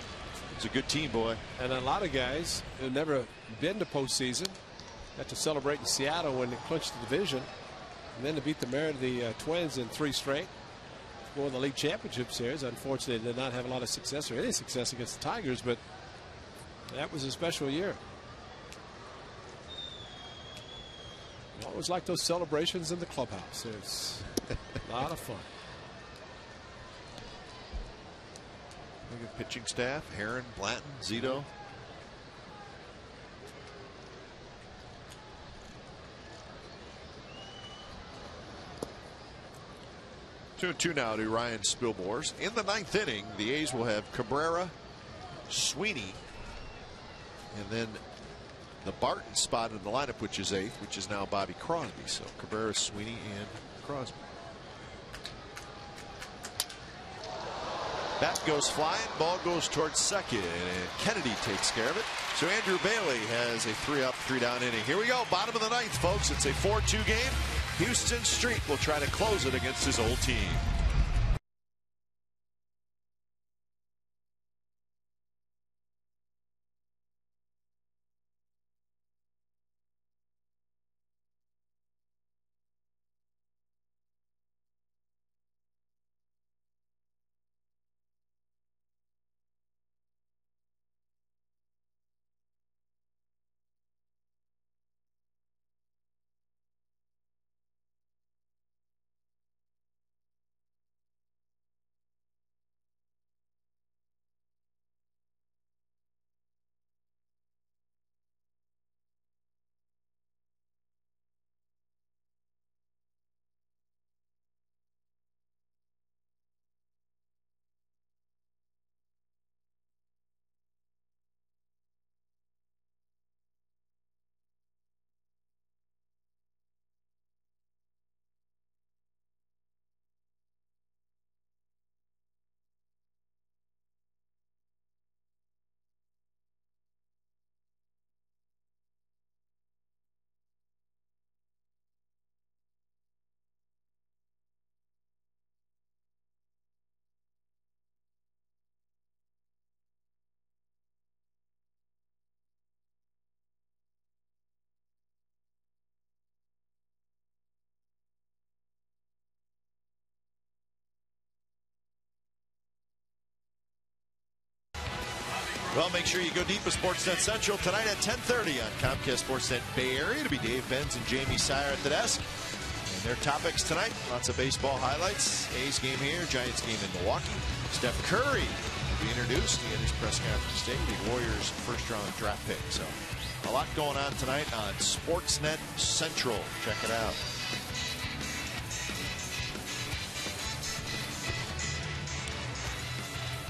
It's a good team, boy. And a lot of guys who've never been to postseason got to celebrate in Seattle when they clinched the division. And then to beat the Twins in 3 straight, won the league championship series. Unfortunately, they did not have a lot of success or any success against the Tigers, but that was a special year. Always like those celebrations in the clubhouse. It's a lot of fun. Look at pitching staff: Heron, Blanton, Zito. Two now to Ryan Spilmores. In the 9th inning, the A's will have Cabrera, Sweeney, and then the Barton spot in the lineup, which is 8th, which is now Bobby Crosby. So Cabrera, Sweeney, and Crosby. Bat goes flying, ball goes towards second, and Kennedy takes care of it. So Andrew Bailey has a 3-up, 3-down inning. Here we go, bottom of the 9th, folks. It's a 4-2 game. Houston Street will try to close it against his old team. Well, make sure you go deep with Sportsnet Central tonight at 10:30 on Comcast Sportsnet Bay Area. It'll be Dave Benz and Jamie Sire at the desk. And their topics tonight, lots of baseball highlights. A's game here, Giants game in Milwaukee. Steph Curry will be introduced. He had his press conference today, the Warriors' first-round draft pick. So a lot going on tonight on Sportsnet Central. Check it out.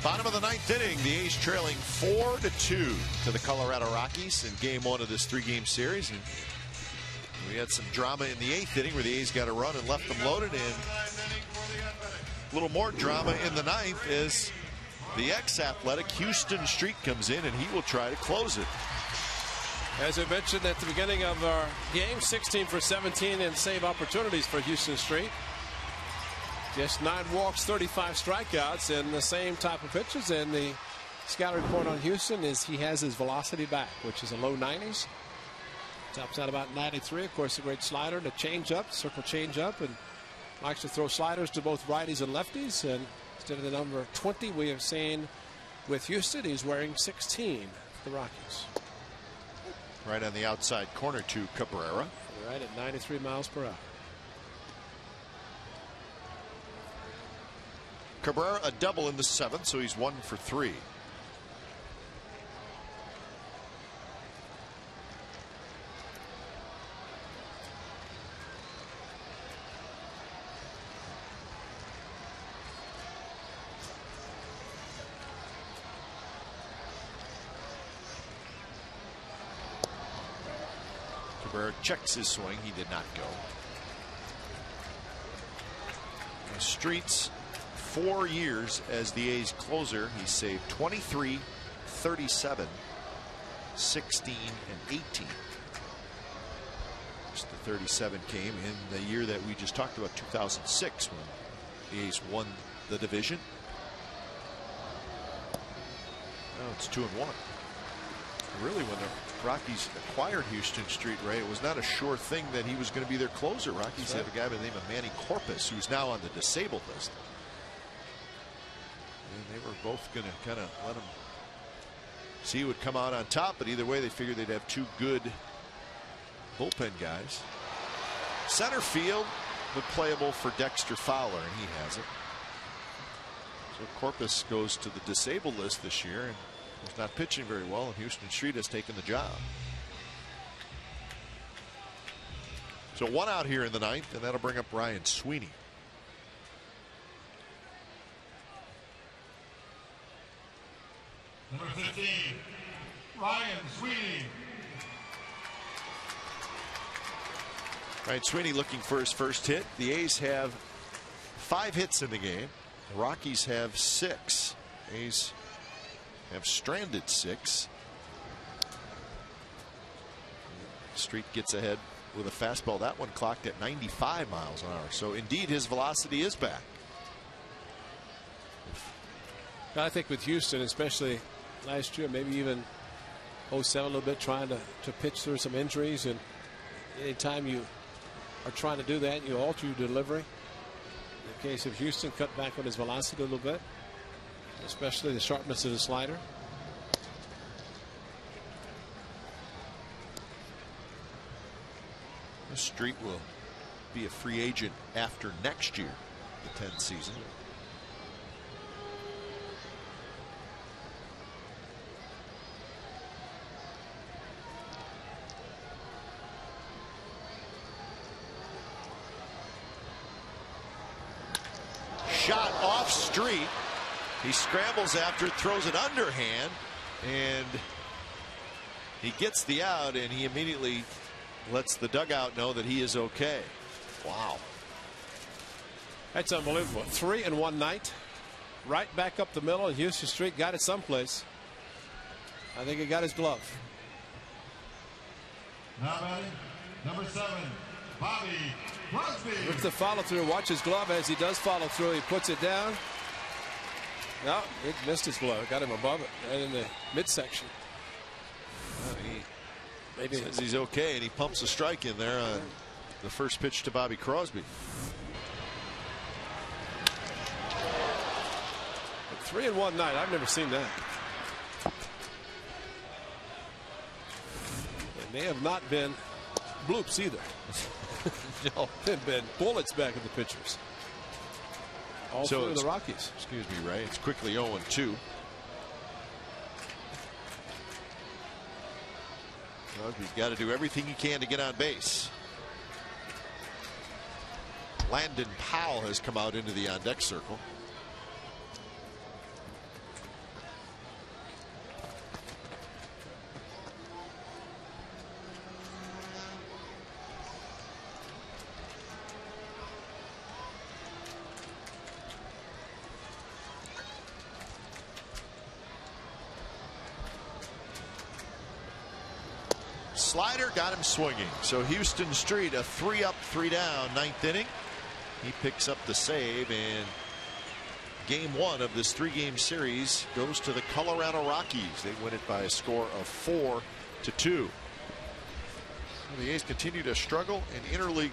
Bottom of the 9th inning, the A's trailing 4-2 to the Colorado Rockies in game 1 of this 3-game series. And we had some drama in the 8th inning where the A's got a run and left them loaded. And a little more drama in the 9th as the ex-Athletic Houston Street comes in, and he will try to close it. As I mentioned at the beginning of our game, 16 for 17 in save opportunities for Houston Street. Just 9 walks, 35 strikeouts, and the same type of pitches. And the scout report on Houston is he has his velocity back, which is a low 90s. Tops out about 93. Of course, a great slider, the changeup, circle changeup, and likes to throw sliders to both righties and lefties. And instead of the number 20 we have seen with Houston, he's wearing 16 for the Rockies. Right on the outside corner to Cabrera. Right at 93 miles per hour. Cabrera a double in the 7th, so he's 1 for 3. Cabrera checks his swing. He did not go. The Streets, 4 years as the A's closer. He saved 23, 37, 16, and 18. Just the 37 came in the year that we just talked about, 2006, when the A's won the division. Now it's 2-1. Really, when the Rockies acquired Houston Street, Ray, it was not a sure thing that he was going to be their closer. Rockies have a guy by the name of Manny Corpus, who's now on the disabled list. And they were both going to kind of let him see who would come out on top, but either way, they figured they'd have 2 good bullpen guys. Center field, but playable for Dexter Fowler, and he has it. So Corpus goes to the disabled list this year, and he's not pitching very well, and Houston Street has taken the job. So 1 out here in the 9th, and that'll bring up Ryan Sweeney. Number 15, Ryan Sweeney. Ryan Sweeney looking for his first hit. The A's have 5 hits in the game. The Rockies have 6. A's have stranded 6. Street gets ahead with a fastball. That one clocked at 95 miles an hour. So indeed his velocity is back. I think with Houston, especially last year, maybe even 07 a little bit, trying to pitch through some injuries, and anytime you are trying to do that, you alter your delivery. In the case of Houston, cut back on his velocity a little bit, especially the sharpness of the slider. Street will be a free agent after next year, the 10th season. Shot off Street. He scrambles after it, throws it underhand, and he gets the out, and he immediately lets the dugout know that he is okay. Wow. That's unbelievable. 3 in one night. Right back up the middle, and Houston Street got it someplace. I think he got his glove. Now batting, number 7, Bobby Crosby. Look at the follow through. Watch his glove as he does follow through. He puts it down. No, it missed his glove. Got him above it, right in the midsection. Maybe says he's okay, and he pumps a strike in there on the first pitch to Bobby Crosby. 3 in one night. I've never seen that. And they have not been bloops either. No, they've been bullets back at the pitchers. All so through the Rockies. Excuse me, Ray. It's quickly 0-2. He's got to do everything he can to get on base. Landon Powell has come out into the on-deck circle. Slider got him swinging. So Houston Street, a 3 up, 3 down, 9th inning. He picks up the save, and game 1 of this 3-game series goes to the Colorado Rockies. They win it by a score of 4-2. The A's continue to struggle in interleague